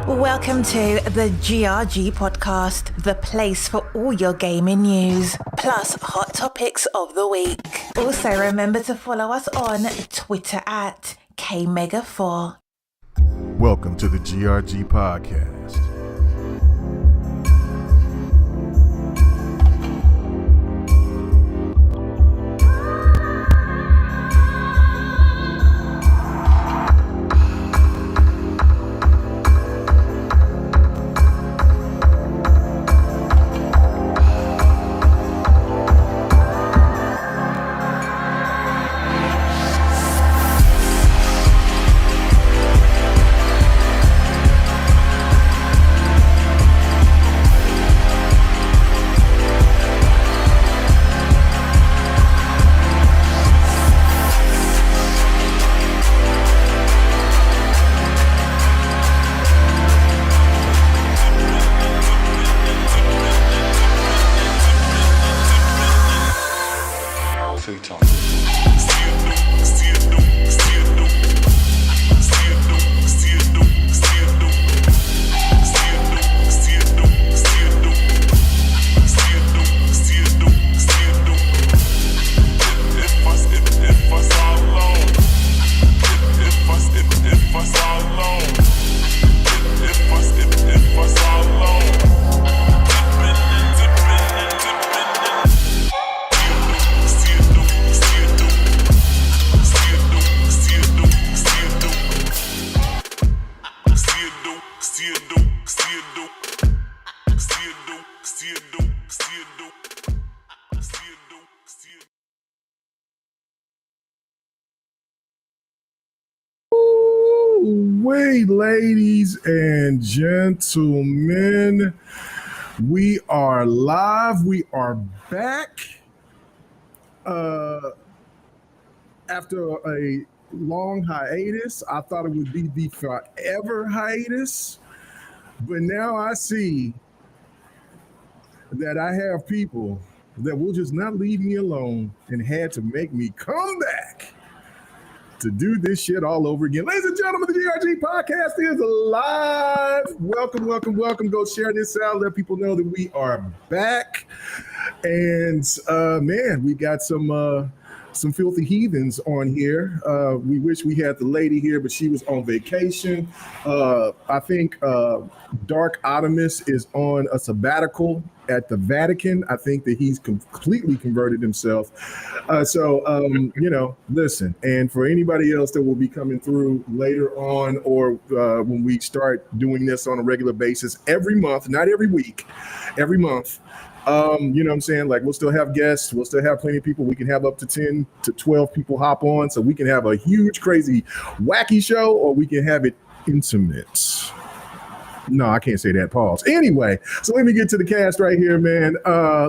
Welcome to the GRG podcast, the place for all your gaming news, plus hot topics of the week. Also, remember to follow us on Twitter at KMega4. Welcome to the GRG podcast. Ladies and gentlemen, we are live. We are back after a long hiatus. I thought it would be the forever hiatus, but now I see that I have people that will just not leave me alone and had to make me come back to do this shit all over again. Ladies and gentlemen, the GRG podcast is live. Welcome, welcome, welcome. Go share this out. Let people know that we are back. And man, we got some filthy heathens on here. We wish we had the lady here, but she was on vacation. I think Dark Optimus is on a sabbatical at the Vatican. I think that he's completely converted himself. Listen, and for anybody else that will be coming through later on or when we start doing this on a regular basis every month, not every week, every month, you know what I'm saying? Like, we'll still have guests. We'll still have plenty of people. We can have up to 10 to 12 people hop on. So we can have a huge, crazy, wacky show, or we can have it intimate. No, I can't say that. Pause. Anyway, so let me get to the cast right here, man.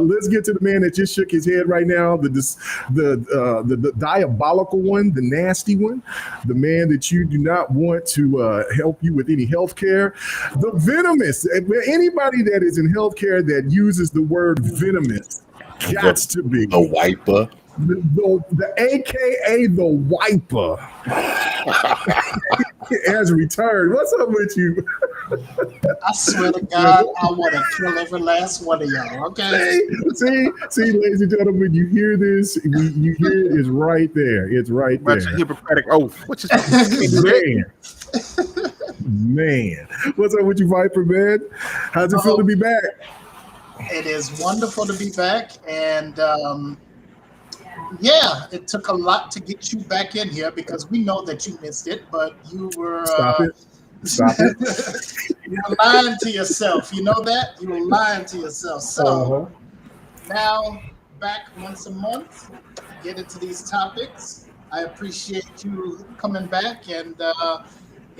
Let's get to the man that just shook his head right now. The diabolical one, the nasty one, the man that you do not want to help you with any health care. The venomous. Anybody that is in healthcare that uses the word venomous got to be a wiper. The AKA the wiper has returned. What's up with you? I swear to God, I want to kill every last one of y'all. Okay. See, ladies and gentlemen, you hear this? You hear it is right there. It's right there. That's a Hippocratic oath. Which is man. What's up with you, Viper, man? How's it feel to be back? It is wonderful to be back, and yeah, it took a lot to get you back in here because we know that you missed it, but you were Stop it. You were lying to yourself. You know that? You were lying to yourself. So now back once a month, get into these topics. I appreciate you coming back, and I'll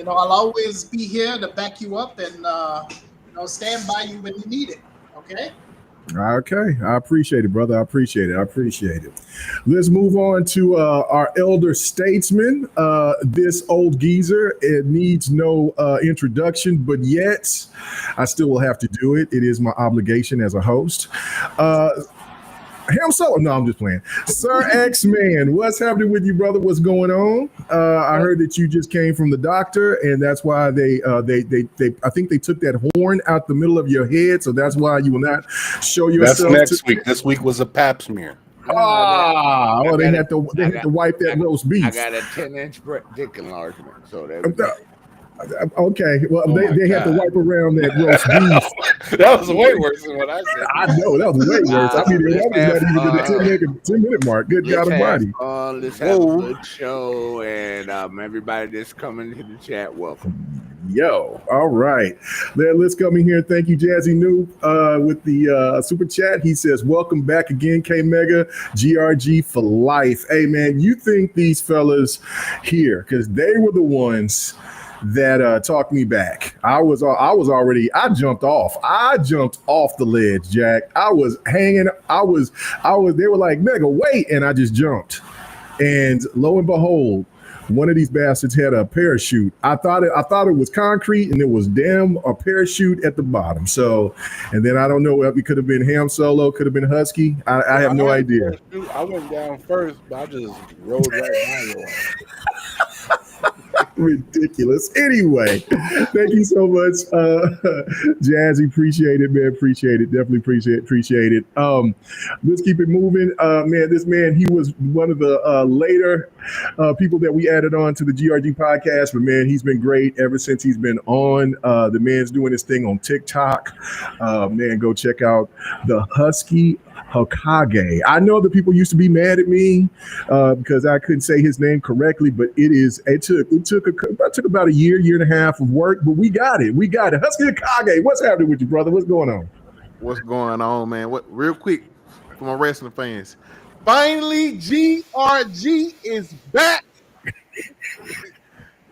always be here to back you up and stand by you when you need it. Okay. Okay, I appreciate it, brother. I appreciate it. Let's move on to our elder statesman. This old geezer, it needs no introduction, but yet I still will have to do it. It is my obligation as a host. Ham Solo. No, I'm just playing. Sir X Man, what's happening with you, brother? What's going on? I heard that you just came from the doctor, and that's why they I think they took that horn out the middle of your head, so that's why you will not show yourself. That's next week. This week was a pap smear. They had to wipe that roast beef. I got a 10-inch dick enlargement, so that. Okay, well, they had to wipe around that roast beef. That was way worse than what I said. I know, that was way worse. I mean, that was not even the 10-minute mark. Good God Almighty. Let's have a good show, and everybody that's coming to the chat, welcome. Yo, all right. Let's come in here and thank you, Jazzy Noob, with the super chat. He says, welcome back again, K Mega, GRG for life. Hey, man, you think these fellas here, because they were the ones that talked me back. I jumped off. I jumped off the ledge, Jack. I was hanging. They were like, Mega, wait. And I just jumped. And lo and behold, one of these bastards had a parachute. I thought it was concrete, and it was a parachute at the bottom. So, and then I don't know, it could have been Ham Solo, could have been Husky. I have no idea. I went down first, but I just rolled right behind you. Ridiculous. Anyway, thank you so much, Jazzy. Appreciate it, man. Appreciate it. Definitely appreciate it. Let's keep it moving. Man, this man, he was one of the later people that we added on to the GRG podcast, but man, he's been great ever since he's been on. The man's doing his thing on TikTok. Man, go check out the Husky Hokage. I know that people used to be mad at me because I couldn't say his name correctly, but it took about a year and a half of work, but we got it. Husky Hokage, what's happening with you, brother? What's going on? What's going on, man? Real quick for my wrestling fans. Finally, GRG is back.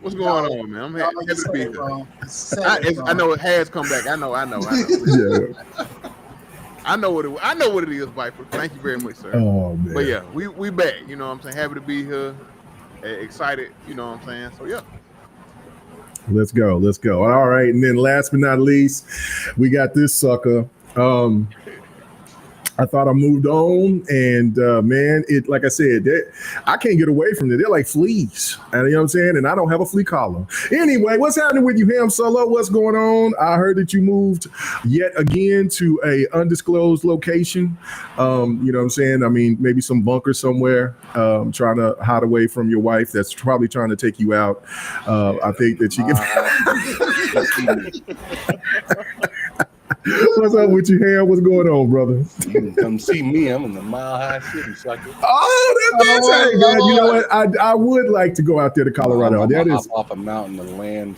What's going on, man? I'm happy to be here. I know it has come back. I know. Yeah. I know what it is, Viper. Thank you very much, sir. Oh man. But yeah, we back. You know what I'm saying? Happy to be here. Excited. You know what I'm saying? So yeah. Let's go. All right, and then last but not least, we got this sucker. I thought I moved on, and man, it like I said, I can't get away from it. They're like fleas, and you know what I'm saying. And I don't have a flea collar. Anyway, what's happening with you, Ham Solo? What's going on? I heard that you moved yet again to a undisclosed location. You know what I'm saying? I mean, maybe some bunker somewhere, trying to hide away from your wife. That's probably trying to take you out. I think that she can. What's up with you, Ham? What's going on, brother? You can come see me. I'm in the Mile High City, sucker. Oh, that's fantastic, man. You know what? I would like to go out there to Colorado. That is off a mountain and land,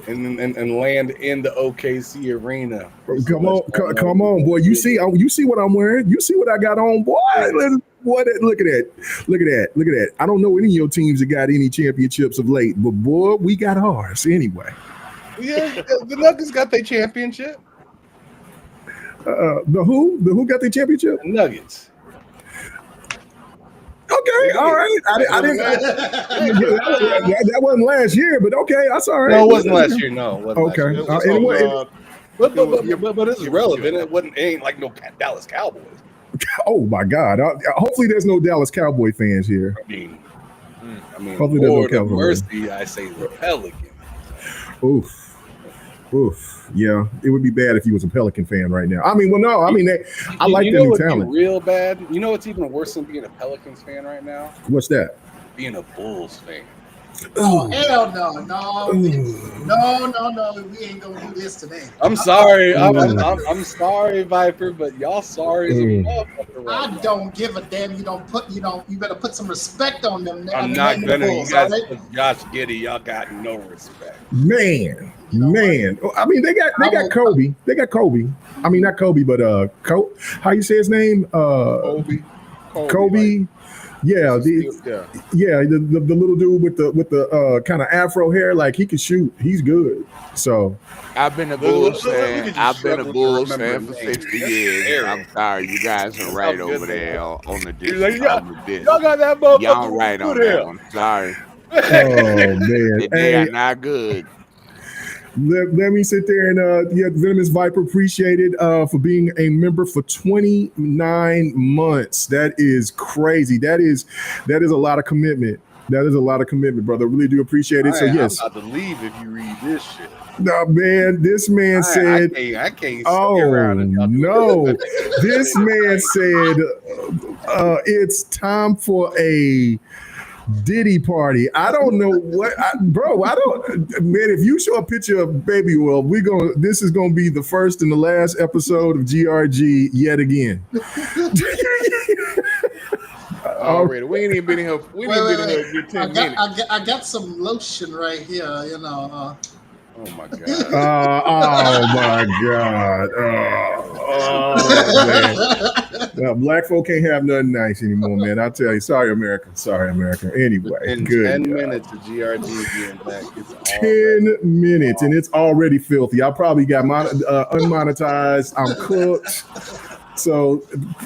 and land in the OKC arena. Come on, boy. You see what I'm wearing? You see what I got on, boy? Look at that. I don't know any of your teams that got any championships of late, but boy, we got ours anyway. Yeah, the Nuggets got their championship. The who got their championship? The Nuggets. Okay, all right. I didn't. That wasn't last year, but okay, that's all right. No, it wasn't last year. No, it wasn't okay. Last year. But it's relevant. It ain't like no Dallas Cowboys. Oh my God! Hopefully, there's no Dallas Cowboy fans here. I mean, hopefully, there's no Cowboy. Mercy, I say the Pelicans. Oof. Yeah, it would be bad if he was a Pelican fan right now. I mean, well, no. I mean, I like the new talent. Real bad. You know what's even worse than being a Pelicans fan right now? What's that? Being a Bulls fan. Oh, hell no. We ain't gonna do this today. I'm sorry. I'm sorry, Viper, but y'all sorry as a motherfucker. I don't give a damn. You better put some respect on them now. I'm not gonna. You guys, Josh Giddey, y'all got no respect. Man. I mean, they got Kobe. They got Kobe. I mean, not Kobe, but how you say his name? Kobe. Yeah, the little dude with the kind of afro hair, like he can shoot. He's good. So I've been a Bulls fan. I've been a Bulls fan for 60 years. I'm sorry, you guys are right over there on the dish. Y'all got that motherfucker. Y'all right on that one. Sorry. Oh man, they are not good. Let me sit there and Venomous Viper, appreciated for being a member for 29 months. That is crazy. That is a lot of commitment. That is a lot of commitment, brother. I really do appreciate it. So yes, I'm about to leave if you read this shit. No, man, this man said, I can't oh, no. This man said, it's time for a Diddy party. I don't know what, bro. I don't, man. If you show a picture of Baby Oil, this is gonna be the first and the last episode of GRG yet again. Already, we ain't even been here. We ain't been here 10 minutes. I got some lotion right here. You know. Oh my god. Oh my god. Man. Now, black folk can't have nothing nice anymore, man. I tell you, sorry, America. Anyway, in good. 10 minutes of GRG being back. 10 minutes, and it's already filthy. I probably got unmonetized. I'm cooked. So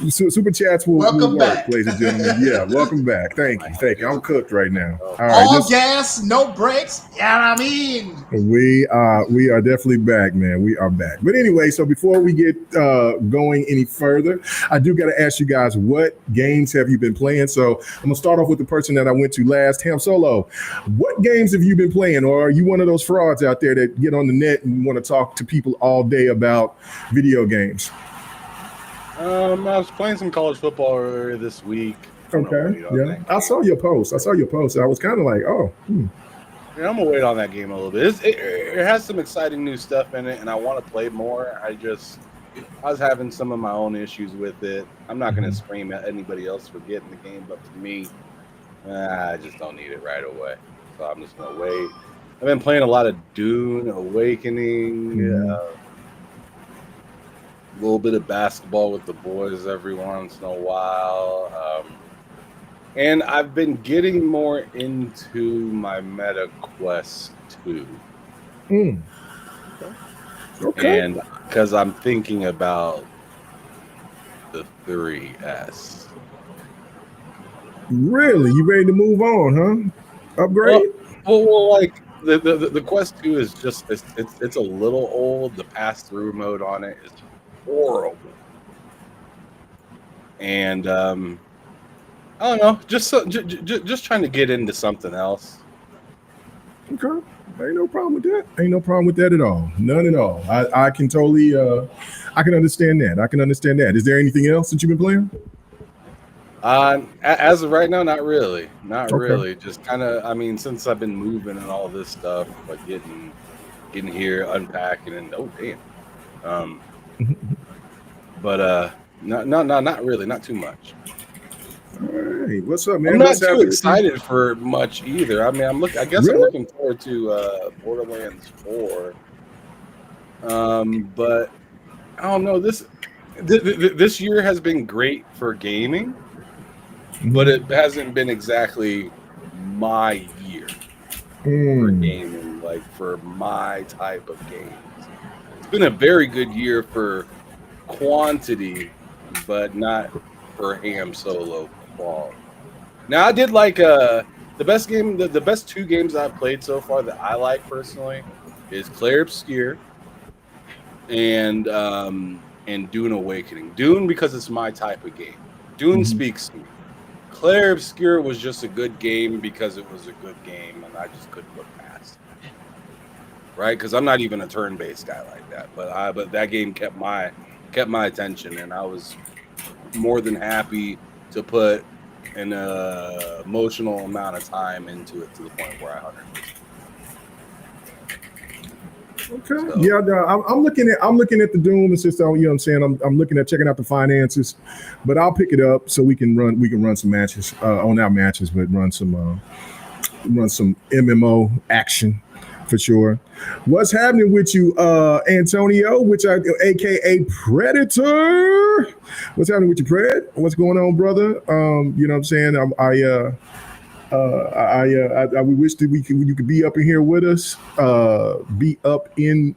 super chats will work, back, ladies and gentlemen. Yeah, welcome back. Thank you. I'm cooked right now. All gas, no brakes. Yeah, I mean, we are definitely back, man. We are back. But anyway, so before we get going any further, I do got to ask you guys, what games have you been playing? So I'm gonna start off with the person that I went to last, Ham Solo. What games have you been playing, or are you one of those frauds out there that get on the net and want to talk to people all day about video games? I was playing some college football earlier this week. Okay, yeah. I saw your post. I was kind of like, oh. Yeah, I'm gonna wait on that game a little bit. It has some exciting new stuff in it, and I want to play more. I was having some of my own issues with it. I'm not gonna scream at anybody else for getting the game, but for me, I just don't need it right away. So I'm just gonna wait. I've been playing a lot of Dune Awakening. A little bit of basketball with the boys every once in a while. And I've been getting more into my Meta Quest 2. Okay. And because I'm thinking about the 3S. Really? You ready to move on, huh? Upgrade? Well, like the Quest 2 is just, it's a little old. The pass-through mode on it is horrible. And I don't know, just trying to get into something else. Okay, ain't no problem with that at all. None at all. I can totally I can understand that. Is there anything else that you've been playing? As of right now, not really. Really. Just kind of, I mean, since I've been moving and all this stuff, like getting here, unpacking, and oh damn. But not really, not too much. All right, what's up, man? I'm not too excited for much either. I mean, I'm looking forward to Borderlands 4. But I don't know. This year has been great for gaming, but it hasn't been exactly my year for gaming, like for my type of games. It's been a very good year for quantity, but not for Ham Solo quality. Now I did like the best game, the best two games I've played so far that I like personally is Clair Obscur and Dune Awakening. Dune because it's my type of game. Dune speaks to me. Clair Obscur was just a good game because it was a good game and I just couldn't look past it. Right? Because I'm not even a turn-based guy like that. But that game kept my attention, and I was more than happy to put an emotional amount of time into it to the point where I 100%. Okay. So, yeah, I'm looking at the Doom. It's just, you know what I'm saying. I'm looking at checking out the finances, but I'll pick it up so we can run some matches on our matches, but run some MMO action for sure. What's happening with you, Antonio? AKA Predator? What's happening with you, Pred? What's going on, brother? You know what I'm saying? We wish that you could be up in here with us. Be up in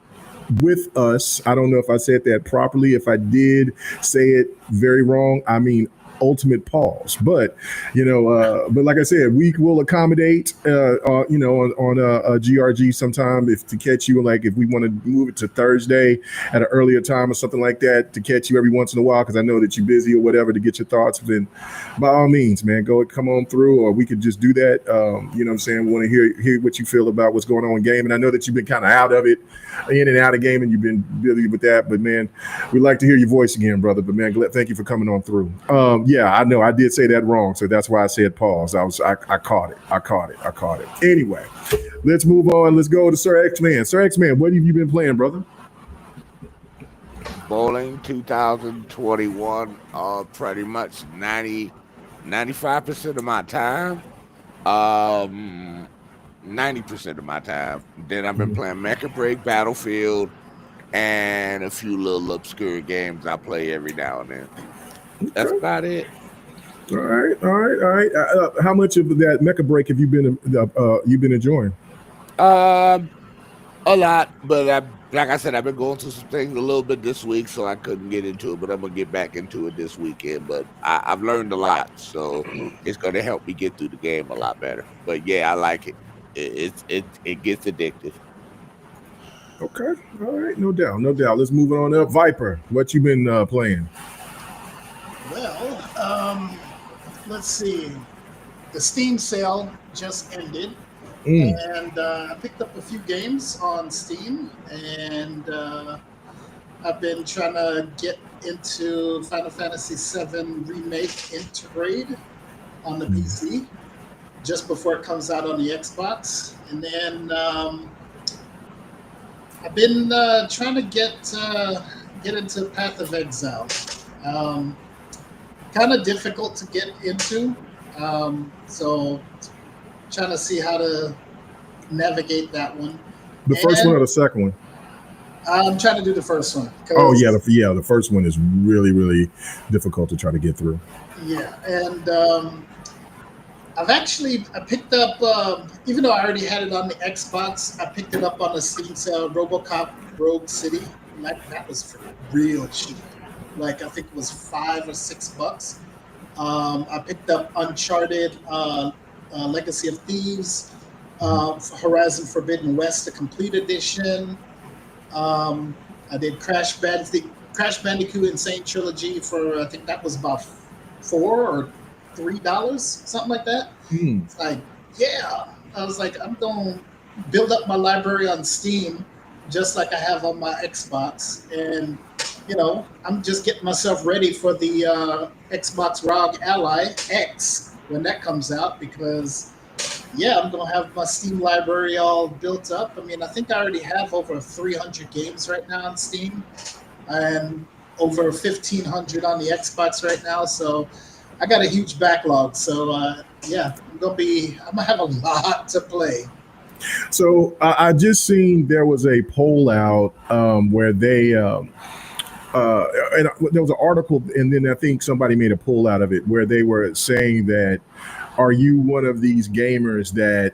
with us. I don't know if I said that properly. If I did say it very wrong, I mean ultimate pause. But but like I said, we will accommodate on a GRG sometime if to catch you, like if we want to move it to Thursday at an earlier time or something like that to catch you every once in a while, because I know that you're busy or whatever, to get your thoughts, then by all means, man, come on through, or we could just do that. You know what I'm saying? We want to hear what you feel about what's going on in game. And I know that you've been kind of out of it, in and out of game, and you've been busy with that. But man, we'd like to hear your voice again, brother. But man, thank you for coming on through. Yeah, I know I did say that wrong, so that's why I said pause. I caught it. Anyway, let's move on. Let's go to Sir X-Man. Sir X-Man, what have you been playing, brother? Bowling 2021, pretty much 95% of my time. 90% of my time. Then I've been playing Mecha Break, Battlefield, and a few little obscure games I play every now and then. That's about it. All right. How much of that Mecha Break have you been enjoying? A lot, but like I said, I've been going through some things a little bit this week, so I couldn't get into it. But I'm gonna get back into it this weekend. But I've learned a lot, so it's gonna help me get through the game a lot better. But yeah, I like it. It gets addictive. Okay, all right, no doubt. Let's move on up. Viper, what you been playing? Well, let's see. The Steam sale just ended, and I picked up a few games on Steam, and I've been trying to get into Final Fantasy VII Remake Intergrade on the PC just before it comes out on the Xbox, and then I've been trying to get into Path of Exile. Kind of difficult to get into, so trying to see how to navigate that one. The first one or the second one? I'm trying to do the first one. Oh yeah, the first one is really, really difficult to try to get through. Yeah, and I picked up, even though I already had it on the Xbox, I picked it up on the Steam sale, RoboCop Rogue City. That was for real cheap. Like I think it was $5 or $6. I picked up Uncharted, Legacy of Thieves, Horizon Forbidden West, the complete edition. I did Crash Bandicoot Insane Trilogy for, I think that was about $4 or $3, something like that. It's like, yeah. I was like, I'm going to build up my library on Steam just like I have on my Xbox. And, I'm just getting myself ready for the Xbox ROG Ally X when that comes out because, yeah, I'm going to have my Steam library all built up. I mean, I think I already have over 300 games right now on Steam and over 1,500 on the Xbox right now. So I got a huge backlog. So, yeah, I'm going to have a lot to play. So I just seen there was a poll out where they and there was an article, and then I think somebody made a poll out of it where they were saying that, are you one of these gamers that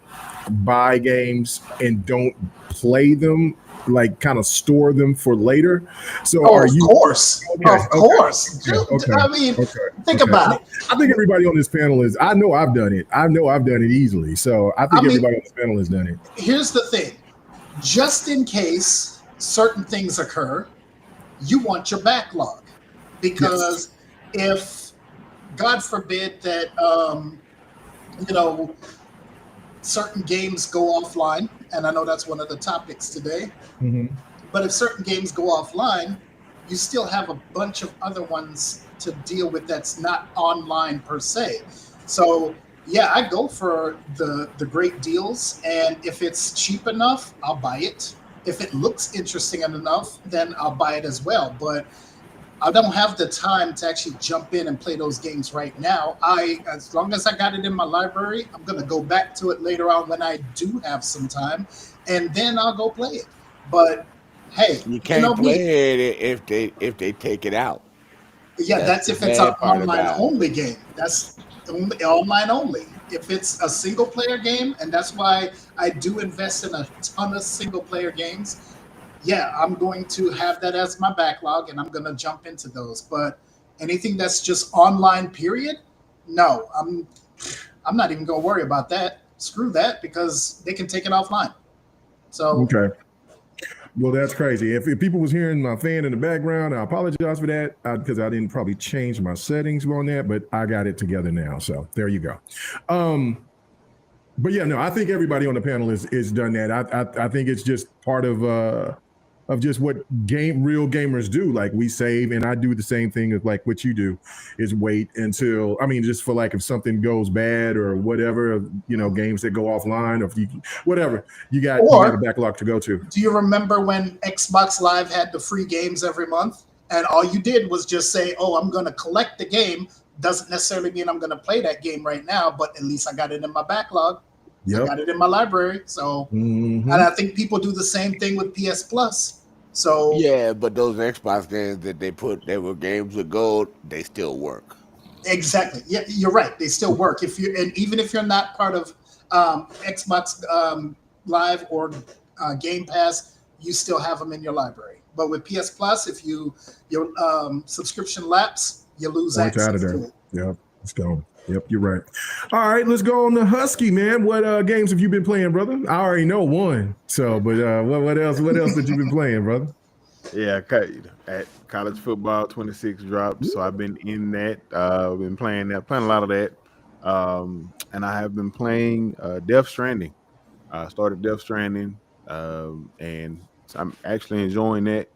buy games and don't play them, like kind of store them for later? So of course. Okay. I mean, think about it. I think everybody on this panel I know I've done it. I know I've done it easily. So I think everybody on this panel has done it. Here's the thing. Just in case certain things occur, you want your backlog. Because if, God forbid that, certain games go offline, and I know that's one of the topics today, but if certain games go offline, you still have a bunch of other ones to deal with that's not online per se. So, yeah, I go for the great deals, and if it's cheap enough, I'll buy it. If it looks interesting enough, then I'll buy it as well. But I don't have the time to actually jump in and play those games right now. As long as I got it in my library, I'm going to go back to it later on when I do have some time, and then I'll go play it. But hey, you can't play it if they take it out. Yeah, that's if it's an online only game. That's online only. If it's a single player game, and that's why I do invest in a ton of single player games. Yeah, I'm going to have that as my backlog, and I'm going to jump into those. But Anything that's just online, period, no, I'm not even gonna worry about that. Screw that, because they can take it offline. So Okay. Well, that's crazy. If people was hearing my fan in the background, I apologize for that because I didn't probably change my settings on that, but I got it together now. So there you go. But yeah, no, I think everybody on the panel is done that. I think it's just part of just what real gamers do. Like we save, and I do the same thing as like what you do, is wait until, I mean, just for like if something goes bad or whatever, you know, games that go offline, or if you, whatever, you got a backlog to go to. Do you remember when Xbox Live had the free games every month, and all you did was just say, "Oh, I'm going to collect the game." Doesn't necessarily mean I'm going to play that game right now, but at least I got it in my backlog. Yep. I got it in my library. So, and I think people do the same thing with PS Plus. So yeah, but those Xbox games that they were games with gold, they still work. Exactly. Yeah, you're right. They still work. Even if you're not part of Xbox Live or Game Pass, you still have them in your library. But with PS Plus, if your subscription lapse, you lose access out of there. to it. Yep, it's gone. Yep, you're right. All right, let's go on to Husky, man. What games have you been playing, brother? I already know one. So, but what else? What else have you been playing, brother? Yeah, at college football 26 dropped, so I've been in that. I've been playing a lot of that, and I have been playing Death Stranding. I started Death Stranding, and I'm actually enjoying that.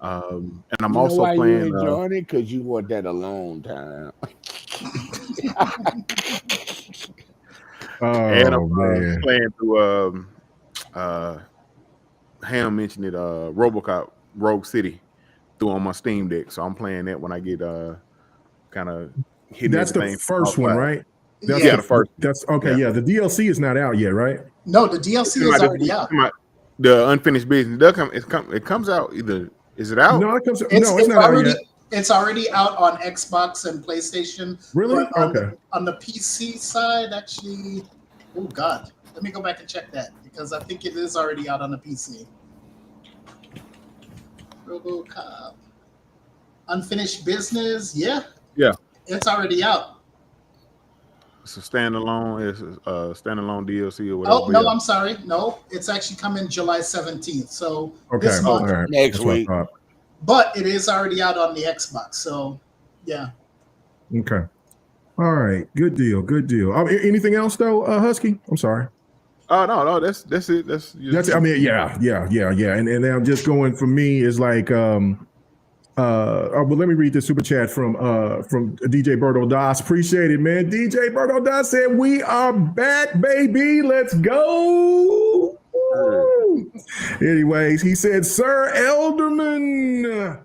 And I'm also playing. You enjoying it because you want that alone time. And I'm playing through Ham mentioned it, RoboCop Rogue City through on my Steam Deck. So I'm playing that when I get kind of hitting. That's the first one, right? That's the first. That's okay. Yeah, the DLC is not out yet, right? No, the DLC is already out. The unfinished business it comes out either. Is it out? No, it's not already out yet. It's already out on Xbox and PlayStation. Really? Okay. On the PC side, actually, oh God, let me go back and check that because I think it is already out on the PC. RoboCop, Unfinished Business, yeah, it's already out. It's a standalone. It's a standalone DLC or whatever. Oh no, I'm sorry. No, it's actually coming July 17th. So this month, next week. But it is already out on the Xbox. So yeah. Okay. All right. Good deal. Good deal. Anything else though, Husky? I'm sorry. No. That's it. That's I mean, yeah. And I'm just going for me is like well, let me read the super chat from DJ Berto Das. Appreciate it, man. DJ Berto Das said, "We are back, baby. Let's go." Anyways, he said, Sir Elderman.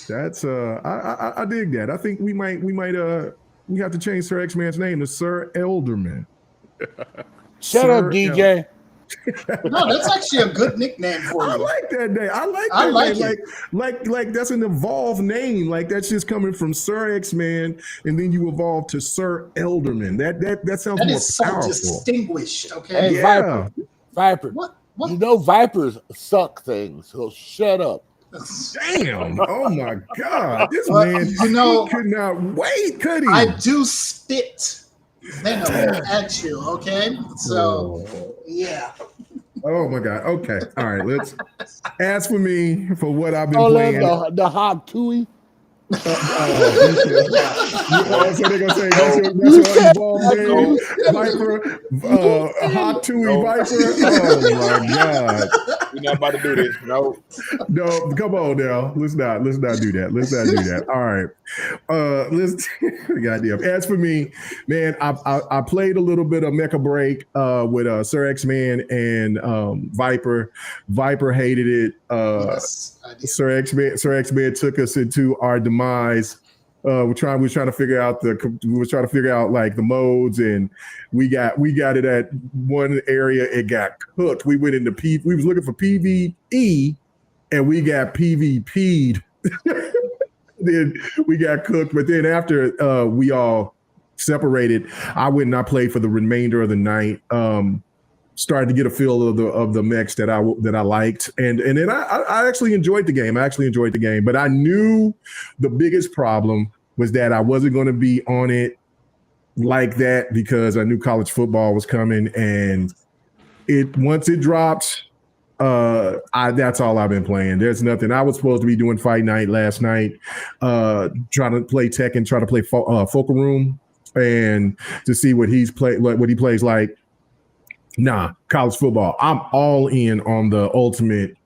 That's I dig that. I think we have to change Sir X-Man's name to Sir Elderman. Shut up, DJ. No, that's actually a good nickname for you. I like that name. I like that name. Like that's an evolved name. Like that's just coming from Sir X-Man, and then you evolve to Sir Elderman. That sounds more so powerful. Distinguished. Okay. Hey, yeah. Viper. What? You know vipers suck things, so shut up. Damn! Oh my God! This man, he could not wait, could he? I do spit venom at you, okay? So, yeah. Oh my God! Okay, all right. Let's. As for me, for what I've been playing, the hot tui. So they're gonna say that's your evolved name, Viper, Hot Tui Viper. Oh my God! We're not about to do this. No, come on now. Let's not do that. All right. Let's goddamn. As for me, man, I played a little bit of Mecha Break with Sir X-Man and Viper. Viper hated it. Yes, Sir X-Man took us into our demise. We were trying to figure out like the modes, and we got it at one area. It got cooked. We went into we was looking for PvE, and we got PvP'd. Then we got cooked. But then after we all separated, I went and I played for the remainder of the night. started to get a feel of the mechs that I liked, and then I actually enjoyed the game. But I knew the biggest problem was that I wasn't going to be on it like that because I knew college football was coming, and once it dropped, that's all I've been playing. There's nothing. I was supposed to be doing Fight Night last night, trying to play Tekken, trying to play Focal Room, and to see what he plays like. Nah, college football. I'm all in on the ultimate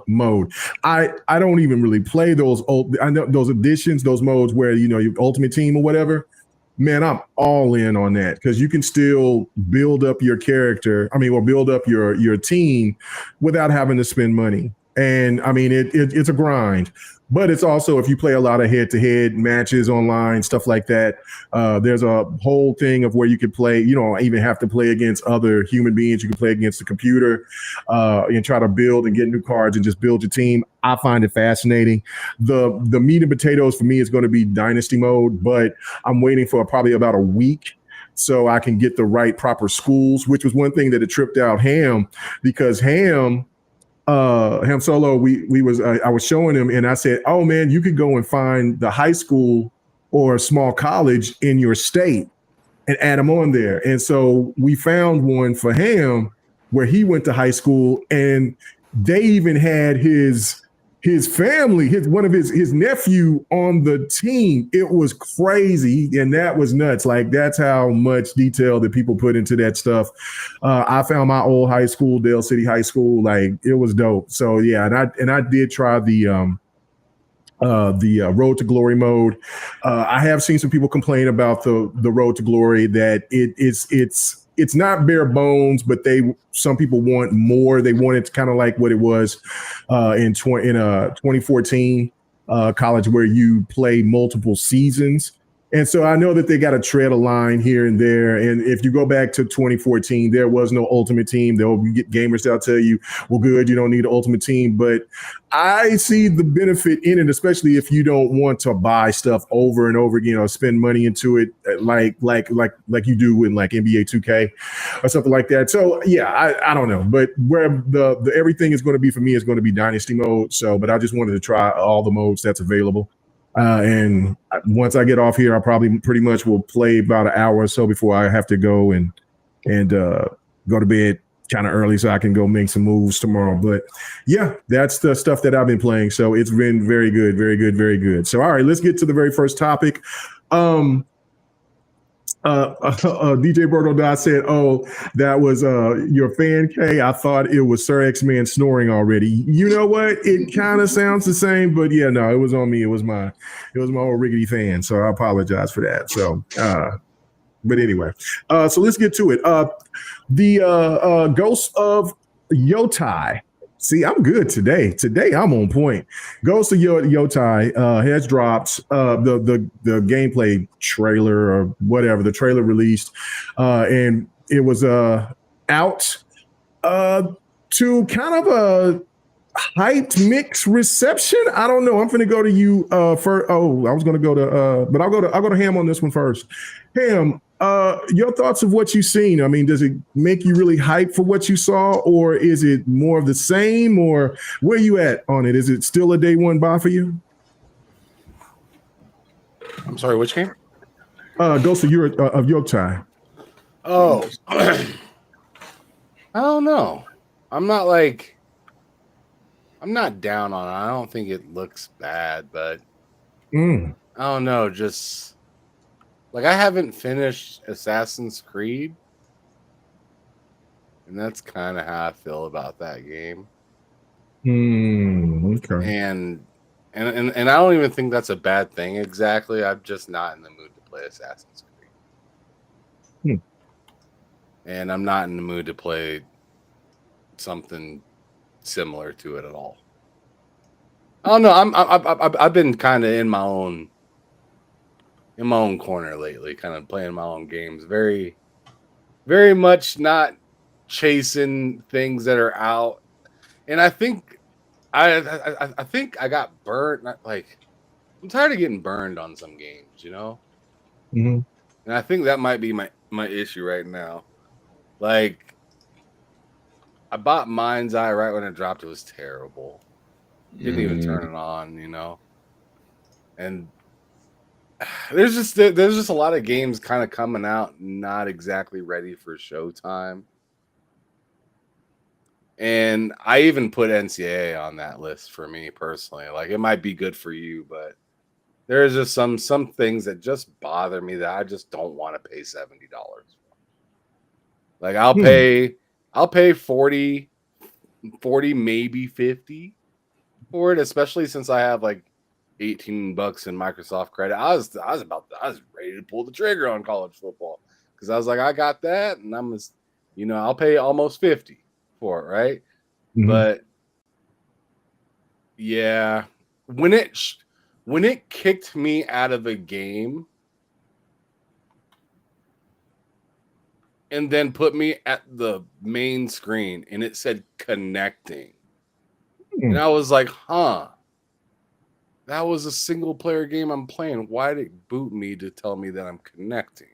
mode. I don't even really play those I know those editions, those modes where your ultimate team or whatever. Man, I'm all in on that because you can still build up your character. Or build up your team without having to spend money. And it's a grind. But it's also, if you play a lot of head-to-head matches online, stuff like that, there's a whole thing of where you can play. You don't even have to play against other human beings. You can play against the computer and try to build and get new cards and just build your team. I find it fascinating. The meat and potatoes for me is going to be Dynasty mode, but I'm waiting for probably about a week so I can get the right proper schools, which was one thing that it tripped out Ham, because Ham Solo, I was showing him and I said, oh man, you could go and find the high school or a small college in your state and add them on there. And so we found one for Ham where he went to high school, and they even had his family, one of his nephew on the team. It was crazy, and that was nuts. Like, that's how much detail that people put into that stuff. I found my old high school, Dale City High School. Like, it was dope. So yeah, and I did try the Road to Glory mode. I have seen some people complain about the Road to Glory, that it's not bare bones, but some people want more. They want it kind of like what it was in 2014 college, where you play multiple seasons. And so I know that they got to tread a line here and there. And if you go back to 2014, there was no ultimate team. There will be gamers that'll tell you, well, good, you don't need an ultimate team. But I see the benefit in it, especially if you don't want to buy stuff over and over again or spend money into it like you do in like NBA 2K or something like that. So yeah, I don't know. But where the everything is going to be for me is going to be Dynasty mode. So, but I just wanted to try all the modes that's available. And once I get off here, I probably pretty much will play about an hour or so before I have to go and go to bed kind of early so I can go make some moves tomorrow. But yeah, that's the stuff that I've been playing. So it's been very good, very good, very good. So, all right, let's get to the very first topic. DJ Berto said, oh, that was your fan K. I thought it was Sir X-Man snoring already. You know what? It kind of sounds the same, but yeah, no, it was on me. It was my old rickety fan. So I apologize for that. So, but anyway, so let's get to it. The Ghost of Yotei. See, I'm good today. Today I'm on point. Ghost of Yotei has dropped the gameplay trailer or whatever. The trailer released, and it was out to kind of a hyped mixed reception. I don't know. I'm going to go to you first. Oh, I was going to go to, but I'll go to Ham on this one first. Ham, your thoughts of what you've seen. I mean, does it make you really hyped for what you saw, or is it more of the same, or where you at on it? Is it still a day one buy for you? I'm sorry, which game? Ghost of Yotei. Oh, I don't know. I'm not down on it. I don't think it looks bad, but I don't know. Just like, I haven't finished Assassin's Creed, and that's kind of how I feel about that game. Okay. And I don't even think that's a bad thing exactly. I'm just not in the mood to play Assassin's Creed. And I'm not in the mood to play something similar to it at all. I don't know. I've been kind of in my own corner lately, kind of playing my own games. Very, very much not chasing things that are out. And I think I think I got burned. Like, I'm tired of getting burned on some games, you know. Mm-hmm. And I think that might be my issue right now. Like, I bought Mind's Eye right when it dropped. It was terrible. Didn't even turn it on, you know. And there's just a lot of games kind of coming out not exactly ready for showtime. And I even put NCAA on that list for me personally. Like, it might be good for you, but there's just some things that just bother me that I just don't want to pay $70 for. Like, I'll pay 40, maybe 50 for it, especially since I have like $18 in Microsoft credit. I was ready to pull the trigger on college football because I was like, I got that, and I'm just, I'll pay almost 50 for it, right? Mm-hmm. But yeah, when it kicked me out of a game and then put me at the main screen and it said connecting, and I was like, that was a single player game I'm playing. Why did it boot me to tell me that I'm connecting?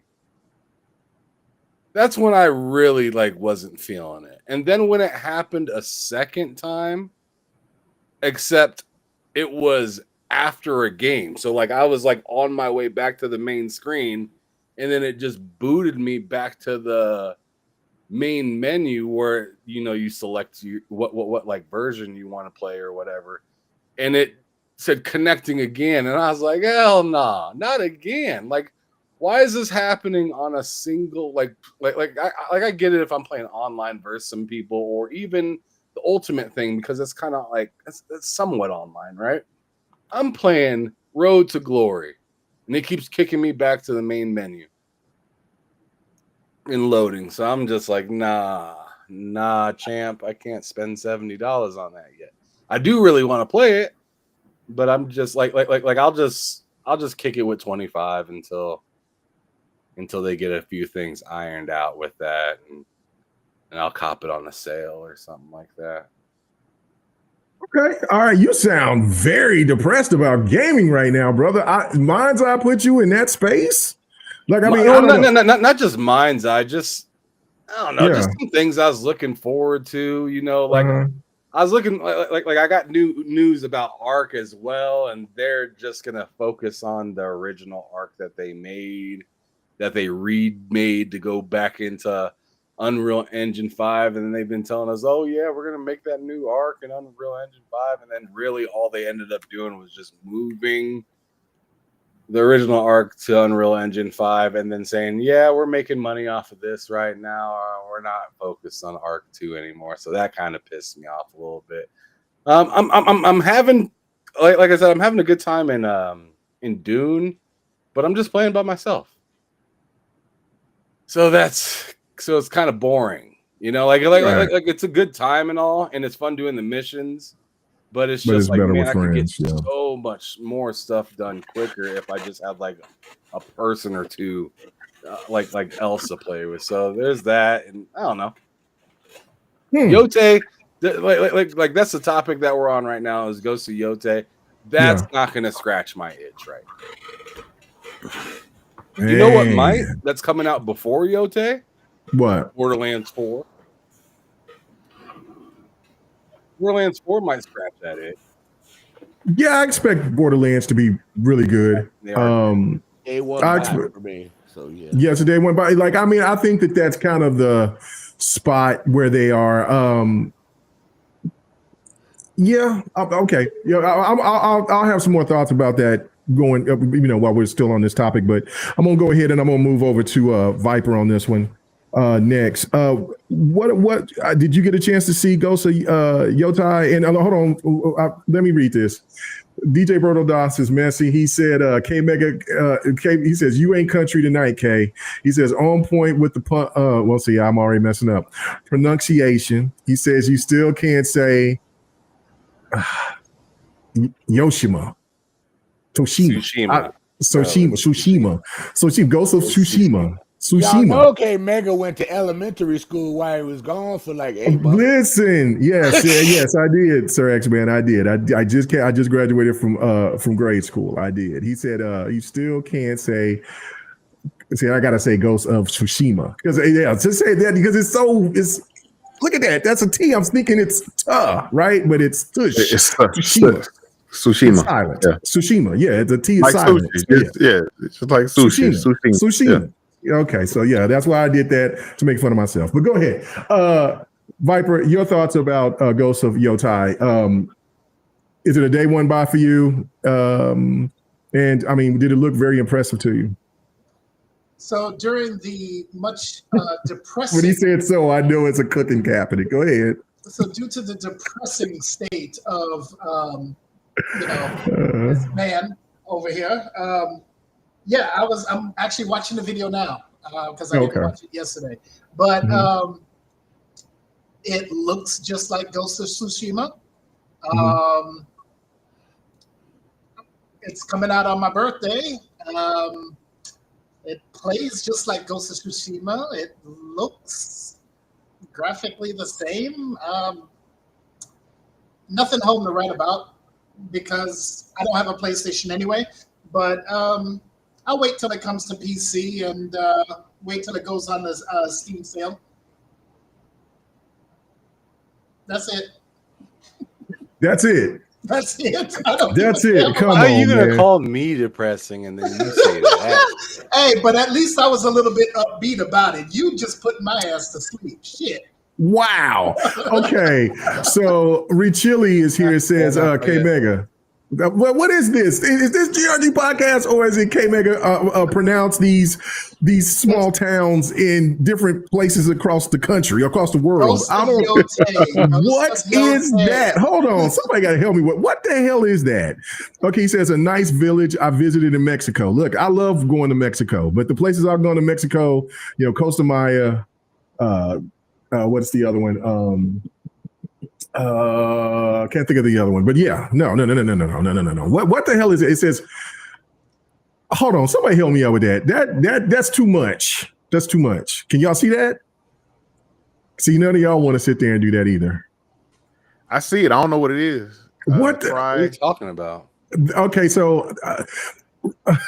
That's when I really wasn't feeling it. And then when it happened a second time, except it was after a game. So I was on my way back to the main screen, and then it just booted me back to the main menu where you select what version you want to play or whatever. And it said connecting again, and I was like, hell nah, not again. Why is this happening on a single I get it if I'm playing online versus some people, or even the ultimate thing, because it's kind of it's somewhat online, right? I'm playing Road to Glory, and it keeps kicking me back to the main menu and loading. So I'm just like, nah, champ, I can't spend $70 on that yet. I do really want to play it, but I'm just I'll just kick it with 25 until they get a few things ironed out with that, and I'll cop it on a sale or something like that. Okay. All right. You sound very depressed about gaming right now, brother. Mind's Eye put you in that space? Not just Mind's Eye, just, I don't know, just some things I was looking forward to, I was looking I got new news about Ark as well, and they're just gonna focus on the original Ark that they made, that they remade to go back into Unreal Engine 5, and then they've been telling us, oh yeah, we're gonna make that new Ark in Unreal Engine 5, and then really all they ended up doing was just moving the original Ark to Unreal Engine 5, and then saying, yeah, we're making money off of this right now. We're not focused on Ark 2 anymore. So that kind of pissed me off a little bit. I'm having, like I said, I'm having a good time in Dune, but I'm just playing by myself. So it's kind of boring, it's a good time and all, and it's fun doing the missions. But it's just I could get so much more stuff done quicker if I just had a person or two like Elsa play with. So there's that, and I don't know. Yotei, that's the topic that we're on right now, is Ghost of Yotei. That's not going to scratch my itch, right? You know what might? That's coming out before Yotei? What? Borderlands 4. Borderlands 4 might scratch that itch. Yeah, I expect Borderlands to be really good. Day one for me. So yeah. Yes, day one by. I think that's kind of the spot where they are. Yeah. Okay. Yeah. I'll have some more thoughts about that going. While we're still on this topic, but I'm gonna go ahead and I'm gonna move over to Viper on this one. Next, what did you get a chance to see Ghost of Yotei? And hold on, let me read this. DJ Brododas is messy. He said, K Mega, he says, you ain't country tonight, K. He says, on point with the I'm already messing up. Pronunciation. He says, you still can't say Yoshima. Tsushima. Ghost of Tsushima. Y'all know Mega went to elementary school while he was gone for 8 months. Listen, yes, I did, Sir X-Man. I did. I just graduated from grade school. I did. He said, you still can't say. See, I gotta say Ghost of Tsushima, because to say that, because it's Look at that. That's a T. I'm thinking it's right? But it's tush. It's Tsushima. Tsushima. It's silent. Yeah. Tsushima. Yeah, the T is Like silent. sushi. So, It's just like sushi. Tsushima. Okay, so yeah, that's why I did that to make fun of myself. But go ahead. Viper, your thoughts about Ghost of Yotei. Is it a day one buy for you? And I mean, did it look very impressive to you? So during the much depressing... When he said so, I know it's a cooking cabinet. Go ahead. So due to the depressing state of, this man over here, I'm actually watching the video now because I didn't watch it yesterday. But it looks just like Ghost of Tsushima. It's coming out on my birthday. It plays just like Ghost of Tsushima. It looks graphically the same. Nothing home to write about because I don't have a PlayStation anyway. But I'll wait till it comes to PC and wait till it goes on the Steam sale. That's it. That's it. That's it. That's it. Come on, How are you gonna man. call me depressing and then you say that? Hey, but at least I was a little bit upbeat about it. You just put my ass to sleep. Shit. Wow. Okay. So Richili is here. It says K Mega. What is this? Is this GRG podcast or is it K Mega pronounce these small towns in different places across the country, across the world? I don't. What is that? Hold on. Somebody got to help me. What the hell is that? Okay, he says a nice village I visited in Mexico. Look, I love going to Mexico, but the places I've gone to Mexico, Costa Maya. What's the other one? Can't think of the other one, but yeah, no. What the hell is it? It says, hold on, somebody help me out with that. That's too much. That's too much. Can y'all see that? See, none of y'all want to sit there and do that either. I see it. I don't know what it is. What What are you talking about? Okay, so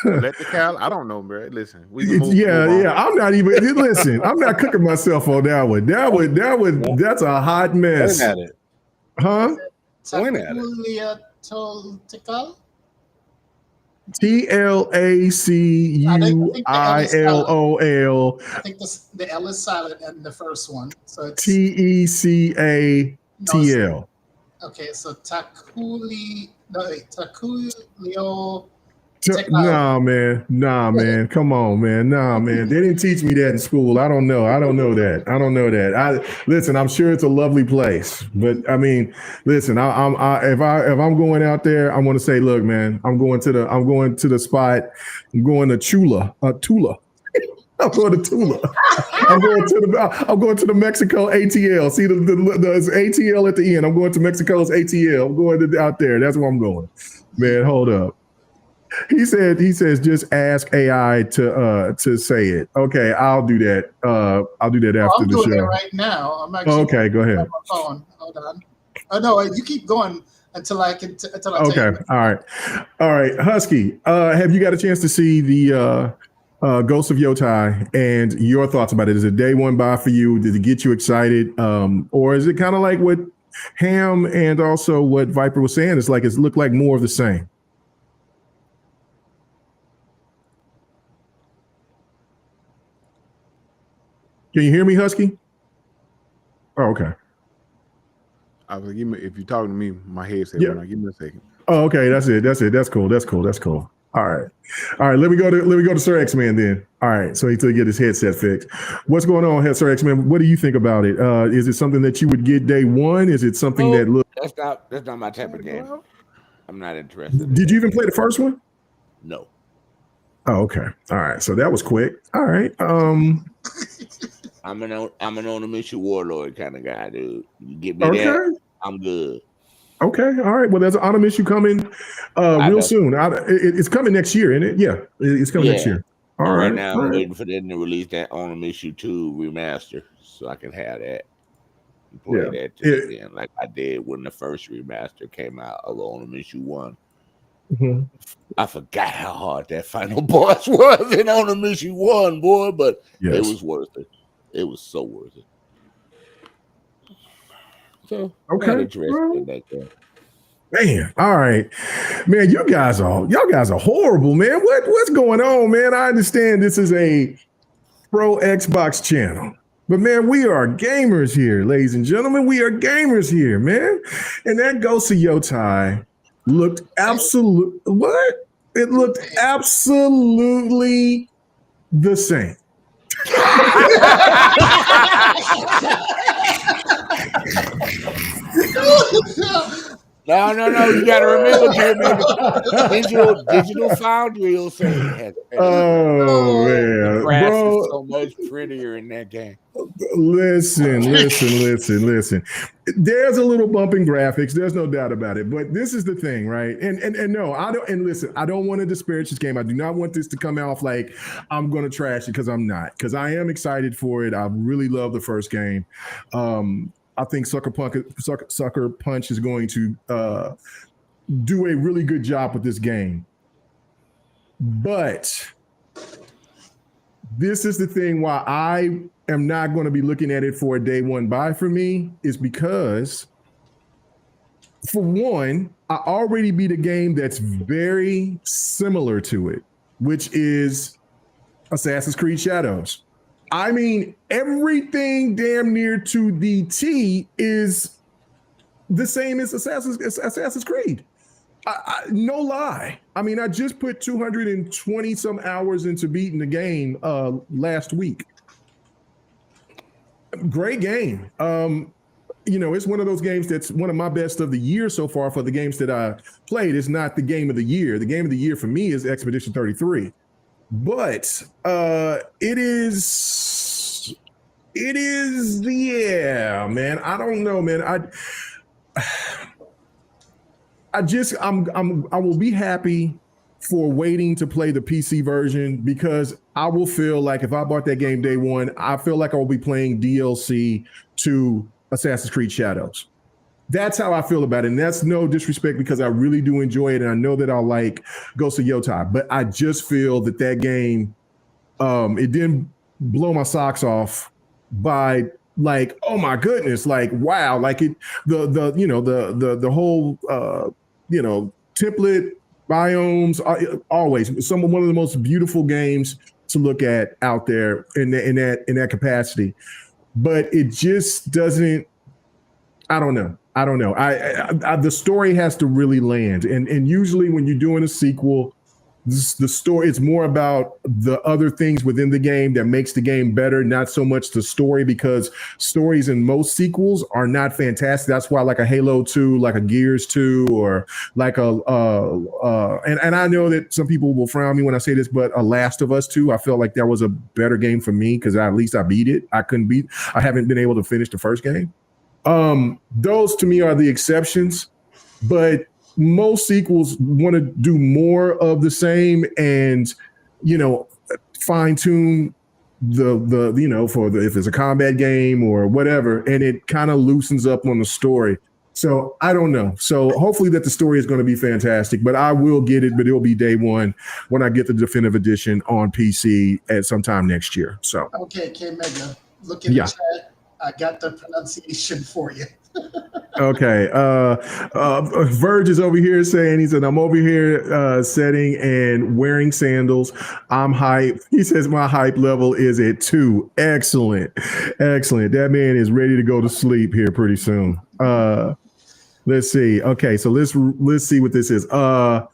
let the cow. I don't know, bro. Listen, I'm not even. Listen, I'm not cooking myself on that one. That's a hot mess. Point at it. Huh? Point at it. TLACUILOL. I think the L is silent in the first one. So it's TECATL. Okay, so Takulio. Nah, man. Come on, man. Nah, man. They didn't teach me that in school. I don't know that. Listen, I'm sure it's a lovely place, but I mean, listen, if I'm going out there, I want to say, look, man, I'm going to the spot. I'm going to Tula. I'm going to Tula. I'm going to the Mexico ATL. See the ATL at the end. I'm going to Mexico's ATL. I'm going out there. That's where I'm going. Man, hold up. He says just ask AI to say it. Okay, I'll do that. I'll do that after the show. I'm doing it right now. I'm actually okay. Go ahead. On my phone. Hold on. Oh no, you keep going until I can. Until I okay. All right. Husky, have you got a chance to see the Ghost of Yotei and your thoughts about it? Is it day one buy for you? Did it get you excited? Or is it kind of like what Ham and also what Viper was saying? It's looked like more of the same. Can you hear me, Husky? Oh, okay. I was like, if you're talking to me, my headset went on. Give me a second. Oh, okay. That's it. That's cool. All right. Let me go to Sir X-Man then. All right. So he to get his headset fixed. What's going on, Sir X-Man? What do you think about it? Is it something that you would get day one? Is it something that look? That's not my type of game. I'm not interested. Did you even play the first one? No. Oh, okay. All right. So that was quick. All right. I'm an on a mission warlord kind of guy, dude. You get me there, I'm good. Okay, all right. Well, there's an Autumn issue coming real soon. It's coming next year, isn't it? Yeah, it's coming next year. All right. Right now, I'm waiting for them to release that Autumn issue 2 remaster, so I can have that and play that again, like I did when the first remaster came out of Autumn issue 1. Mm-hmm. I forgot how hard that final boss was in Autumn issue 1, boy, but it was worth it. It was so worth it. So Okay. not interested in that game. Man, all right, man. Y'all guys are horrible, man. What's going on, man? I understand this is a pro Xbox channel, but man, we are gamers here, ladies and gentlemen. We are gamers here, man. And that Ghost of Yotei looked absolute. What? It looked absolutely the same. No. You got to remember, Digital Foundry will say it has better. Oh man, the grass bro, is so much prettier in that game. Listen. There's a little bump in graphics. There's no doubt about it. But this is the thing, right? And no, I don't. And listen, I don't want to disparage this game. I do not want this to come off like I'm going to trash it, because I'm not. Because I am excited for it. I really love the first game. I think Sucker Punch is going to do a really good job with this game. But this is the thing why I am not going to be looking at it for a day one buy for me, is because, for one, I already beat a game that's very similar to it, which is Assassin's Creed Shadows. I mean, everything damn near to the T is the same as Assassin's Creed. No lie. I mean, I just put 220 some hours into beating the game last week. Great game. It's one of those games that's one of my best of the year so far for the games that I played. It's not the game of the year. The game of the year for me is Expedition 33. But it is, yeah, man. I don't know, man. I will be happy for waiting to play the PC version, because I will feel like if I bought that game day one, I feel like I will be playing DLC to Assassin's Creed Shadows. That's how I feel about it. And that's no disrespect, because I really do enjoy it. And I know that I'll like Ghost of Yotei, but I just feel that game, it didn't blow my socks off by like, oh my goodness, like, wow. Like the whole, template biomes, always one of the most beautiful games to look at out there in that capacity. But it just doesn't, I don't know. The story has to really land. And usually when you're doing a sequel, the story, it's more about the other things within the game that makes the game better, not so much the story, because stories in most sequels are not fantastic. That's why like a Halo 2, like a Gears 2, or like and I know that some people will frown me when I say this, but a Last of Us 2, I felt like that was a better game for me, because at least I beat it. I haven't been able to finish the first game. Those to me are the exceptions, but most sequels want to do more of the same and, fine tune if it's a combat game or whatever, and it kind of loosens up on the story. So I don't know. So hopefully that the story is going to be fantastic, but I will get it, but it'll be day one when I get the definitive edition on PC at sometime next year. So. Okay, K-Mega, look in the chat. I got the pronunciation for you. Okay. Verge is over here saying, he said, I'm over here setting and wearing sandals. I'm hype. He says my hype level is at 2. Excellent. That man is ready to go to sleep here pretty soon. Let's see. Okay, so let's see what this is. Tell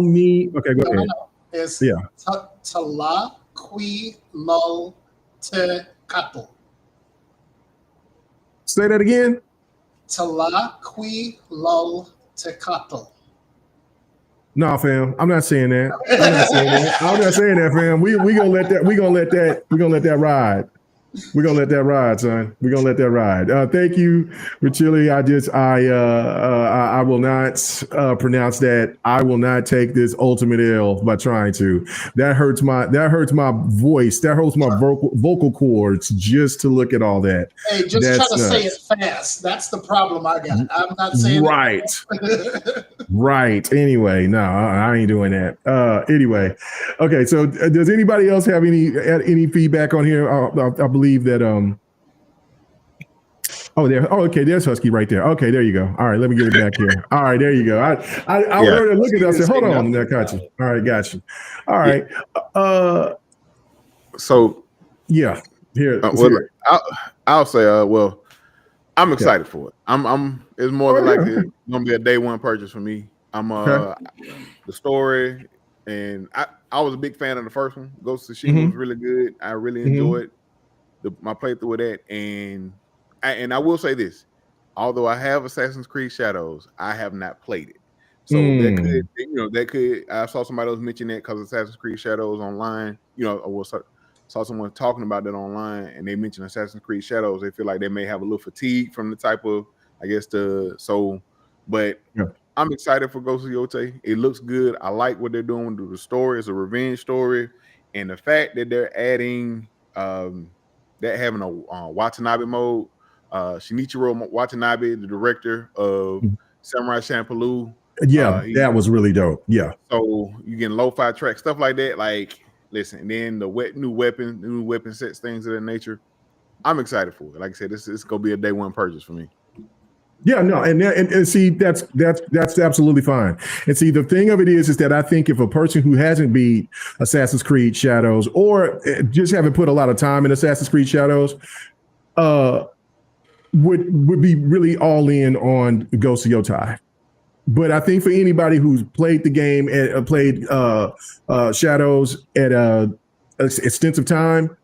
me. Okay, go ahead. It's Talaqui Lul Te Kato. Say that again. Talaqui Lul Te Kato. No, fam. I'm not saying that. I'm not saying that, fam. We gonna let that ride. We're gonna let that ride, son. We're gonna let that ride. Thank you, Richili. I will not pronounce that. I will not take this ultimate L by trying to. That hurts my voice. That hurts my vocal cords just to look at all that. Hey, just try to say it fast. That's the problem I got. I'm not saying right. Right. Anyway, no, I ain't doing that. Anyway, okay. So, does anybody else have any feedback on here? I believe that Oh, there. Oh, okay. There's Husky right there. Okay, there you go. All right, let me get it back here. All right, there you go. I was already looking at it. I said, hold on. I got you. All right, got you. All right. So yeah, here. I'll say, well, I'm excited for it. It's more than likely it's gonna be a day one purchase for me. The story, and I was a big fan of the first one. Ghost of Tsushima was really good. I really enjoyed my playthrough of that, and I will say this: although I have Assassin's Creed Shadows, I have not played it. So that could. I saw somebody else mention that because Assassin's Creed Shadows online, saw someone talking about that online, and they mentioned Assassin's Creed Shadows. They feel like they may have a little fatigue from the type of, but I'm excited for Ghost of Yotei. It looks good. I like what they're doing with the story. It's a revenge story, and the fact that they're adding, they're having a Watanabe mode. Shinichiro Watanabe, the director of Samurai Champloo. That was really dope. Yeah. So you getting lo-fi tracks, stuff like that. Like, listen, and then the new weapon sets, things of that nature. I'm excited for it. Like I said, it's gonna be a day one purchase for me. Yeah, no, and see, that's absolutely fine. And see, the thing of it is that I think if a person who hasn't beat Assassin's Creed Shadows or just haven't put a lot of time in Assassin's Creed Shadows, would be really all in on Ghost of Yotei. But I think for anybody who's played the game and played Shadows at extensive time,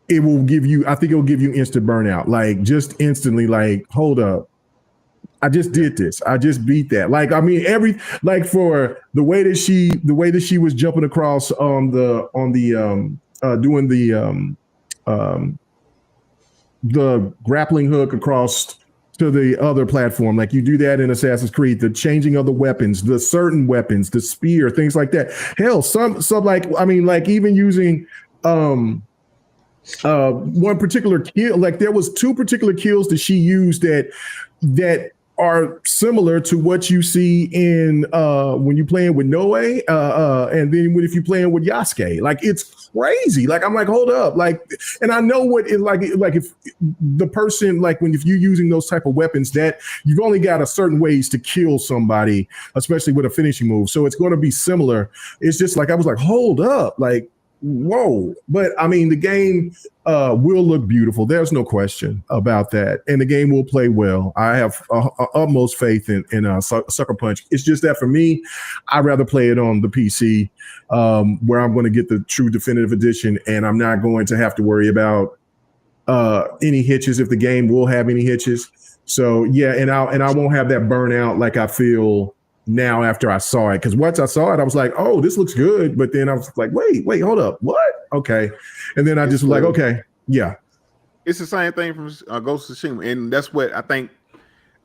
it will give you. I think it will give you instant burnout, like just instantly. Like, hold up, I just did this. I just beat that. Like, I mean, for the way that she was jumping across doing the grappling hook across to the other platform, like you do that in Assassin's Creed, the changing of the weapons, the certain weapons, the spear, things like that. Hell, some like, I mean, like even using one particular kill, like there was 2 particular kills that she used that are similar to what you see in when you're playing with Noe, and then if you're playing with Yasuke. Like, it's crazy. Like, I'm like, hold up. Like, and I know what it like if the person, like if you're using those type of weapons, that you've only got a certain ways to kill somebody, especially with a finishing move. So it's going to be similar. It's just like I was like, hold up, like, whoa. But I mean, the game will look beautiful. There's no question about that. And the game will play well. I have utmost faith in Sucker Punch. It's just that for me, I'd rather play it on the PC where I'm going to get the true definitive edition, and I'm not going to have to worry about any hitches if the game will have any hitches. So yeah, and I won't have that burnout like I feel now after I saw it, because once I saw it, I was like, oh, this looks good. But then I was like, wait, hold up. What? Okay. And then I just was like, okay, yeah. It's the same thing from Ghost of Tsushima. And that's what I think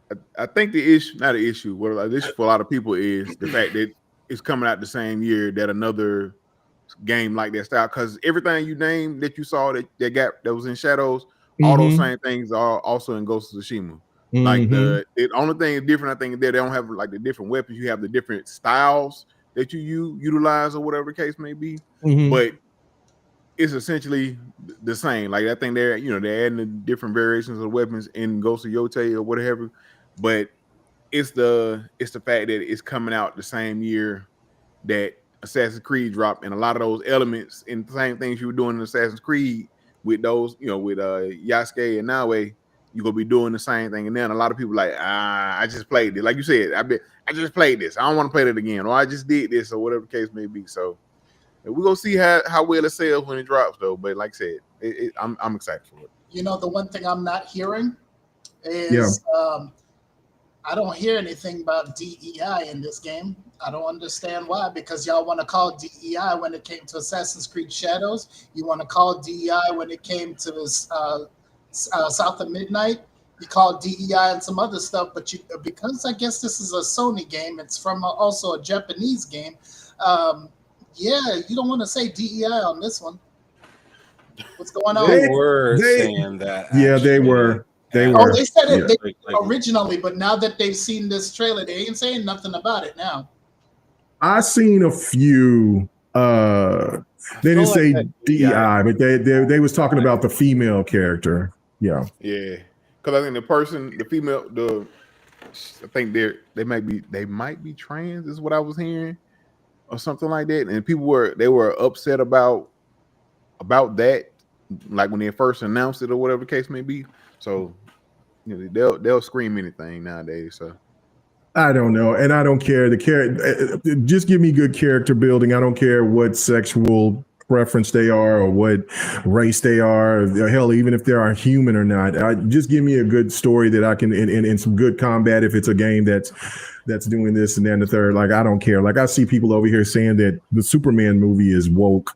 the issue, not an issue, what the issue for a lot of people is the fact that it's coming out the same year that another game like that style. Because everything you named that you saw that was in Shadows, all those same things are also in Ghost of Tsushima. Like the only thing different, I think, they don't have like the different weapons. You have the different styles that you utilize or whatever the case may be. But it's essentially the same. Like I think they're adding the different variations of weapons in Ghost of Yotei or whatever. But it's the fact that it's coming out the same year that Assassin's Creed dropped, and a lot of those elements and the same things you were doing in Assassin's Creed with those, with Yasuke and Naue. You're gonna be doing the same thing, and then a lot of people like, I just played it. Like you said, I just played this. I don't want to play that again, or I just did this, or whatever the case may be. So we're gonna see how well it sells when it drops, though. But like I said, I'm excited for it. The one thing I'm not hearing is I don't hear anything about DEI in this game. I don't understand why, because y'all want to call DEI when it came to Assassin's Creed Shadows. You want to call DEI when it came to South of Midnight. You call DEI and some other stuff, but because I guess this is a Sony game, it's from also a Japanese game. You don't want to say DEI on this one. What's going on? They were saying that. Yeah, they were. Oh, they said it originally, but now that they've seen this trailer, they ain't saying nothing about it now. I seen a few. They didn't say DEI, but they was talking about the female character. Yeah. Because because I think the female, I think they might be trans, is what I was hearing, or something like that. And people were upset about that, like when they first announced it or whatever the case may be. So they'll scream anything nowadays. So I don't know, and I don't care. Just give me good character building. I don't care what sexual preference they are or what race they are. Or hell, even if they are human or not. Just give me a good story that I can and some good combat. If it's a game that's doing this and then the third, like I don't care. Like I see people over here saying that the Superman movie is woke.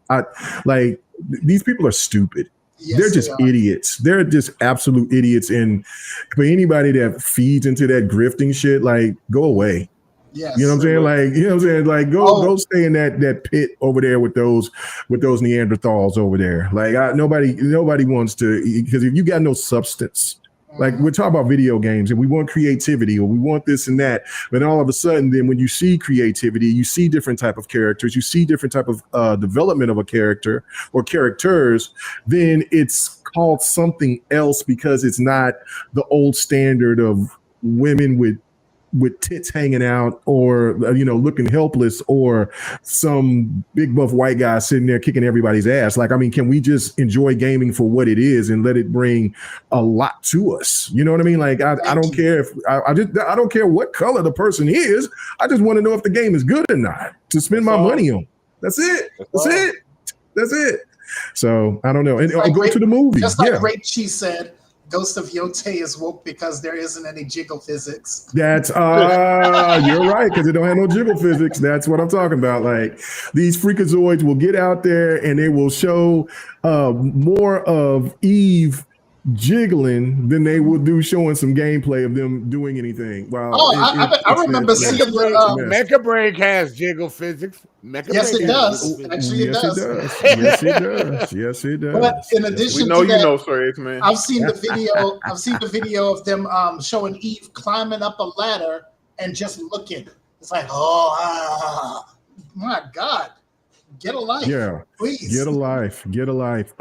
These people are stupid. Yes, they're just idiots. They're just absolute idiots. And for anybody that feeds into that grifting shit, like go away. Yes, you know what I'm saying? Like, you know what I'm saying? Like go stay in that pit over there with those Neanderthals over there. Like nobody wants to, because if you got no substance, like we're talking about video games and we want creativity or we want this and that, but all of a sudden then when you see creativity, you see different type of characters, you see different type of development of a character or characters, then it's called something else because it's not the old standard of women with tits hanging out or looking helpless or some big buff white guy sitting there kicking everybody's ass. Like, I mean, can we just enjoy gaming for what it is and let it bring a lot to us? You know what I mean? Like, I don't care if I don't care what color the person is. I just want to know if the game is good or not to spend my money on. That's it. That's it. So I don't know. And go to the movie. Just like Great Cheese said, Ghost of Yotei is woke because there isn't any jiggle physics. That's you're right, because it don't have no jiggle physics. That's what I'm talking about. Like these freakazoids will get out there and they will show more of Eve jiggling than they will do showing some gameplay of them doing anything. Wow. I remember seeing Mecha Break has jiggle physics. Yes, it does. Actually, it does. Yes, it does. Yes, it does. But in addition to that, Sir X-Man. I've seen the video of them showing Eve climbing up a ladder and just looking. It's like, my God, get a life. Yeah, please get a life. Get a life.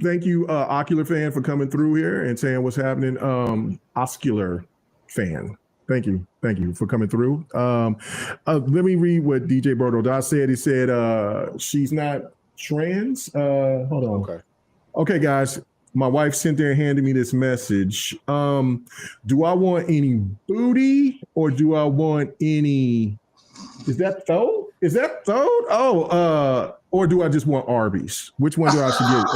Thank you, Ocular fan, for coming through here and saying what's happening. Oscular fan. Thank you for coming through. Let me read what DJ Bordeaux said. He said she's not trans. Hold on. Okay, guys. My wife sent there and handed me this message. Do I want any booty or do I want any? Is that throat? Oh, or do I just want Arby's? Which one do I should get?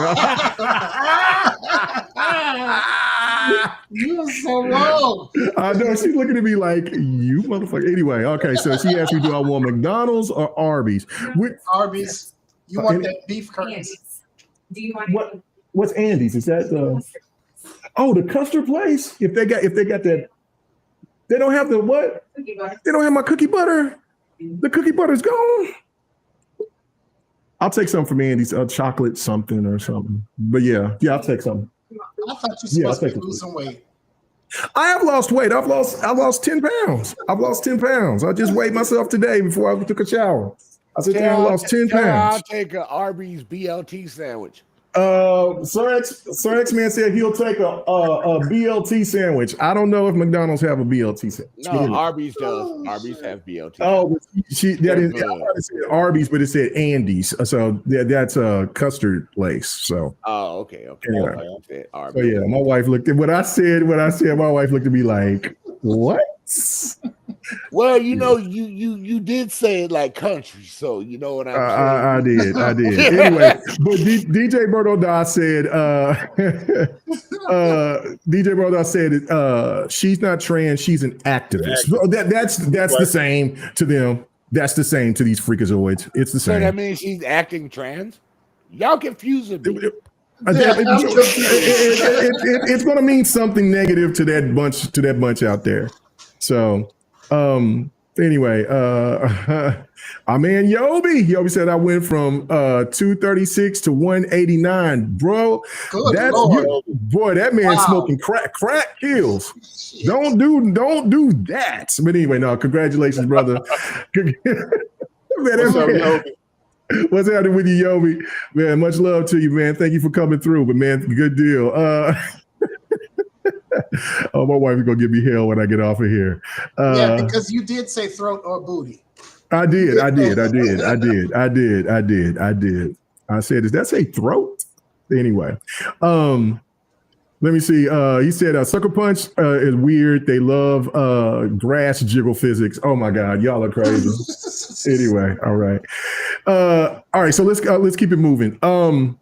You're so wrong. I know she's looking at me like, you motherfucker. Anyway, okay, so she asked me, do I want McDonald's or Arby's? Arby's. You want that beef curtains? Do you want what's Andy's? Is that the custard place? If they got that, they don't have the what? They don't have my cookie butter. The cookie butter's gone. I'll take some from Andy's, chocolate something or something. But yeah, I'll take some. I thought you were supposed to lose some weight. I have lost weight. I lost 10 pounds. I've lost 10 pounds. I just weighed myself today before I took a shower. I said, I lost 10 pounds. I'll take an Arby's BLT sandwich. Sir X-Man said he'll take a BLT sandwich. I don't know if McDonald's have a BLT sandwich. No, Arby's does. Arby's have BLT. Oh, I said Arby's, but it said Andy's. So that's a custard place. So. Oh, okay. Anyway. So yeah, my wife looked at what I said. My wife looked at me like, what? Well, you did say it like country, so you know what I'm saying. I did. Anyway, but DJ Bordeaux said, she's not trans, she's an activist. So that's the same to them. That's the same to these freakazoids. It's the same. So that means she's acting trans? Y'all confusing me. It's going to mean something negative to that bunch out there. So, anyway, our man Yobi said I went from 236 to 189, bro. Boy, that man smoking crack kills. Shit. Don't do that. But anyway, no, congratulations, brother. What's happening with you, Yobi? Man, much love to you, man. Thank you for coming through. But man, good deal. Oh, my wife is gonna give me hell when I get off of here. Yeah, because you did say throat or booty. I did. I said, does that say throat? Anyway, let me see. He said Sucker Punch is weird. They love grass jiggle physics. Oh my God, y'all are crazy. Anyway, all right. All right, so let's keep it moving. All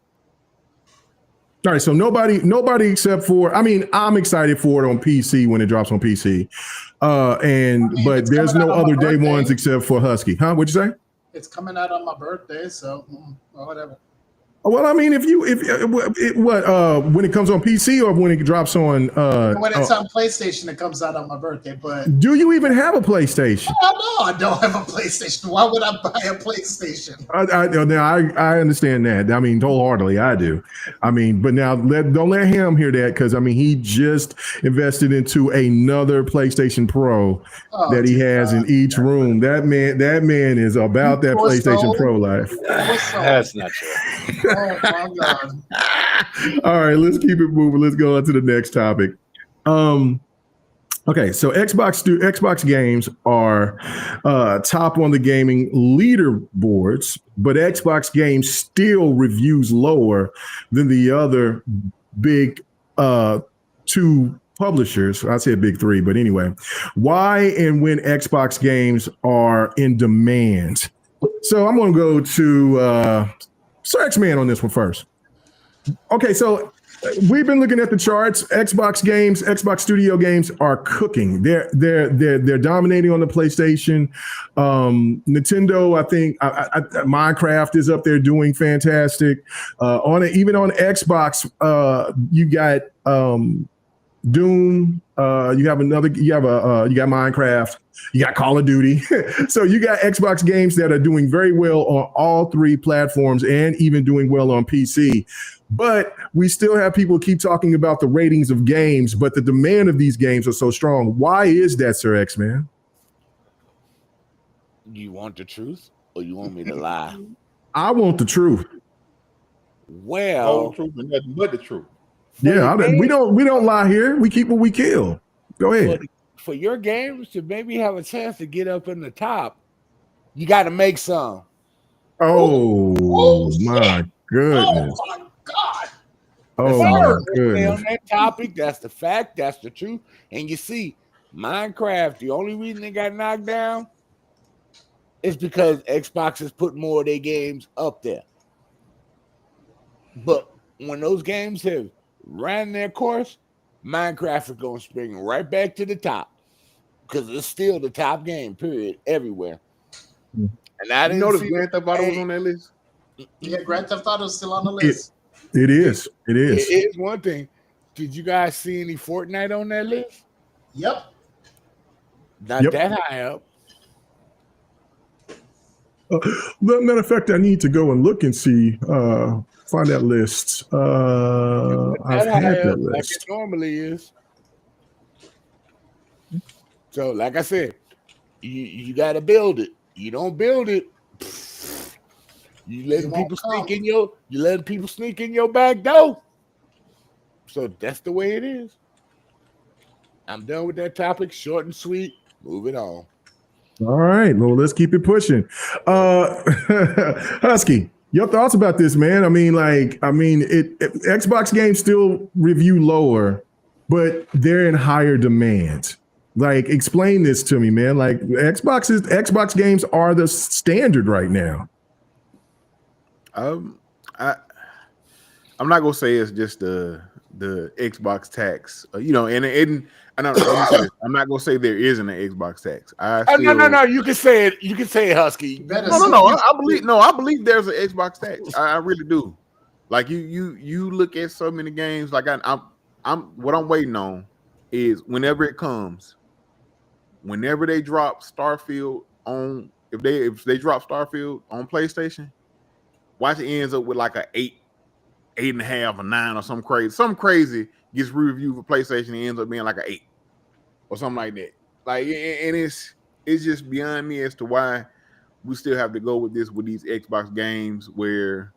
right, so nobody except for, I mean, I'm excited for it on PC when it drops on PC. But there's no other day ones except for Husky. Huh? What'd you say? It's coming out on my birthday, so whatever. Well, I mean, when it comes on PC or when it drops on when it's on PlayStation, it comes out on my birthday. But do you even have a PlayStation? No, I don't have a PlayStation. Why would I buy a PlayStation? I understand that. I mean, wholeheartedly, I do. I mean, but now don't let him hear that, because I mean, he just invested into another PlayStation Pro that he has in each room. That man is about that PlayStation Pro life. That's not true. Oh my God. All right, let's keep it moving. Let's go on to the next topic. Okay, so Xbox games are top on the gaming leaderboards, but Xbox games still reviews lower than the other big two publishers. I said big three, but anyway. Why and when Xbox games are in demand? So I'm going to go to Sir X-Man on this one first. Okay, so we've been looking at the charts. Xbox Studio games are cooking. They're dominating on the PlayStation. Nintendo, I think, Minecraft is up there doing fantastic. Even on Xbox, you got Doom. You got Minecraft. You got Call of Duty. So you got Xbox games that are doing very well on all three platforms and even doing well on PC. But we still have people keep talking about the ratings of games, but the demand of these games are so strong. Why is that, Sir X-Man? You want the truth or you want me to lie? I want the truth. Well, the truth and nothing but the truth. Yeah, we don't lie here. We keep what we kill. Go ahead. For your games to maybe have a chance to get up in the top, you got to make some. Oh my goodness! Oh my God! Oh my goodness! On that topic, that's the fact. That's the truth. And you see, Minecraft. The only reason it got knocked down is because Xbox has put more of their games up there. But when those games have ran their course, Minecraft is going to spring right back to the top because it's still the top game, period, everywhere. And I didn't notice Grand Theft Auto was on that list. Yeah, Grand Theft Auto is still on the list. It is. It is one thing. Did you guys see any Fortnite on that list? Yep. Not that high up. Matter of fact, I need to go and look and see. Find that list. I've had that list. Like it normally is. So, like I said, you got to build it. You don't build it, you letting people sneak in your back door. So that's the way it is. I'm done with that topic. Short and sweet. Moving on. All right. Well, let's keep it pushing. Husky, your thoughts about this, man? Xbox games still review lower, but they're in higher demand. Like, explain this to me, man. Like, Xbox games are the standard right now. I'm not gonna say it's just the Xbox tax, and I'm not gonna say there isn't an Xbox tax. No. You can say it. You can say it, Husky. No. I believe there's an Xbox tax. I really do. Like you look at so many games. Like what I'm waiting on is whenever it comes. Whenever they drop Starfield on, if they drop Starfield on PlayStation, watch it ends up with like a 8.5, a 9, or something crazy gets reviewed for PlayStation and ends up being like an 8 or something like that. Like, and it's just beyond me as to why we still have to go with these Xbox games where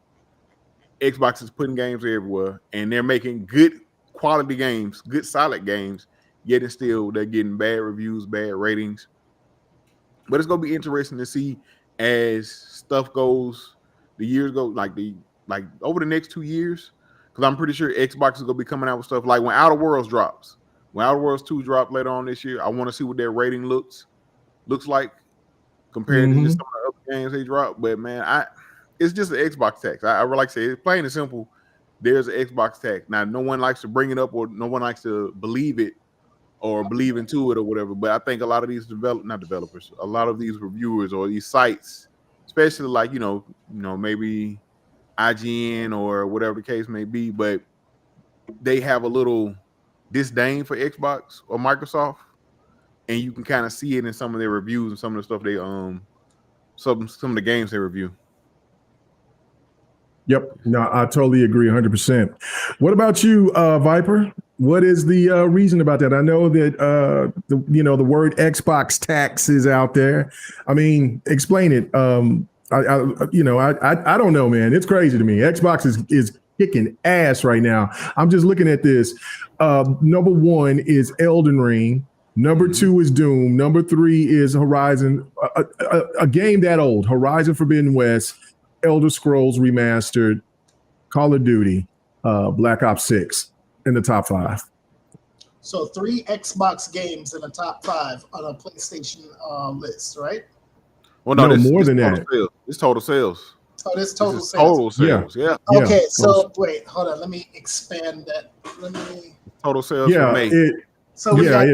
Xbox is putting games everywhere and they're making good quality games, good solid games, yet and still they're getting bad reviews, bad ratings. But it's gonna be interesting to see as stuff goes, the years go, like over the next 2 years, because I'm pretty sure Xbox is gonna be coming out with stuff like when Outer Worlds drops, when Outer Worlds 2 drop later on this year. I want to see what their rating looks like compared to just some of the other games they drop. But man, it's just an Xbox tax. I would like to say it's plain and simple. There's an Xbox tax. Now, no one likes to bring it up, or no one likes to believe it or believe into it or whatever. But I think a lot of these not developers, a lot of these reviewers or these sites, especially like maybe IGN or whatever the case may be, but they have a little disdain for Xbox or Microsoft, and you can kind of see it in some of their reviews and some of the stuff they some of the games they review. Yep. No, I totally agree 100%. What about you, Viper? What is the reason about that? I know that the word Xbox tax is out there. I mean, explain it. I don't know, man. It's crazy to me. Xbox is kicking ass right now. I'm just looking at this. Number 1 is Elden Ring. Number 2 is Doom. Number 3 is Horizon, a game that old, Horizon Forbidden West, Elder Scrolls Remastered, Call of Duty, Black Ops 6 in the top 5. So 3 Xbox games in the top 5 on a PlayStation list, right? Well, no, more than that. It's total sales. Oh, this total sales. Total sales. Yeah. Okay, so wait, hold on. Let me expand that. Total sales for May. So we got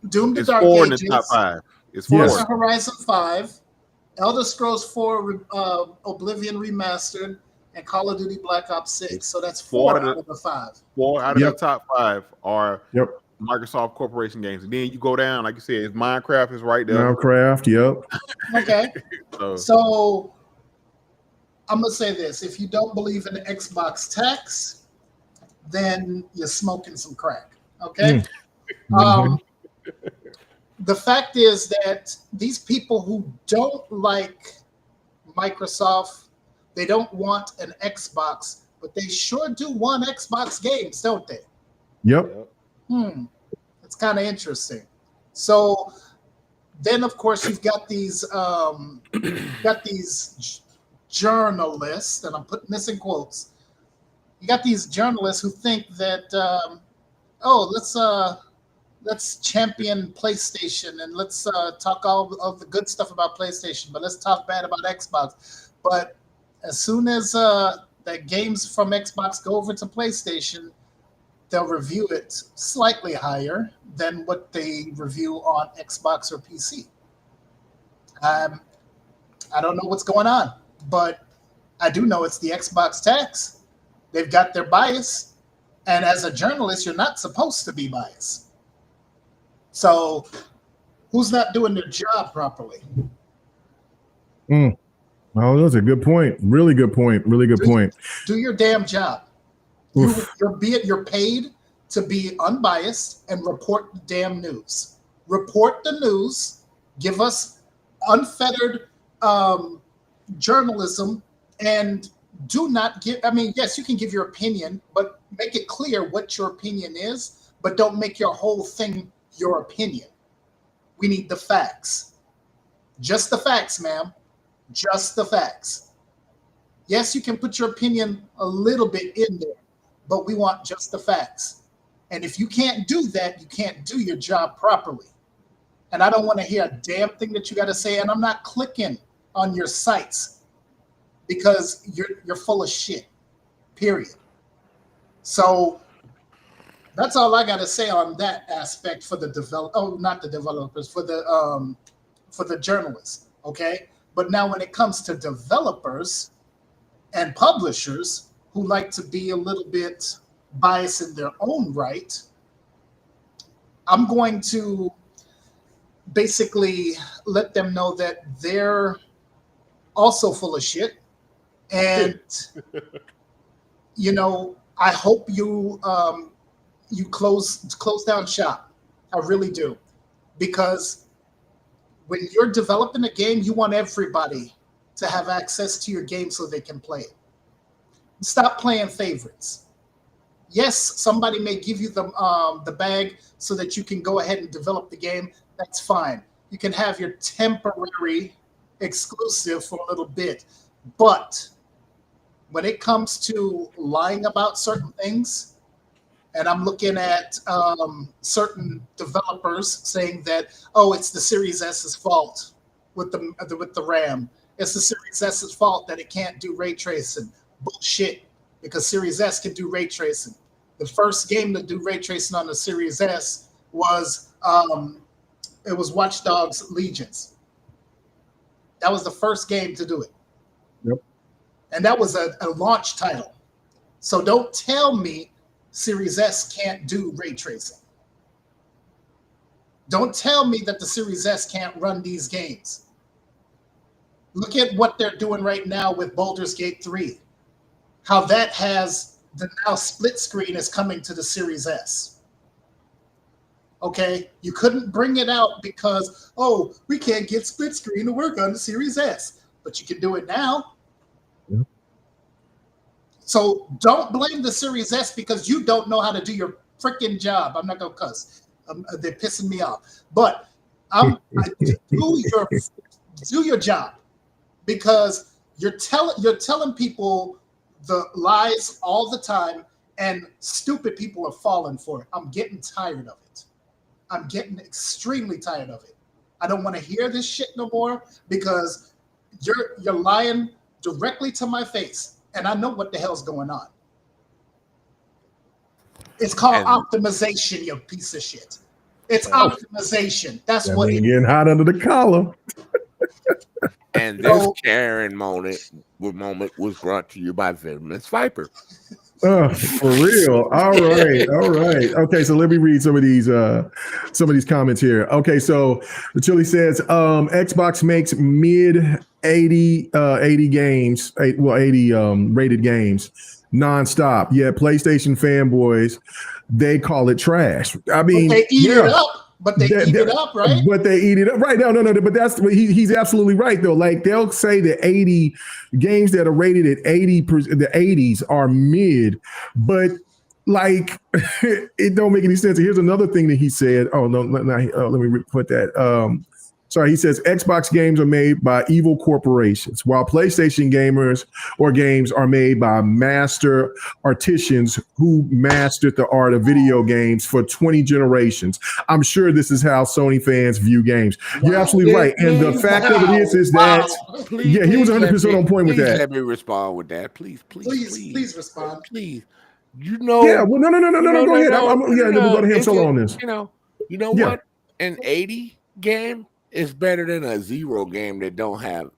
Doom the Dark Ages. 4 in Ages. the top 5. It's 4. Forza Horizon 5, Elder Scrolls 4 Oblivion Remastered, and Call of Duty Black Ops 6. So that's 4 out of the 5. 4 out of the top 5 are Microsoft Corporation games. And then you go down, like you said, it's Minecraft is right there. Minecraft, Okay. So I'm going to say this. If you don't believe in the Xbox tax, then you're smoking some crack. Okay? The fact is that these people who don't like Microsoft, they don't want an Xbox, but they sure do want Xbox games, don't they? Yep. It's kind of interesting. So then, of course, you've got these journalists, and I'm putting this in quotes. You got these journalists who think that, let's champion PlayStation and let's talk all of the good stuff about PlayStation, but let's talk bad about Xbox. But as soon as the games from Xbox go over to PlayStation, they'll review it slightly higher than what they review on Xbox or PC. I don't know what's going on, but I do know it's the Xbox tax. They've got their bias, and as a journalist, you're not supposed to be biased. So who's not doing their job properly? Oh, that's a good point. Really good point. Really good point. Do your damn job. You're paid to be unbiased and report the damn news. Report the news. Give us unfettered journalism, and do not give. I mean, yes, you can give your opinion, but make it clear what your opinion is. But don't make your whole thing your opinion. We need the facts. Just the facts, ma'am. Just the facts. Yes, you can put your opinion a little bit in there, but we want just the facts. And if you can't do that, you can't do your job properly. And I don't want to hear a damn thing that you got to say. And I'm not clicking on your sites because you're full of shit. Period. So that's all I got to say on that aspect for the not the developers, for the journalists, okay? But now when it comes to developers and publishers who like to be a little bit biased in their own right, I'm going to basically let them know that they're also full of shit. And, I hope you close down shop. I really do. Because when you're developing a game, you want everybody to have access to your game so they can play it. Stop playing favorites. Yes, somebody may give you the bag so that you can go ahead and develop the game. That's fine. You can have your temporary exclusive for a little bit. But when it comes to lying about certain things, and I'm looking at certain developers saying that, oh, it's the Series S's fault with the RAM. It's the Series S's fault that it can't do ray tracing. Bullshit, because Series S can do ray tracing. The first game to do ray tracing on the Series S was it was Watch Dogs Legions. That was the first game to do it. Yep. And that was a launch title. So don't tell me Series S can't do ray tracing. Don't tell me that the Series S can't run these games. Look at what they're doing right now with Baldur's Gate 3. How that has the now split screen is coming to the Series S. Okay, you couldn't bring it out because, oh, we can't get split screen to work on the Series S, but you can do it now. Yeah. So don't blame the Series S because you don't know how to do your freaking job. I'm not gonna cuss. They're pissing me off. But do your job, because you're telling people the lies all the time, and stupid people are falling for it. I'm getting tired of it. I'm getting extremely tired of it. I don't want to hear this shit no more because you're lying directly to my face, and I know what the hell's going on. It's called optimization, you piece of shit. It's optimization. That's what it is. Getting hot under the collar. And this Karen moment was brought to you by Venomous Viper. For real. All right. Okay, so let me read some of these comments here. Okay, so Chili says Xbox makes mid 80 games, 80 rated games nonstop. Yeah, PlayStation fanboys, they call it trash. I mean, they eat it up. But they eat it up, right? But they eat it up, right? No. But he's absolutely right, though. Like they'll say that 80 games that are rated at 80%, the 80s are mid, but like it don't make any sense. Here's another thing that he said. Oh no, let me put that. Sorry, he says Xbox games are made by evil corporations, while PlayStation games are made by master artisans who mastered the art of video games for 20 generations. I'm sure this is how Sony fans view games. Wow. You're absolutely right. And the fact of it is that, he was 100% on point with that. Let me respond with that. Please respond. Please. You know. Yeah, well, no, go ahead. Let me go ahead and solo on this. You know what? An 80 game is better than a 0 game that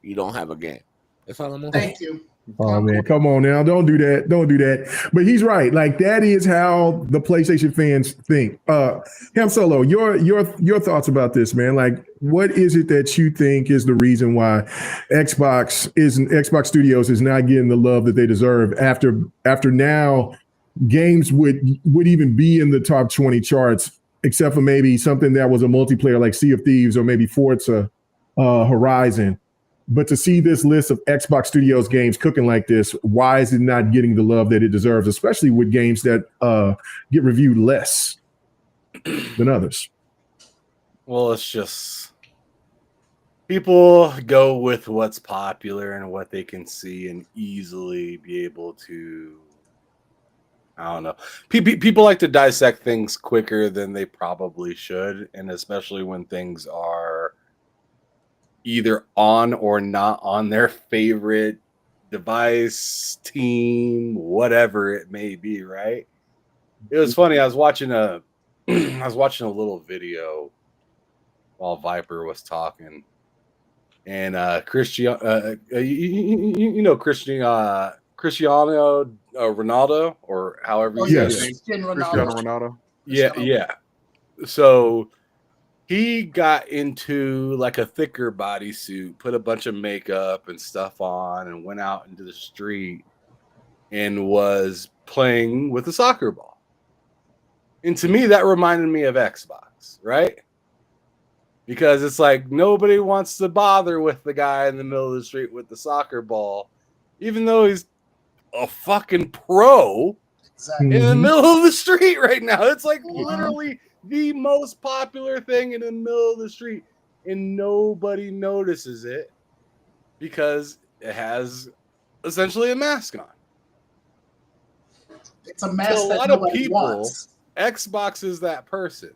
you don't have a game. That's all I'm gonna say. Thank you. Oh man, come on now. Don't do that. But he's right. Like that is how the PlayStation fans think. Ham Solo, your thoughts about this, man. Like what is it that you think is the reason why Xbox Studios is not getting the love that they deserve after now games would even be in the top 20 charts, except for maybe something that was a multiplayer like Sea of Thieves or maybe Forza Horizon. But to see this list of Xbox Studios games cooking like this, why is it not getting the love that it deserves, especially with games that get reviewed less than others? Well, it's just people go with what's popular and what they can see and easily be able to, I don't know. People like to dissect things quicker than they probably should, and especially when things are either on or not on their favorite device, team, whatever it may be, right? It was funny. I was watching a little video while Viper was talking, and Cristiano Ronaldo, or however you say his name. Cristiano Ronaldo. Yeah. So he got into like a thicker bodysuit, put a bunch of makeup and stuff on, and went out into the street and was playing with a soccer ball. And to me, that reminded me of Xbox, right? Because it's like nobody wants to bother with the guy in the middle of the street with the soccer ball, even though he's a fucking pro. Exactly. in the middle of the street right now. It's like literally the most popular thing in the middle of the street, and nobody notices it because it has essentially a mask on. It's a To mask a that lot of nobody people, wants. Xbox is that person.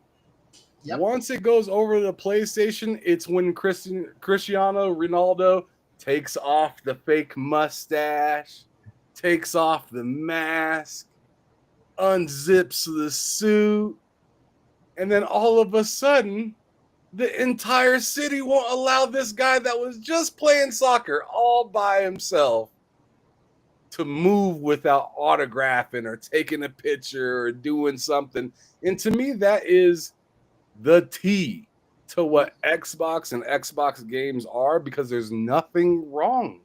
Yep. Once it goes over to PlayStation, it's when Cristiano Ronaldo takes off the fake mustache, takes off the mask, unzips the suit, and then all of a sudden, the entire city won't allow this guy that was just playing soccer all by himself to move without autographing or taking a picture or doing something. And to me, that is the T to what Xbox and Xbox games are, because there's nothing wrong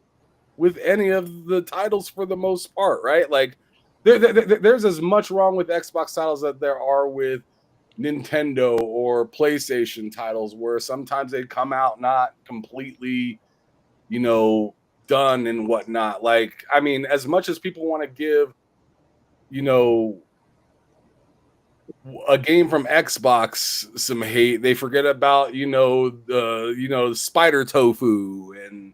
with any of the titles for the most part, right? Like there's as much wrong with Xbox titles that there are with Nintendo or PlayStation titles, where sometimes they come out not completely, done and whatnot. Like, I mean, as much as people want to give, a game from Xbox some hate, they forget about the spider tofu and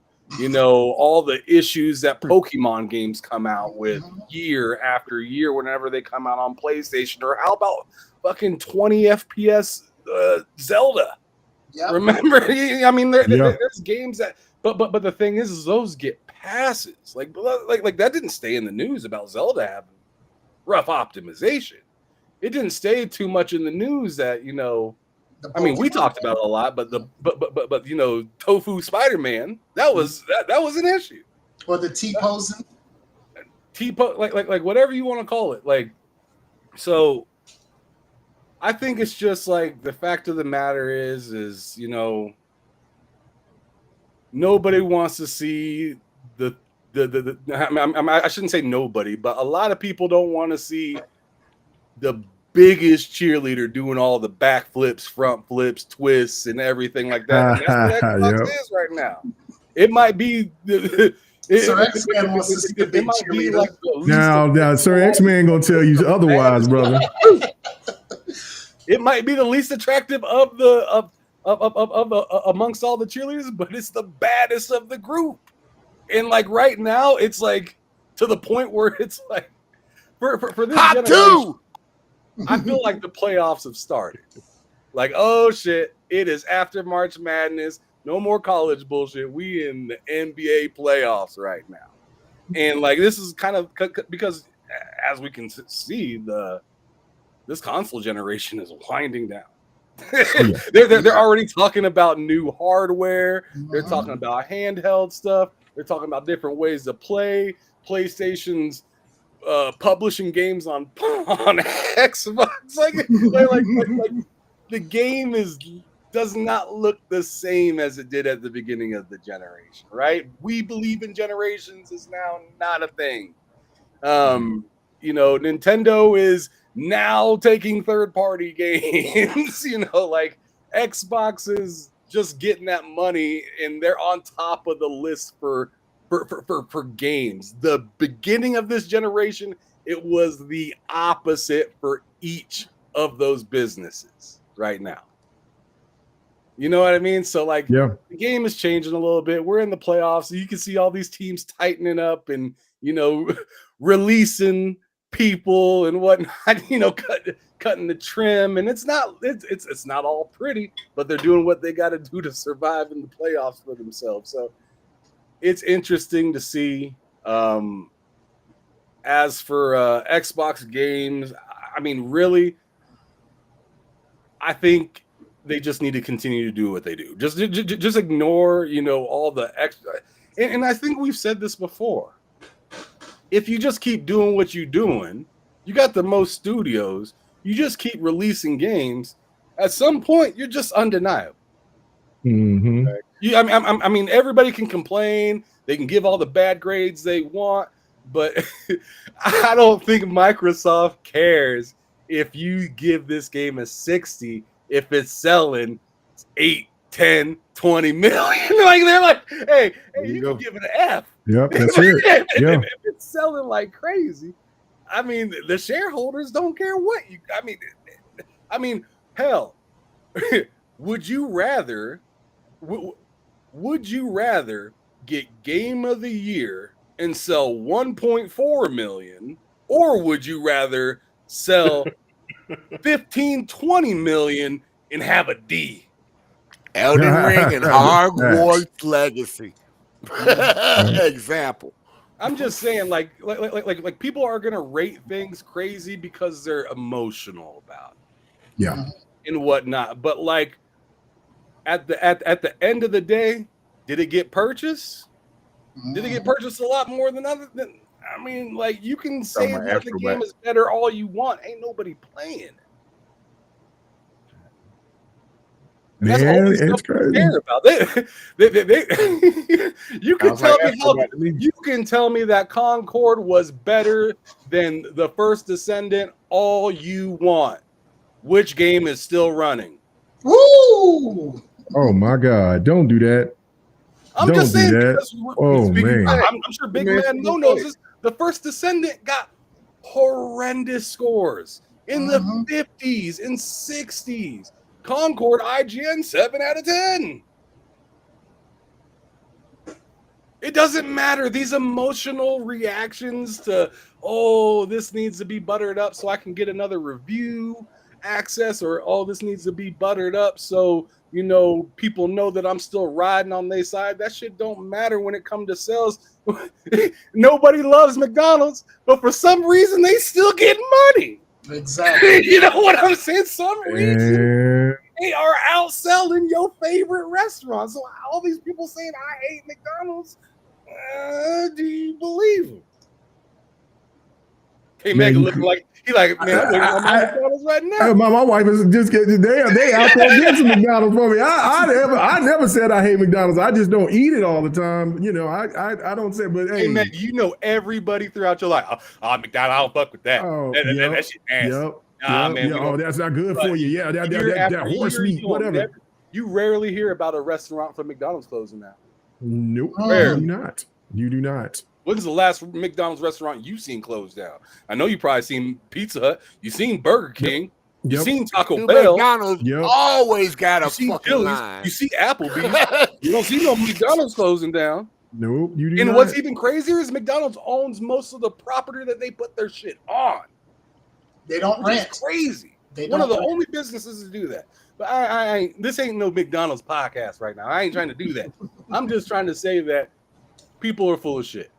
all the issues that Pokemon games come out with year after year whenever they come out on PlayStation. Or how about fucking 20 FPS Zelda? Yep. Remember, I mean, there's games that, but the thing is those get passes. Like that didn't stay in the news about Zelda having rough optimization. It didn't stay too much in the news that I mean, we talked about it a lot, but Tofu Spider-Man, that was an issue. Or the T-posing. Like whatever you want to call it. Like, so I think it's just like the fact of the matter is nobody wants to see I shouldn't say nobody, but a lot of people don't want to see the biggest cheerleader doing all the back flips, front flips, twists, and everything like that. And that's what Xbox is right now. It might be Sir X-Man wants to see the big cheerleader. Like now, Sir X-Man gonna tell you otherwise, brother. It might be the least attractive of the amongst all the cheerleaders, but it's the baddest of the group. And like right now, it's like to the point where it's like for this generation, I feel like the playoffs have started. Like, oh shit, it is after March Madness. No more college bullshit. We in the NBA playoffs right now. And like this is kind of because as we can see, this console generation is winding down. They're already talking about new hardware. They're talking about handheld stuff. They're talking about different ways to play. PlayStation's publishing games on Xbox. Like the game does not look the same as it did at the beginning of the generation, right? We believe in generations is now not a thing. Nintendo is now taking third-party games. Like Xbox is just getting that money, and they're on top of the list for games. The beginning of this generation, it was the opposite for each of those businesses right now. You know what I mean? So like the game is changing a little bit. We're in the playoffs. So you can see all these teams tightening up and, releasing people and whatnot, cutting the trim. And it's not all pretty, but they're doing what they got to do to survive in the playoffs for themselves. So it's interesting to see. As for Xbox games, I mean, really, I think they just need to continue to do what they do. Just ignore, all the extra. And I think we've said this before. If you just keep doing what you're doing, you got the most studios. You just keep releasing games. At some point, you're just undeniable. Mm-hmm. Right? I mean, everybody can complain. They can give all the bad grades they want, but I don't think Microsoft cares if you give this game a 60 if it's selling 8, 10, 20 million. Like they're like, hey, you can give it an F. Yep, that's it. If it's selling like crazy, I mean, the shareholders don't care what you. I mean, hell, would you rather? Would you rather get Game of the Year and sell 1.4 million, or would you rather sell 15, 20 million and have a D? Elden Ring and Hogwarts Legacy. Example. I'm just saying, like people are gonna rate things crazy because they're emotional about it. Yeah. And whatnot. But like at the end of the day, did it get purchased? Did it get purchased a lot more than other than? I mean, like you can say that the game is better all you want. Ain't nobody playing it. And that's all these stuff care about. You can tell me you can tell me that Concord was better than the First Descendant all you want. Which game is still running? Woo! Oh my God! Don't do that. I'm just saying. Oh man! I'm sure Big Man knows this. The First Descendant got horrendous scores in the 50s and 60s. Concord IGN 7 out of 10. It doesn't matter. These emotional reactions to, oh, this needs to be buttered up so I can get another review access, or oh, this needs to be buttered up so people know that I'm still riding on their side. That shit don't matter when it comes to sales. Nobody loves McDonald's, but for some reason they still get money. Exactly. You know what I'm saying? Some reason they are outselling your favorite restaurant. So all these people saying I hate McDonald's, do you believe them? Hey, Megan looking like he like, man, I'm looking at my McDonald's right now. My wife is just getting they out there getting some McDonald's for me. I never said I hate McDonald's. I just don't eat it all the time. I don't say, but hey man, everybody throughout your life. Oh, McDonald's, I don't fuck with that. Oh, that shit nasty. Man, that's not good for you. Yeah, that horse meat, whatever. You rarely hear about a restaurant from McDonald's closing now. Nope, you do not. When's the last McDonald's restaurant you've seen closed down? I know you probably seen Pizza Hut. You seen Burger King. You seen Taco Bell. McDonald's always got a fucking line. You see Applebee's. You don't see no McDonald's closing down. Nope, you do not. And what's even crazier is McDonald's owns most of the property that they put their shit on. They don't rent. It's crazy. One of the only businesses to do that. But I this ain't no McDonald's podcast right now. I ain't trying to do that. I'm just trying to say that people are full of shit.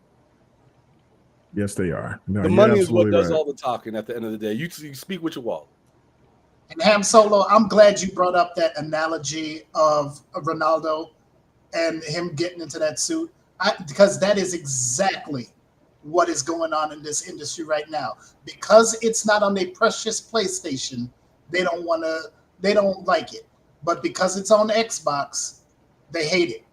Yes, they are. No, the money is what does all the talking at the end of the day. You speak with your wallet. And Ham Solo, I'm glad you brought up that analogy of Ronaldo and him getting into that suit, because that is exactly what is going on in this industry right now. Because it's not on their precious PlayStation, they don't like it. But because it's on Xbox, they hate it.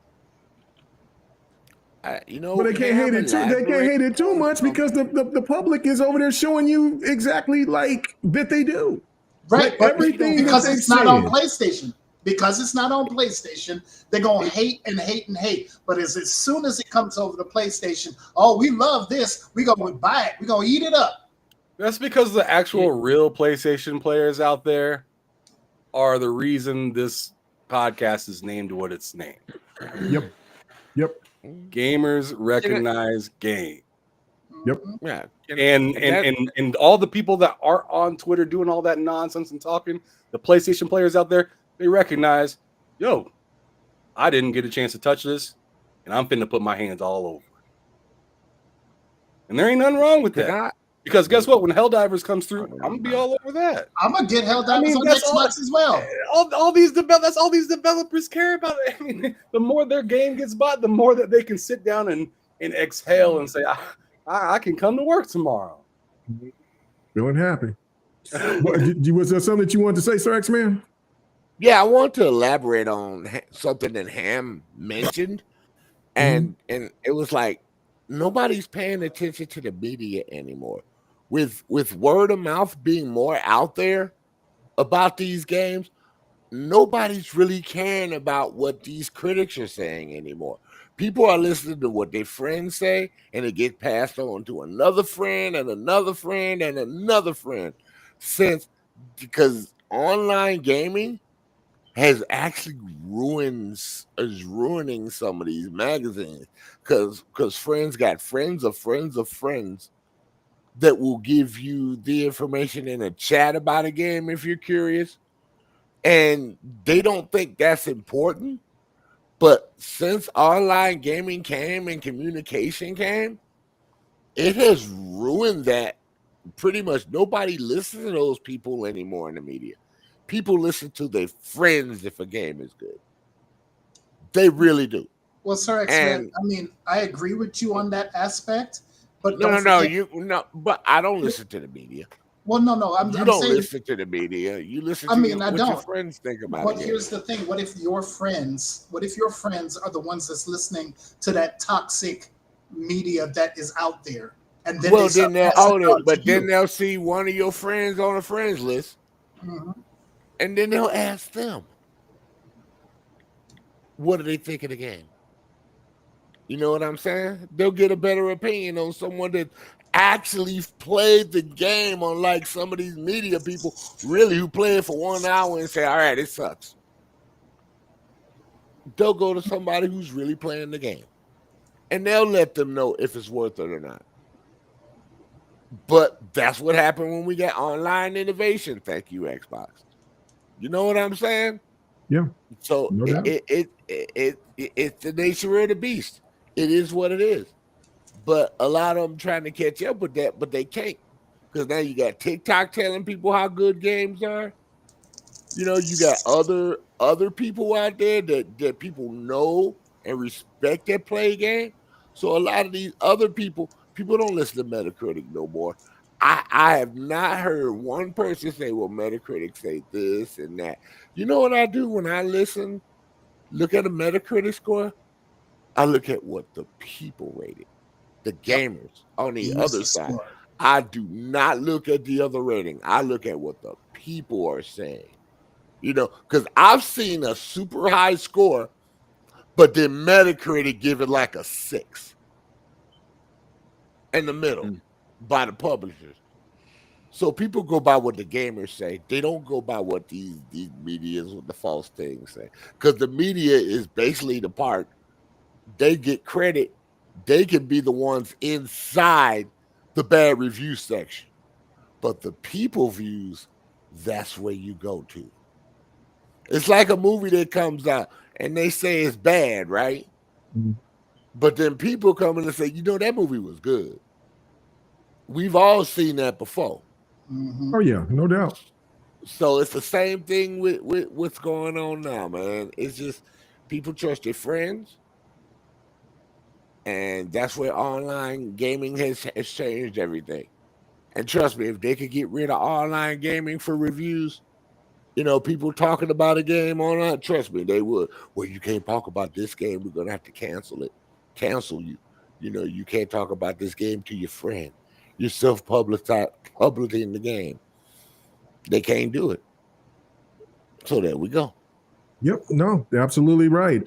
But they can't hate it too. They can't hate it too much because the public is over there showing you exactly like that they do. Right, like but everything because it's not on PlayStation. Because it's not on PlayStation, they're gonna hate and hate and hate. But as soon as it comes over to PlayStation, oh, we love this. We're gonna buy it. We're gonna eat it up. That's because the actual real PlayStation players out there are the reason this podcast is named what it's named. Yep. Gamers recognize game. Yep. Yeah. And all the people that are on Twitter doing all that nonsense and talking, the PlayStation players out there, they recognize, yo, I didn't get a chance to touch this, and I'm finna put my hands all over it. And there ain't nothing wrong with that. Because guess what? When Helldivers comes through, I'm gonna be all over that. I'm gonna get Helldivers on Xbox as well. All these developers care about it. I mean, the more their game gets bought, the more that they can sit down and exhale and say, I can come to work tomorrow. Feeling happy. Was there something that you wanted to say, Sir X-Man? Yeah, I want to elaborate on something that Ham mentioned, and it was like nobody's paying attention to the media anymore. With word of mouth being more out there about these games, nobody's really caring about what these critics are saying anymore. People are listening to what their friends say, and it gets passed on to another friend and another friend and another friend. Because online gaming has actually is ruining some of these magazines because friends got friends of friends of friends that will give you the information in a chat about a game if you're curious, and they don't think that's important. But since online gaming came and communication came, it has ruined that. Pretty much nobody listens to those people anymore in the media. People listen to their friends if a game is good. They really do. Well, Sir X-Man, I mean, I agree with you on that aspect, but but I don't listen to the media. Well, no, I'm don't saying, listen to the media. You listen to what your friends think about it. But here's the thing: what if your friends are the ones that's listening to that toxic media that is out there? And then then they'll see one of your friends on a friends list, and then they'll ask them, what do they think of the game? You know what I'm saying? They'll get a better opinion on someone that actually played the game, unlike some of these media people really who play it for 1 hour and say, all right, it sucks. They'll go to somebody who's really playing the game, and they'll let them know if it's worth it or not. But that's what happened when we got online innovation. Thank you, Xbox. You know what I'm saying? Yeah. So it's the nature of the beast. It is what it is. But a lot of them trying to catch up with that, but they can't. Because now you got TikTok telling people how good games are. You know, you got other people out there that people know and respect that play game. So a lot of these other people don't listen to Metacritic no more. I have not heard one person say, well, Metacritic say this and that. You know what I do when I look at a Metacritic score? I look at what the people rated, the gamers on the other side. I do not look at the other rating. I look at what the people are saying. You know, because I've seen a super high score, but then Metacritic give it like a 6 in the middle by the publishers. So people go by what the gamers say. They don't go by what these medias with the false things say. Because the media is basically the part. They get credit. They can be the ones inside the bad review section. But the people views, that's where you go to. It's like a movie that comes out and they say it's bad, right? But then people come in and say, you know, that movie was good. We've all seen that before. Oh, yeah, no doubt. So it's the same thing with what's going on now, man. It's just people trust their friends. And that's where online gaming has changed everything. And trust me, if they could get rid of online gaming for reviews, you know, people talking about a game online, trust me, they would. Well, you can't talk about this game. We're going to have to cancel you. You know, you can't talk about this game to your friend. You're self-publishing the game. They can't do it. So there we go. Yep. No, absolutely right.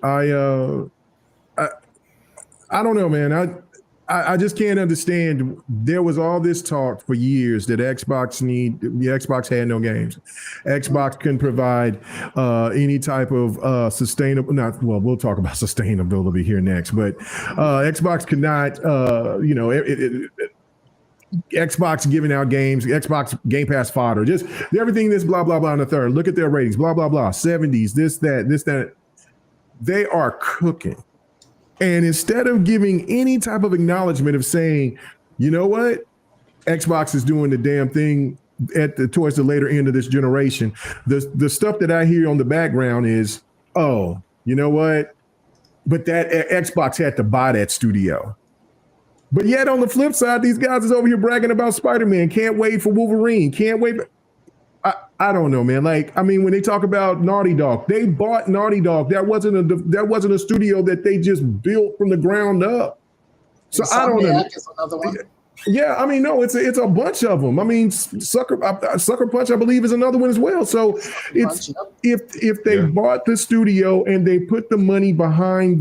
I don't know, man. I just can't understand. There was all this talk for years that Xbox had no games. Xbox couldn't provide any type of sustainable. We'll talk about sustainability here next, but Xbox could not. Xbox giving out games, Xbox Gamepass fodder, just everything. This blah blah blah on the third. Look at their ratings. Blah blah blah. 70s. This that. They are cooking. And instead of giving any type of acknowledgement of saying, you know what, Xbox is doing the damn thing towards the later end of this generation, the stuff that I hear on the background is, oh, you know what, but that Xbox had to buy that studio. But yet on the flip side, these guys is over here bragging about Spider-Man. Can't wait for Wolverine. Can't wait. I don't know, man. Like, I mean, when they talk about Naughty Dog, they bought Naughty Dog. That wasn't a studio that they just built from the ground up. So I don't know. Is another one. Yeah, I mean, no, it's a bunch of them. I mean, Sucker Punch, I believe, is another one as well. So it's if they bought the studio and they put the money behind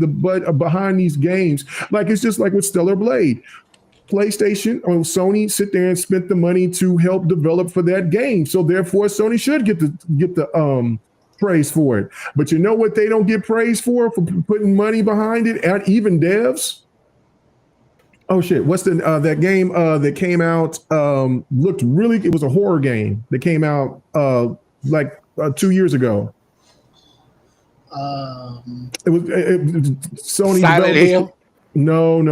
behind these games, like it's just like with Stellar Blade. PlayStation or Sony sit there and spent the money to help develop for that game. So therefore, Sony should get the praise for it. But you know what they don't get praise for putting money behind it, and even devs. Oh shit! What's that game that came out? Looked really. It was a horror game that came out 2 years ago. It was Sony. Silent Hill. No.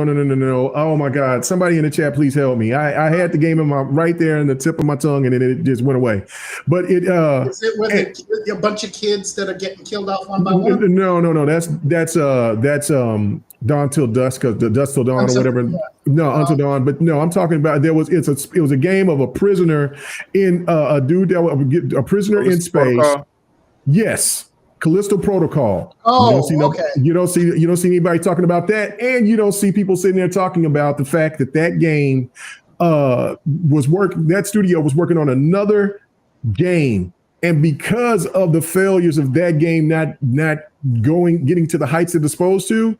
Oh my God! Somebody in the chat, please help me. I had the game right there in the tip of my tongue, and then it just went away. But it is it with a bunch of kids that are getting killed off one by one? No. That's Dawn Till Dusk, the Dusk Till Dawn or whatever. Yeah. No, Until Dawn. But no, I'm talking about it was a game of a prisoner in a dude that was a prisoner in space. Protocol. Yes. Callisto Protocol. Oh, okay. You don't see anybody talking about that, and you don't see people sitting there talking about the fact that game that studio was working on another game, and because of the failures of that game not getting to the heights it's supposed to,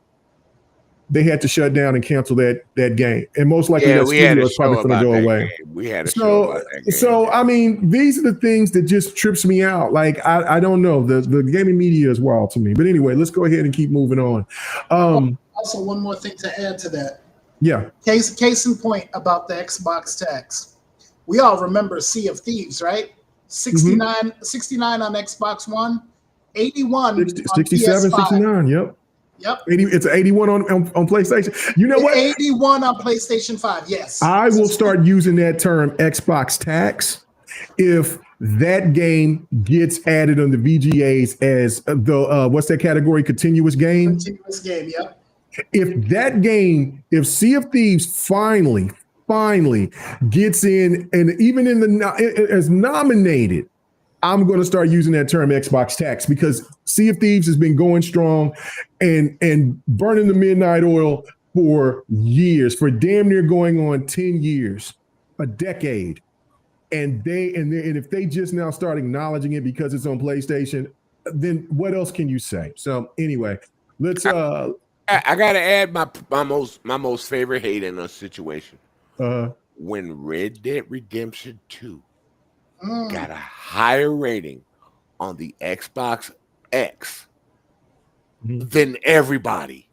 they had to shut down and cancel that game, and most likely that studio is probably going to go away. We had a show about that game. So I mean, these are the things that just trips me out. Like I don't know, the gaming media is wild to me. But anyway, let's go ahead and keep moving on. Also, one more thing to add to that. Yeah. Case in point about the Xbox tax. We all remember Sea of Thieves, right? 69 on Xbox One, 81 67, 69. Yep. 80, it's 81 on PlayStation. You know what? 81 on PlayStation 5. Yes. I will start using that term Xbox tax if that game gets added on the VGAs as the what's that category? Continuous game. Continuous game. Yep. If Sea of Thieves finally gets in, and even as nominated, I'm going to start using that term Xbox tax, because Sea of Thieves has been going strong and burning the midnight oil for years, for damn near going on 10 years, a decade. And if they just now start acknowledging it because it's on PlayStation, then what else can you say? So anyway, let's. I gotta add my most favorite hate in a situation. When Red Dead Redemption 2 got a higher rating on the Xbox X than everybody,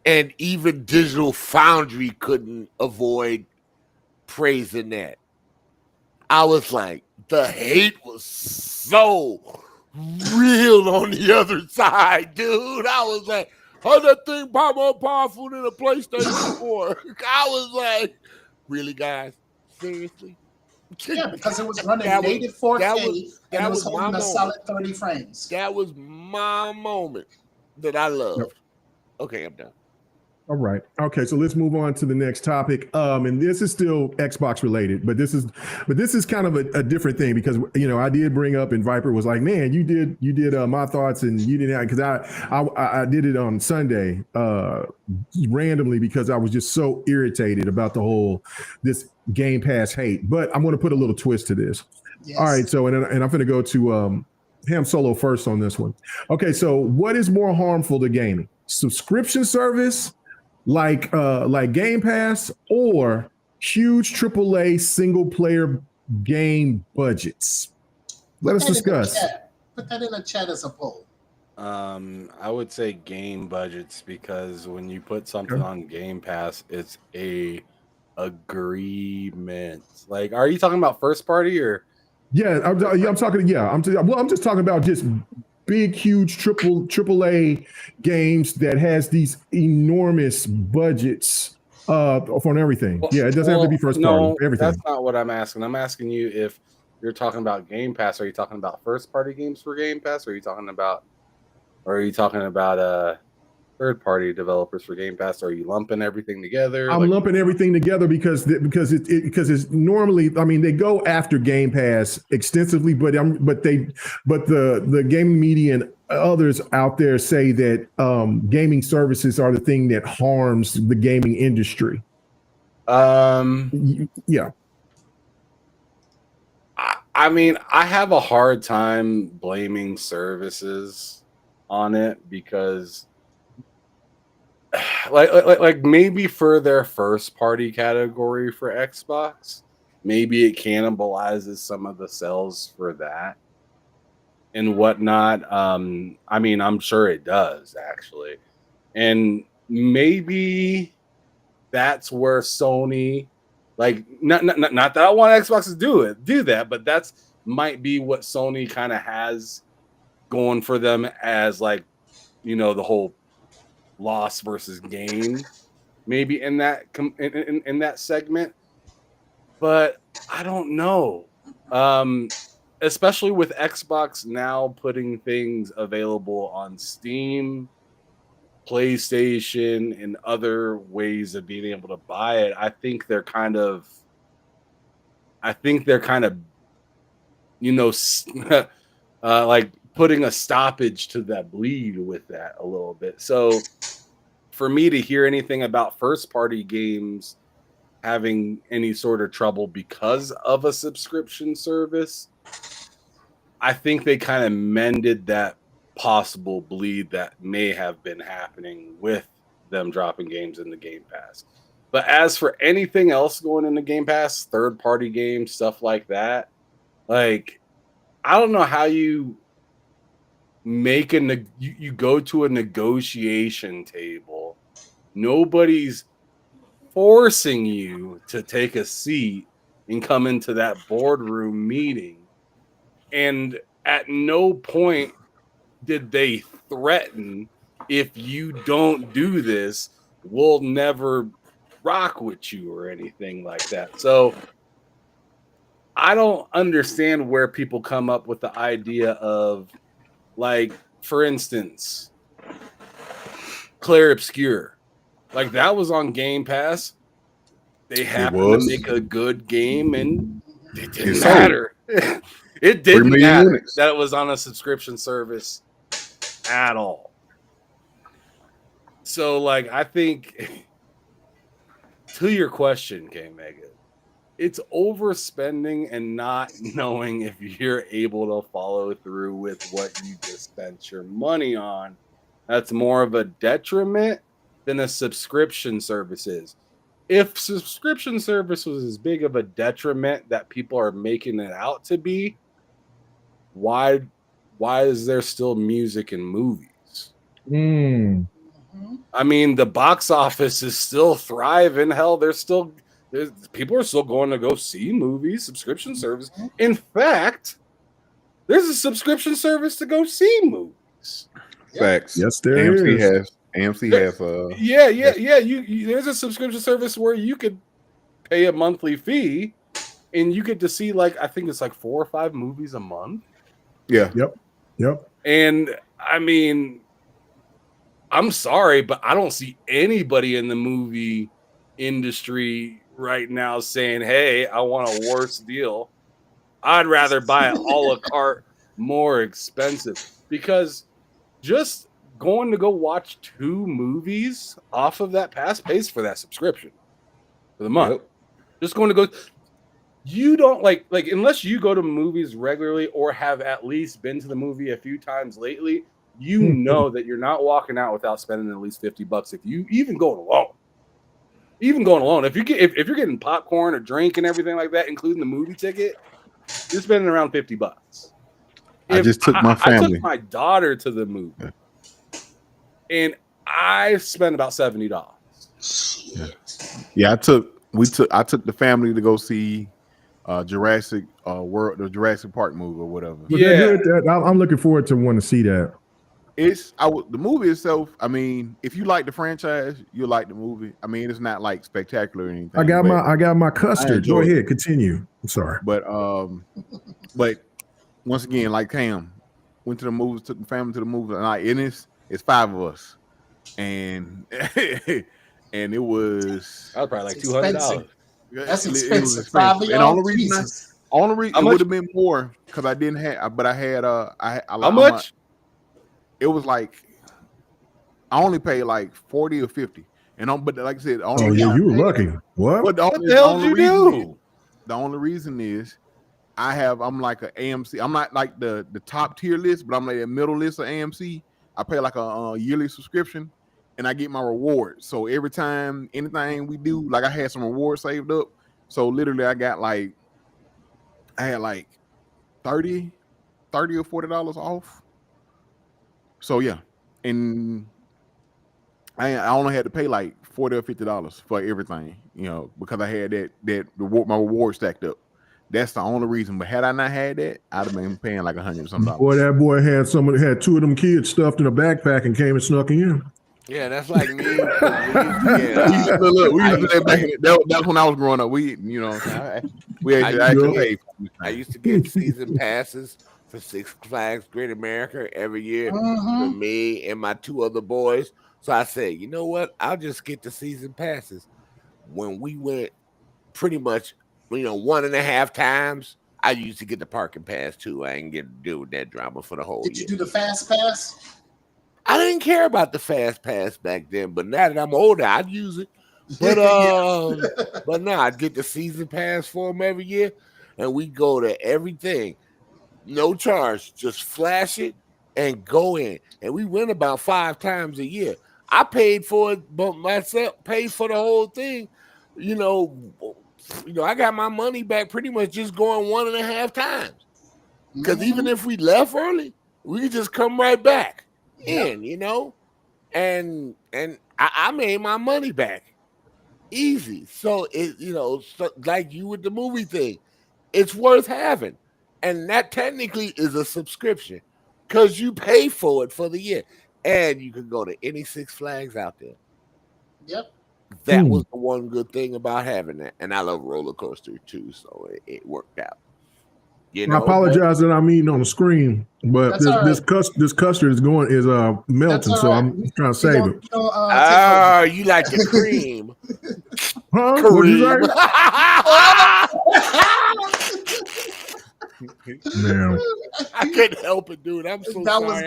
and even Digital Foundry couldn't avoid praising that. I was like, the hate was so real on the other side, dude. I was like, how's that thing more powerful than a PlayStation 4? I was like, really, guys? Seriously? Yeah, because it was running native 4K and it was holding a solid 30 frames. That was my moment that I loved. Yep. Okay, I'm done. All right. Okay, so let's move on to the next topic. And this is still Xbox related, but this is kind of a different thing, because I did bring up, and Viper was like, "Man, you did my thoughts, and you didn't," because I did it on Sunday randomly, because I was just so irritated about this Game Pass hate. But I'm going to put a little twist to this. Yes. All right. So and I'm going to go to Ham Solo first on this one. Okay. So what is more harmful to gaming? Subscription service like Game Pass, or huge AAA single player game budgets? Let us discuss. Put that in the chat as a poll. I would say game budgets, because when you put something on Game Pass, it's a agreement. Like, are you talking about first party or? Yeah, I'm just talking about just big, huge AAA games that has these enormous budgets on everything. Yeah, it doesn't have to be first party. Everything. That's not what I'm asking. I'm asking you if you're talking about Game Pass. Are you talking about first party games for Game Pass? Or are you talking about third party developers for Game Pass? Or are you lumping evering together? I'm lumping everything together because it's normally, I mean, they go after Game Pass extensively, but the gaming media and others out there say that gaming services are the thing that harms the gaming industry. Yeah. I mean, I have a hard time blaming services on it because, like maybe for their first party category for Xbox, maybe it cannibalizes some of the sales for that and whatnot. I mean, I'm sure it does actually, and maybe that's where Sony, like, not that I want Xbox to do that, but that's might be what Sony kind of has going for them as like, the whole loss versus gain, maybe in that in that segment. But I don't know. Especially with Xbox now putting things available on Steam, PlayStation, and other ways of being able to buy it. I think they're kind of, like putting a stoppage to that bleed with that a little bit. So for me to hear anything about first party games having any sort of trouble because of a subscription service, I think they kind of mended that possible bleed that may have been happening with them dropping games in the Game Pass. But as for anything else going in the Game Pass, third party games, stuff like that, like, I don't know how you make you go to a negotiation table. Nobody's forcing you to take a seat and come into that boardroom meeting. And at no point did they threaten, if you don't do this, we'll never rock with you or anything like that. So I don't understand where people come up with the idea of, like, for instance, Claire Obscure. Like, that was on Game Pass. They happened to make a good game, and it didn't matter. It didn't matter that it was on a subscription service at all. So, like, I think, to your question, K-Mega, it's overspending and not knowing if you're able to follow through with what you just spent your money on. That's more of a detriment than a subscription service is. If subscription service was as big of a detriment that people are making it out to be, why is there still music and movies? I mean, the box office is still thriving. Hell, people are still going to go see movies, subscription service. In fact, there's a subscription service to go see movies. Facts. Yes, there AMC is. AMC has There's a subscription service where you could pay a monthly fee and you get to see, like, I think it's like 4 or 5 movies a month. Yeah. Yep. And I mean, I'm sorry, but I don't see anybody in the movie industry right now saying, hey, I want a worse deal. I'd rather buy it a la carte, more expensive, because just going to go watch 2 movies off of that pass pays for that subscription for the month. Yep. Just going to go. You don't like unless you go to movies regularly or have at least been to the movie a few times lately, you know that you're not walking out without spending at least $50 if you even going alone. If you're getting popcorn or drink and everything like that, including the movie ticket, you're spending around $50. I took my daughter to the movie, and I spent about $70. Yeah, I took the family to go see Jurassic World, the Jurassic Park movie or whatever. Yeah, I'm looking forward to want to see that. The movie itself. I mean, if you like the franchise, you'll like the movie. I mean, it's not like spectacular or anything. I got my custard. Go ahead, continue. I'm sorry, but once again, like Cam went to the movies, took the family to the movies, and it's 5 of us, and and it was probably like $200. That's expensive. 5 of y'all. Only reason it would have been more because I didn't have, but I had how much? It was like I only paid like 40 or 50, But like I said, the Oh only yeah, reason, you were lucky. What? but What the hell did you do? the only reason is I'm like an AMC. I'm not like the top tier list, but I'm like a middle list of AMC. I pay like a yearly subscription, and I get my rewards. So every time anything we do, like I had some rewards saved up. So literally, I had like 30 or $40 off. So yeah, and I only had to pay like $40 or $50 for everything, because I had my reward stacked up. That's the only reason. But had I not had that, I'd have been paying like $100 or something. Boy, that boy had two of them kids stuffed in a backpack and came and snuck in. Yeah, that's like me. Look, that's when I was growing up. I used to get season passes for Six Flags Great America every year for me and my two other boys. So I said, you know what? I'll just get the season passes. When we went pretty much, 1.5 times, I used to get the parking pass too. I didn't get to deal with that drama for the whole year. Did you do the fast pass? I didn't care about the fast pass back then, but now that I'm older, I'd use it. But but now I'd get the season pass for them every year, and we go to everything, no charge, just flash it and go in. And we win about 5 times a year. I paid for it, but myself paid for the whole thing. I got my money back pretty much just going 1.5 times. Because even if we left early, we could just come right back in, and I made my money back easy. So like you with the movie thing, it's worth having, and that technically is a subscription because you pay for it for the year, and you can go to any Six Flags out there. Yep. That was the one good thing about having that, and I love roller coaster too, so it worked out. I apologize that I'm eating on the screen, but this custard is melting, so I'm trying to save it. You like the cream? Huh? Cream. Man, I couldn't help it, dude. I'm so sorry.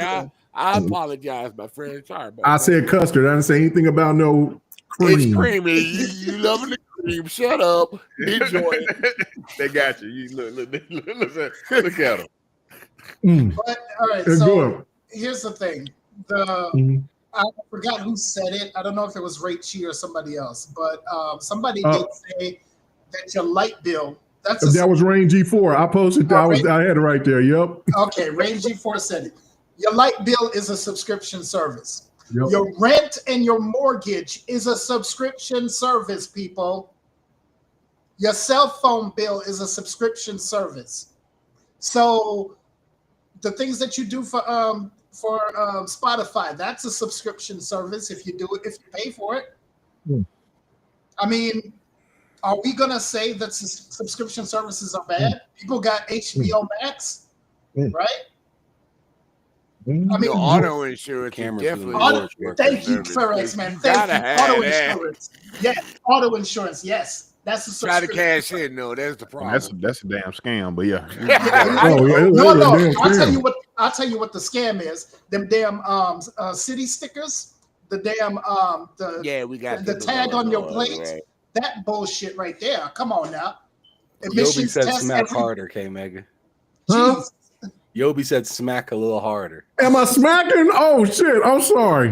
I apologize, my friend. Sorry about I said custard. I didn't say anything about no cream. It's creamy. You loving the cream. Shut up. Enjoy it. They got you. Look at them. But all right, so here's the thing. I forgot who said it. I don't know if it was Ray Chi or somebody else, but somebody did say that your light bill. That was Rain G4. I posted. I had it right there. Yep. Okay, Rain G4 said it. Your light bill is a subscription service. Yep. Your rent and your mortgage is a subscription service, people. Your cell phone bill is a subscription service. So the things that you do for Spotify, that's a subscription service if you pay for it. I mean, are we gonna say that subscription services are bad? People got HBO Max, right? I mean, auto insurance. Thank you, Ferex, man. Thank you. Auto insurance. Yeah, auto insurance. Yes, that's a subscription. Try to cash in. No, that's the problem. That's a damn scam. But yeah. No. I'll tell you what the scam is. Them damn city stickers. The damn we got the tag on your plate. Right. That bullshit right there. Come on now. Yobi said smack harder, K Mega. Huh? Yobi said smack a little harder. Am I smacking? Oh shit! I'm sorry.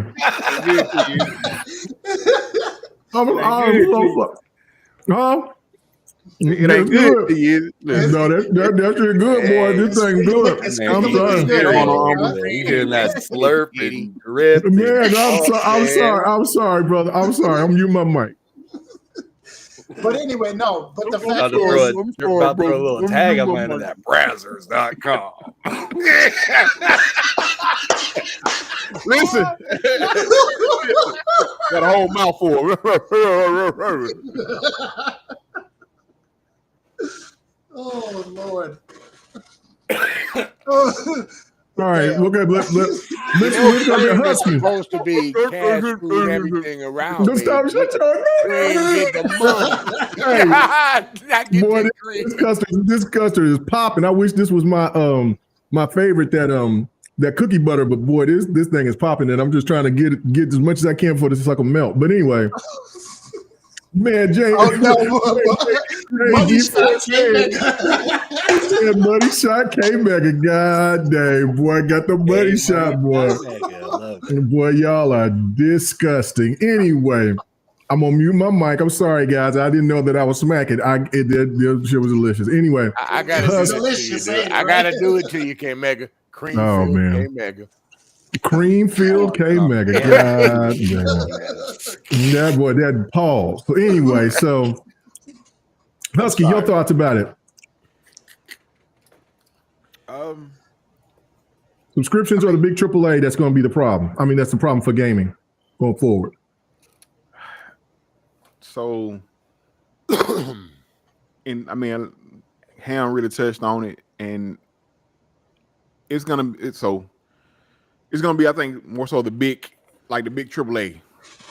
It ain't good to you. No, that's your good, boy. This thing good. I'm sorry. You doing that slurping, grip? Man, I'm sorry, brother. I'm sorry. I'm you my mic. But anyway, no. But the fact is, you're about to throw a little tag on my that Brazzers.com. Listen, got a whole mouthful. Oh Lord. All right, okay, let's go to Husky. Supposed to be cash food, everything around. Don't stop shut your get the money. Boy, this custard is popping. I wish this was my my favorite that that cookie butter, but boy, this thing is popping, and I'm just trying to get as much as I can for this sucker melt. But anyway, man, Jay, Money shot came back. Money shot came back, and god dang, boy, got the money shot, boy. Boy, y'all are disgusting. Anyway, I'm gonna mute my mic. I'm sorry, guys. I didn't know that I was smacking. That shit was delicious. Anyway, I gotta do it to you, dude. I gotta do it to you, K Mega. Creamfield, man. K Mega. Creamfield K Mega. God damn. That boy, that pause. So anyway, so Husky, your thoughts about it? Subscriptions are the big AAA that's going to be the problem. I mean, that's the problem for gaming going forward. So, Ham really touched on it, and it's gonna be, I think, more so the big AAA.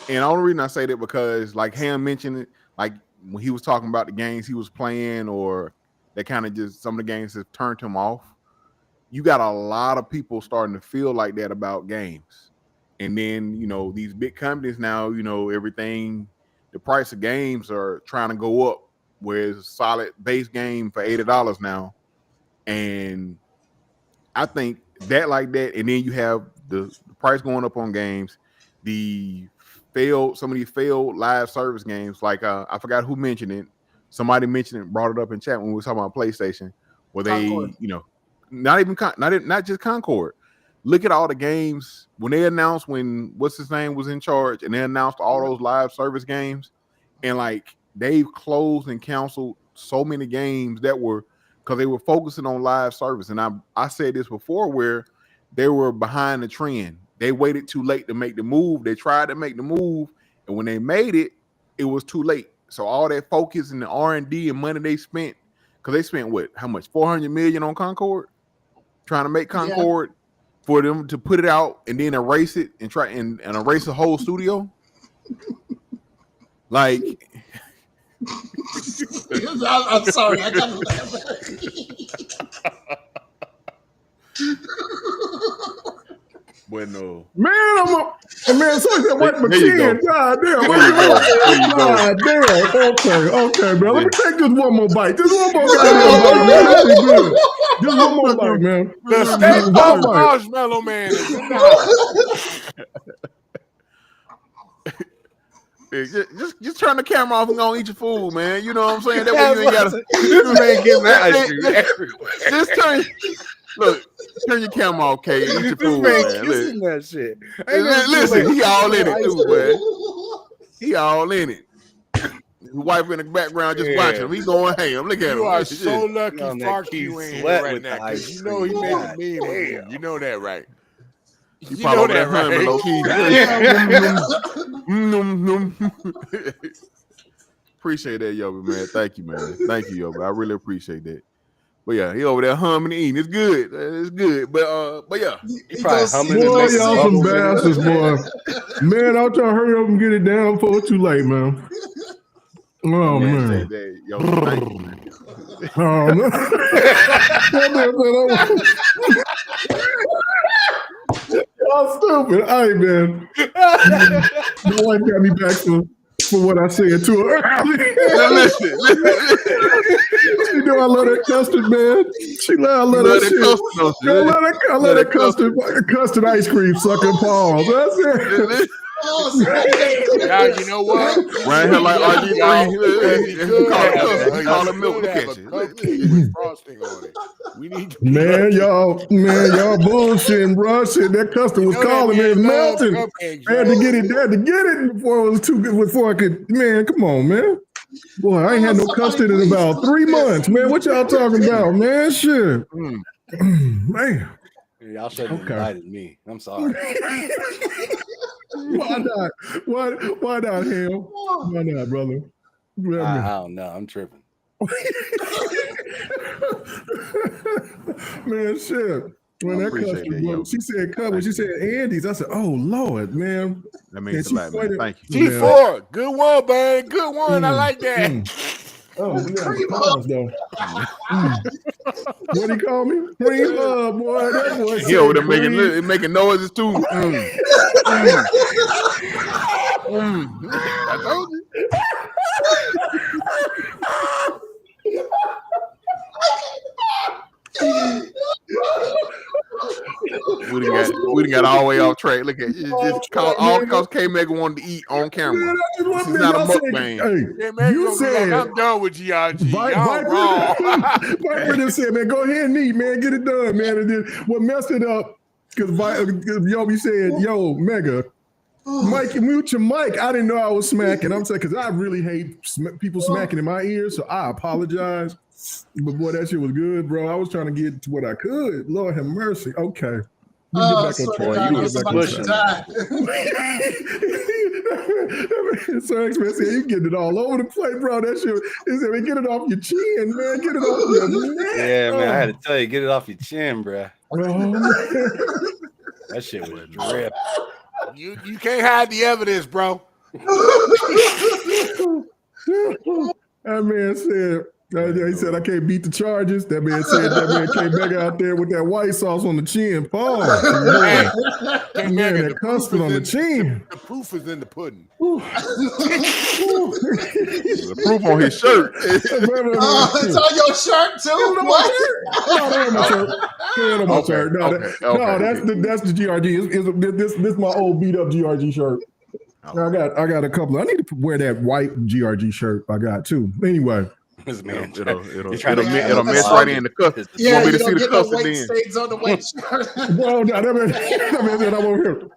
And the only reason I say that because, like Ham mentioned it, like when he was talking about the games he was playing, or that kind of just some of the games that turned him off. You got a lot of people starting to feel like that about games, and then these big companies now, everything. The price of games are trying to go up, whereas a solid base game for $80 now. And I think that like that, and then you have the price going up on games, some of these failed live service games, like I forgot who mentioned it. Somebody mentioned it, brought it up in chat when we were talking about PlayStation, where Concord. not just Concord. Look at all the games when they announced when what's his name was in charge, and they announced all those live service games, and like they've closed and canceled so many games that were because they were focusing on live service. And I said this before, where they were behind the trend. They waited too late to make the move. They tried to make the move, and when they made it, it was too late. So all that focus and the R&D and money they spent, because they spent how much? $400 million on Concord, trying to make Concord. Yeah. For them to put it out and then erase it and try and erase the whole studio, like I'm sorry, I gotta laugh. Bueno. Man, somebody said wipe my chin. God damn. God damn. Okay, bro. Let me take just one more bite. Just one more goddamn bite, man. That'd be good. Just one more bite, man. The State Farm Marshmallow Man is in the house. Just turn the camera off and go eat your food, man. You know what I'm saying? That way you ain't gotta. This man getting that ice cream everywhere. Just turn your camera off, okay? Eat your food, man. Kissing that shit. Listen, he all in it too, man. He all in it. His wife in the background just watching him. He going ham. Look at him. You are so lucky Farky ain't here right now, because you know he made a meme on him. You know that, right? You know that, right? Low key. Appreciate that, Yobi, man. Thank you, man. Thank you, Yobi. I really appreciate that. But yeah, he over there humming and eating. It's good. It's good. But yeah. He probably humming. Boy, y'all some bastards, boy. Man, I'll try to hurry up and get it down before it's too late, man. Oh, man. Yo, thank you, man. Oh, man. Y'all stupid. All right, man. My wife got me back for what I said to her earlier. Listen. She know I love that custard, man. She love I love that shit. I love that custard ice cream sucking paws. That's it. Now, you know what? Right here like RG3. Call it milk kitchen. With frosting on it. We need to y'all bullshitting, bro. Shit, that custard was calling me, melting. I had to get it before it was too good. Before I could, man, come on, man. Boy, I ain't had no custard in about 3 months, man. What y'all talking about, man? Shit, man. Y'all should have invited me. I'm sorry. Why not? Why not, Hale? Why not, brother? I don't know. I'm tripping. Man, shit. When that custard, she said cover. She said Andy's. I said, oh Lord, man. That means a lot, man. Thank you. G4, good one, man. Good one. I like that. Oh, yeah, though. What he call me? Cream boy. That boy He over there cream. making noises too. I told you. We done got all the way off track. Look at you, just all because K Mega wanted to eat on camera. This is not a mukbang. Hey, you said I'm done with GRG. Viper just said, man, go ahead and eat, man, get it done, man. And then what messed it up? Because Yobi said, yo, Mega. Mike, mute your mic. I didn't know I was smacking. I'm saying, because I really hate people smacking in my ears, so I apologize. But boy, that shit was good, bro. I was trying to get to what I could. Lord have mercy. Okay. So X-Man said, you getting it all over the place, bro. That shit, he said, man, get it off your chin, man. Get it off your neck. Yeah, man, I had to tell you, get it off your chin, bro. That shit was a drip. You can't hide the evidence, bro. That man said, he said, I can't beat the charges. That man said, that man came back out there with that white sauce on the chin. Pause. Man, that custard on the chin. The proof is in the pudding. The proof on his shirt. It's on your shirt too. What? No, that's the GRG. This my old beat up GRG shirt. I got a couple. I need to wear that white GRG shirt I got too. Anyway. It'll mess right in the cuff. Yeah, you want me to don't see the get cuff no white then. stains on the white shirt. Well, no, that man said I'm over here.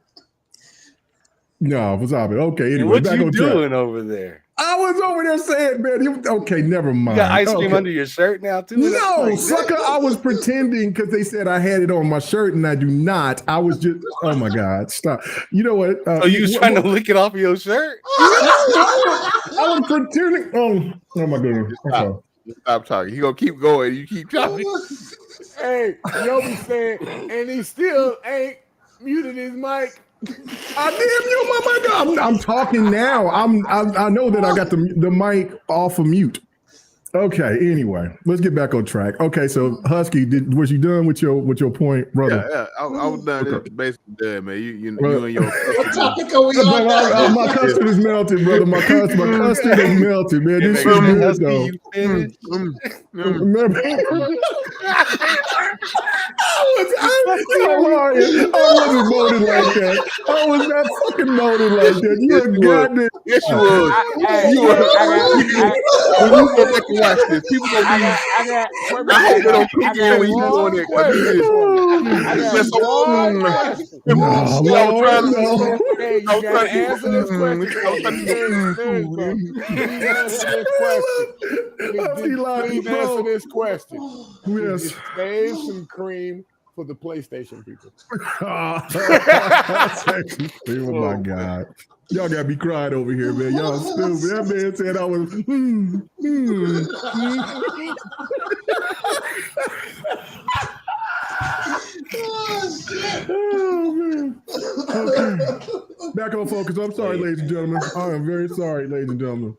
No, what's up? Okay, anyway, what back you on doing track. over there? I was over there saying, man, okay, never mind. You got ice cream under your shirt now too? No, sucker, I was pretending because they said I had it on my shirt and I do not. I was just, oh my God, stop. You know what? So you was trying to lick it off of your shirt? I was pretending. Oh my goodness. Okay. Stop talking. He gonna keep going. You keep talking. Hey, Yobi said, and he still ain't muted his mic. I did mute my mic. I'm talking now. I know that I got the mic off of mute. Okay. Anyway, let's get back on track. Okay. So Husky, was you done with your point, brother? Yeah. I was done. Okay. It's basically done, man. You and your. What topic are we on? My custard is melted, brother. My custard is melted, man. This shit good though. I wasn't molded like that. I was not fucking molded like that. You a goddamn. Yes, you was. You were. When you go back and watch this, people gonna be. I hope they don't click in when you go on there. You gotta answer this question. Yes. Save some cream for the PlayStation people. Oh my God. Y'all got me crying over here, man. Y'all stupid. That man said I was. Oh man. Okay. Back on focus. I'm sorry, ladies and gentlemen. I am very sorry, ladies and gentlemen.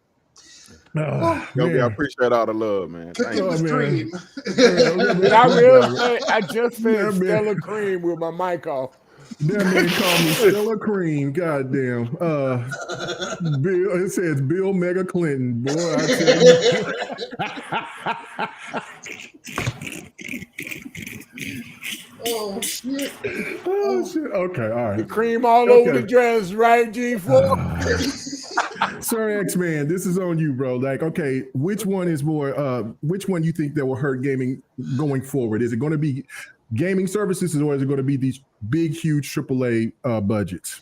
I appreciate all the love, man. Thank you. Cream. I just said Stella Cream with my mic off. That man called me Stella Cream. Goddamn. Bill. It says Bill Mega Clinton. Boy, I tell you. Oh shit. Oh shit. Okay, all right. The cream all over the dress, right, G4? Sir X-Man, this is on you, bro. Like, okay, which one is more which one you think that will hurt gaming going forward? Is it going to be gaming services or is it going to be these big, huge AAA budgets?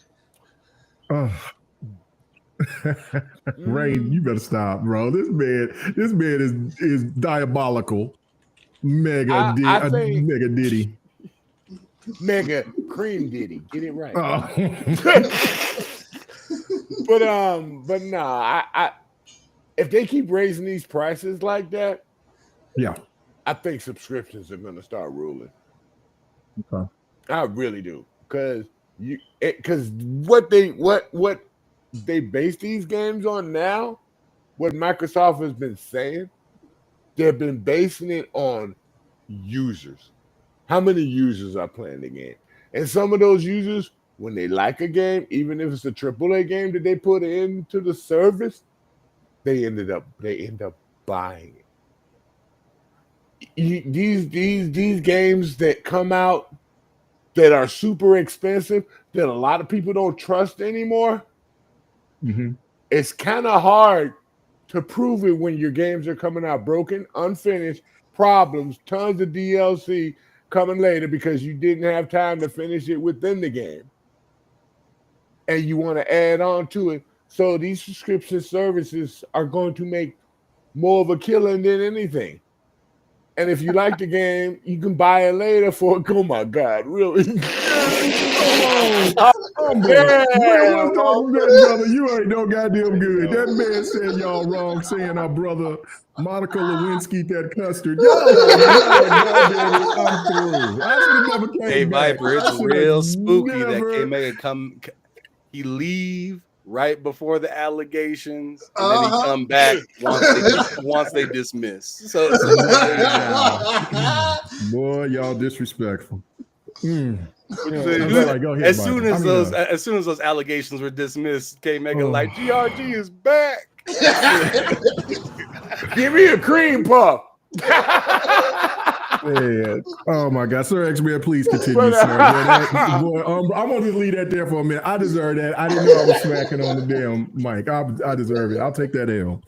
Rain, you better stop, bro. This man is diabolical. Mega Diddy. Mega Cream Diddy. Get it right. But nah, I if they keep raising these prices like that, yeah, I think subscriptions are gonna start ruling. Okay. I really do. Because what they base these games on now, what Microsoft has been saying, they've been basing it on users. How many users are playing the game? And some of those users, when they like a game, even if it's a AAA game that they put into the service, they end up buying it. These games that come out that are super expensive, that a lot of people don't trust anymore, it's kind of hard to prove it when your games are coming out broken, unfinished, problems, tons of DLC coming later because you didn't have time to finish it within the game. And you want to add on to it. So these subscription services are going to make more of a killing than anything. And if you like the game, you can buy it later for, oh my God, really? Brother, you ain't no goddamn good. That man said y'all wrong saying our brother Monica Lewinsky that custard. I'm through. I should have never came Hey, back. Viper, it's real spooky that K-Mega he leave right before the allegations, and then he come back once they dismiss. So boy, y'all disrespectful. As soon as those allegations were dismissed, K-Mega like GRG is back. Give me a cream puff. Yeah. Oh my God, Sir X-Man, please continue, sir. Boy, I'm gonna just leave that there for a minute. I deserve that. I didn't know I was smacking on the damn mic. I deserve it. I'll take that L.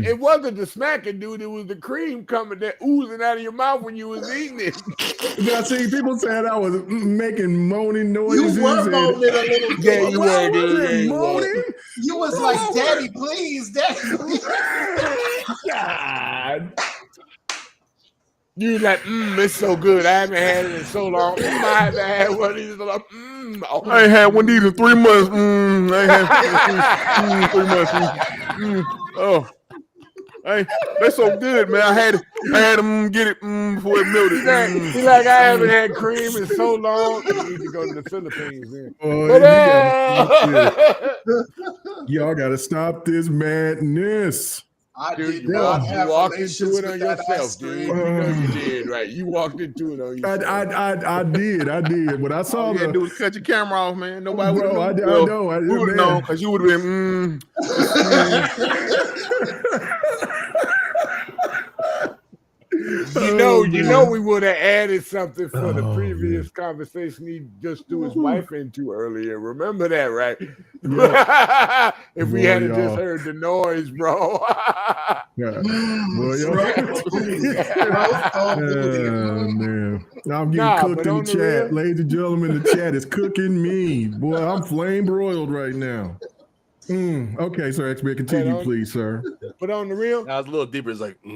It wasn't the smacking, dude. It was the cream coming that oozing out of your mouth when you was eating it. Yeah, see, people said I was making moaning noises. You were moaning a little bit. Yeah, you were, dude. Moaning? You was like, Daddy, please, Daddy, please. God. You was like, it's so good. I haven't had it in so long. I haven't had one of these. Like, I ain't had one of these in 3 months. I ain't had 3 months. Oh, that's so good, man. I had them get it before it melted. He's like, I haven't had cream in so long. You need to go to the Philippines, man. Y'all gotta stop this madness. You walked into it on yourself, dude. You know you did, right? You walked into it on yourself. I did. When I saw all you had to do was cut your camera off, man. Nobody would have known. I know. We would have known because you would have been. You know, we would have added something for the previous conversation he just threw his wife into earlier. Remember that, right? Yeah. If we hadn't just heard the noise, bro. Man. I'm getting cooked in the chat. Ladies and gentlemen, the chat is cooking me. Boy, I'm flame broiled right now. Okay, Sir X-Man, continue, please, sir. But on the real, now it's a little deeper. It's like, Oh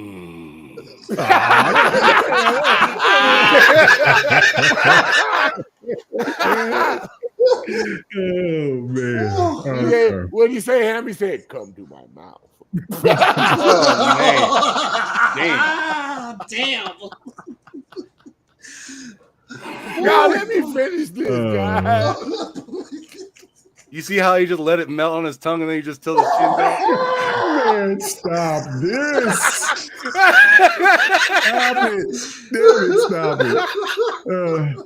man! What did he say? Ham? He said, "Come to my mouth." Damn. Y'all, let me finish this, guys. You see how he just let it melt on his tongue and then he just tilted his chin back? Man, stop this. Stop it. Damn it, stop it.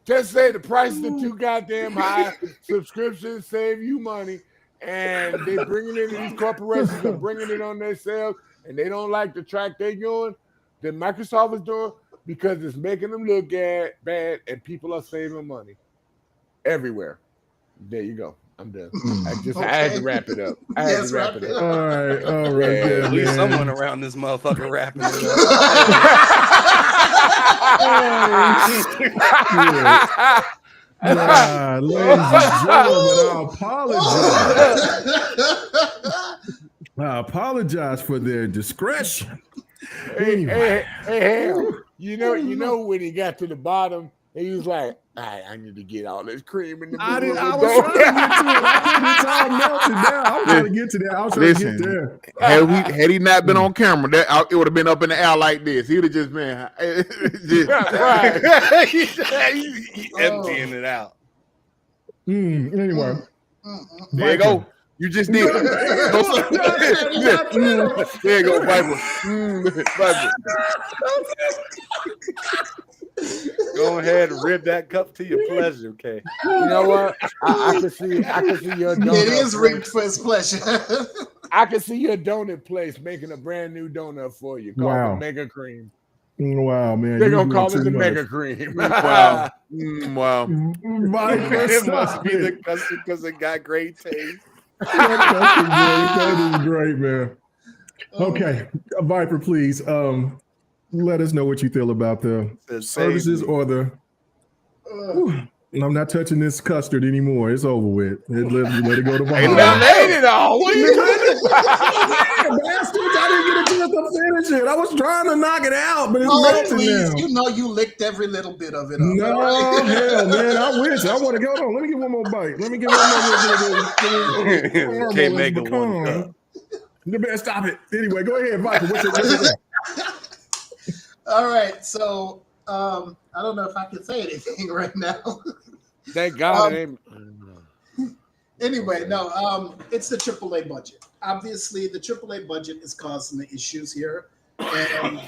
Just say the prices are too goddamn high. Subscriptions save you money. And they're bringing it in, these corporations are bringing it on themselves, and they don't like the track they're going, that Microsoft is doing, because it's making them look bad and people are saving money. Everywhere. There you go. I'm done. I had to wrap it up. Wrap it up. All right. At least someone around this motherfucker wrapping it up. Ladies and gentlemen, I apologize for their discretion. Hey, Ham, you know when he got to the bottom, he was like, I need to get all this cream in the middle. I was trying to get to it. It's all melted down. I was trying to get to that. I was trying to get there. Had he not been on camera, it would have been up in the air like this. He would have just been emptying it out. Anyway, there you go. You just did. There you go, Viper. Viper. Go ahead and rib that cup to your pleasure, okay? You know what? I can see your donut. It is rigged for his pleasure. I can see your donut place making a brand new donut for you called the Mega Cream. Wow, man. They're going to call it the Mega Cream. Wow. Wow. Viper, It must be the custard because it got great taste. That is great, man. Okay, Viper, please let us know what you feel about the services or the. I'm not touching this custard anymore. It's over with. Let it go to Bahamas. I ate it all. What are you doing? Bastards, I didn't get a chance to finish it. I was trying to knock it out, but it's melting please. now. You know you licked every little bit of it up. No, hell, man. I wish. I want to go on. Let me get one more bite. Let me get one more. Can't make it one cup. You better stop it. Anyway, go ahead, Viper. What's it? All right. So I don't know if I can say anything right now. Thank God it ain't. Anyway, no, it's the AAA budget. Obviously, the AAA budget is causing the issues here. And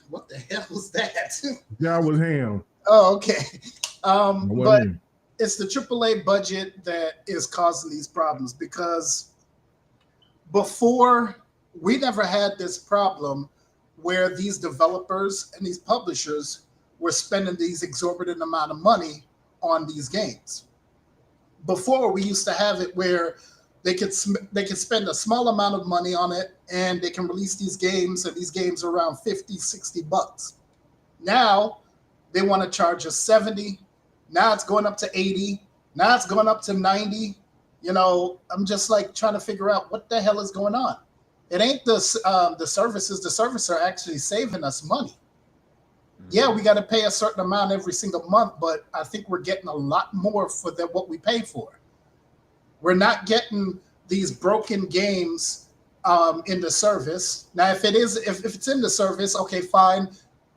what the hell was that? That was him. Oh, okay. But it's the AAA budget that is causing these problems because before we never had this problem where these developers and these publishers were spending these exorbitant amount of money on these games. Before, we used to have it where they could spend a small amount of money on it and they can release these games, and these games are around $50-$60. Now they want to charge us $70. Now it's going up to $80. Now it's going up to $90. You know, I'm just like trying to figure out what the hell is going on. It ain't the services. The services are actually saving us money. Yeah, we got to pay a certain amount every single month, but I think we're getting a lot more for what we pay for. We're not getting these broken games in the service. Now, if it's in the service, okay, fine.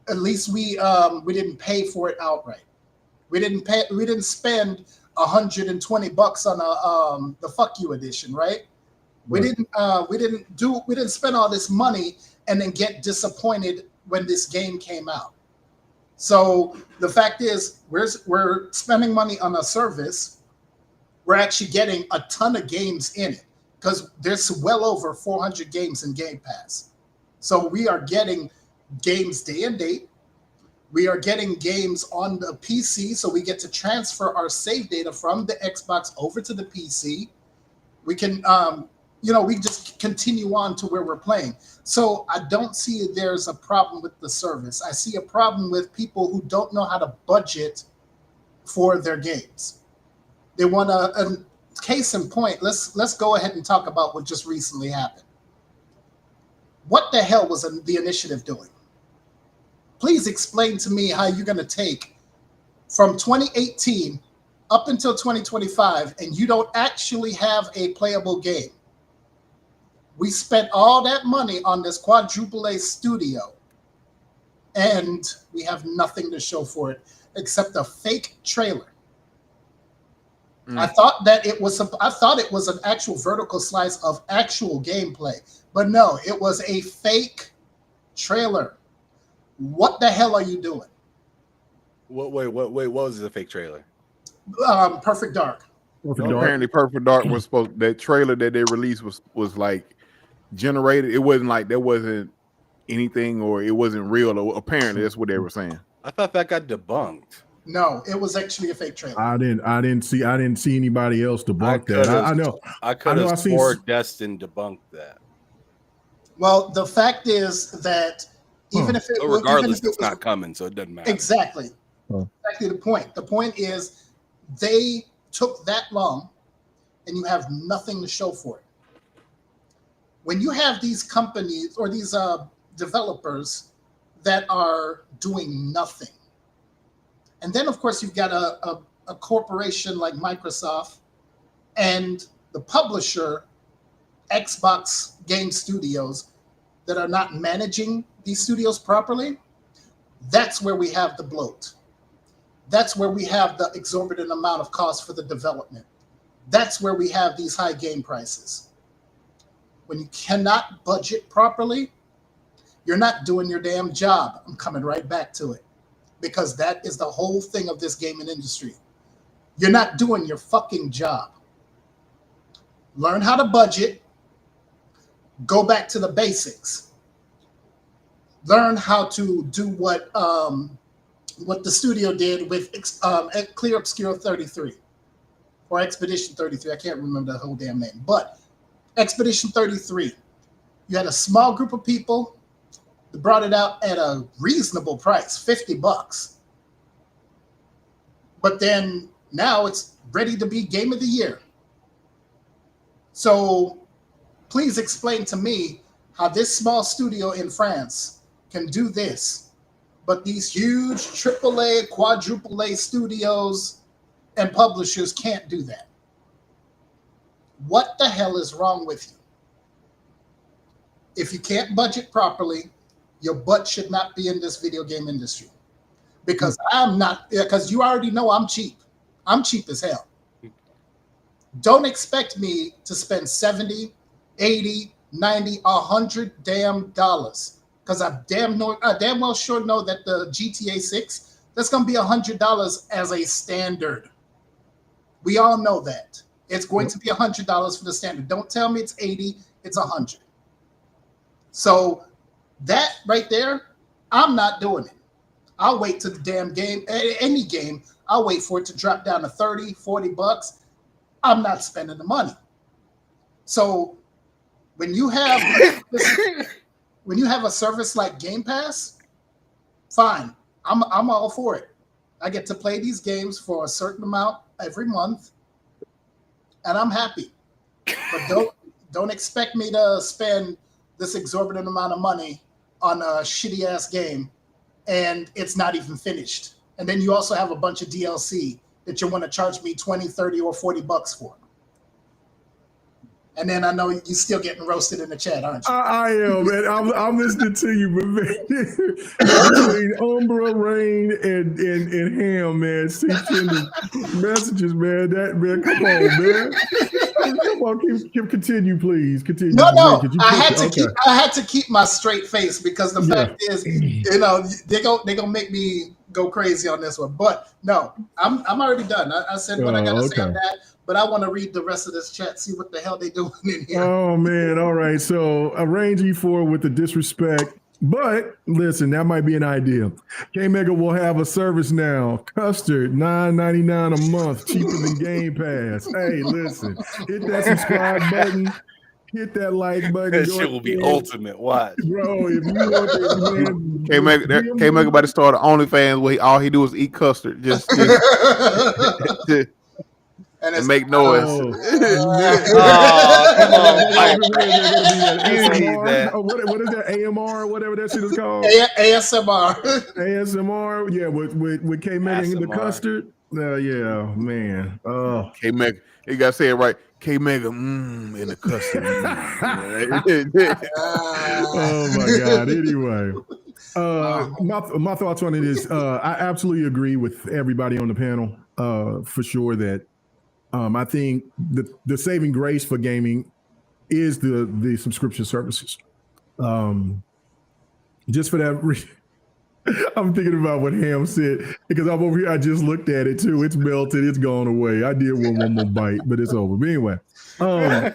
At least we didn't pay for it outright. We didn't spend $120 on the fuck you edition, right? We didn't spend all this money and then get disappointed when this game came out. So the fact is, we're spending money on a service. We're actually getting a ton of games in it because there's well over 400 games in Gamepass. So we are getting games day and date. We are getting games on the PC, so we get to transfer our save data from the Xbox over to the PC. We can, we just continue on to where we're playing. So I don't see there's a problem with the service. I see a problem with people who don't know how to budget for their games. They want a case in point. Let's go ahead and talk about what just recently happened. What the hell was the initiative doing? Please explain to me how you're going to take from 2018 up until 2025 and you don't actually have a playable game. We spent all that money on this quadruple A studio and we have nothing to show for it except a fake trailer. I thought it was an actual vertical slice of actual gameplay, but no, it was a fake trailer. What the hell are you doing? What was the fake trailer? Perfect Dark. Apparently, Perfect Dark was that trailer that they released was like generated. It wasn't like there wasn't anything or it wasn't real. Apparently, that's what they were saying. I thought that got debunked. No, it was actually a fake trailer. I didn't see anybody else debunk that. I know. I could have swore Destin debunked that. Well, the fact is that even if it regardless, it's not coming, so it doesn't matter. Exactly. Exactly the point. The point is they took that long and you have nothing to show for it. When you have these companies or these developers that are doing nothing, and then, of course, you've got a corporation like Microsoft and the publisher, Xbox Game Studios, that are not managing these studios properly. That's where we have the bloat. That's where we have the exorbitant amount of cost for the development. That's where we have these high game prices. When you cannot budget properly, you're not doing your damn job. I'm coming right back to it, because that is the whole thing of this gaming industry. You're not doing your fucking job. Learn how to budget. Go back to the basics. Learn how to do what the studio did with Clear Obscure 33 or Expedition 33. I can't remember the whole damn name, but Expedition 33. You had a small group of people that brought it out at a reasonable price, $50. But then now it's ready to be Game of the Year. So please explain to me how this small studio in France can do this, but these huge AAA, quadruple A studios and publishers can't do that. What the hell is wrong with you? If you can't budget properly, your butt should not be in this video game industry. Because I'm not, because you already know I'm cheap. I'm cheap as hell. Don't expect me to spend 70, 80, 90, 100 damn dollars. Because I damn well sure know that the GTA 6, that's going to be $100 as a standard. We all know that. It's going to be $100 for the standard. Don't tell me it's 80, it's 100. So that right there, I'm not doing it. I'll wait to the damn game, any game, I'll wait for it to drop down to 30, 40 bucks. I'm not spending the money. So when you have a service like Game Pass, fine. I'm all for it. I get to play these games for a certain amount every month, and I'm happy. But don't expect me to spend this exorbitant amount of money on a shitty ass game and it's not even finished. And then you also have a bunch of DLC that you want to charge me 20, 30, or 40 bucks for. And then I know you're still getting roasted in the chat, aren't you? I am, man. I'm listening to you, but man, between Umbra, Rain, and Ham, man, send messages, man. Come on, man. Come on, continue, please. Continue. No. I had to keep my straight face, because the fact is, they're gonna make me go crazy on this one. But no, I'm already done. I said what I gotta say on that. But I want to read the rest of this chat, see what the hell they doing in here. Oh, man. All right. So arrange E4 with the disrespect. But listen, that might be an idea. K-Mega will have a service now. Custard, $9.99 a month, cheaper than Game Pass. Hey, listen, hit that subscribe button. Hit that like button. That shit will be ultimate. Watch. Bro, if you want this, man. K-Mega about to start an OnlyFans where all he do is eat custard. Just and make noise. Come on, what is that? AMR, whatever that shit is called. ASMR. ASMR. Yeah, with K-Mega and the custard. Yeah, man. K-Mega. You gotta say it right. K-Mega, in the custard. Oh my God. Anyway. My thoughts on it is I absolutely agree with everybody on the panel for sure that I think the saving grace for gaming is the subscription services. Just for that reason, I'm thinking about what Ham said, because I'm over here. I just looked at it too. It's melted. It's gone away. I did one more bite, but it's over. But anyway, I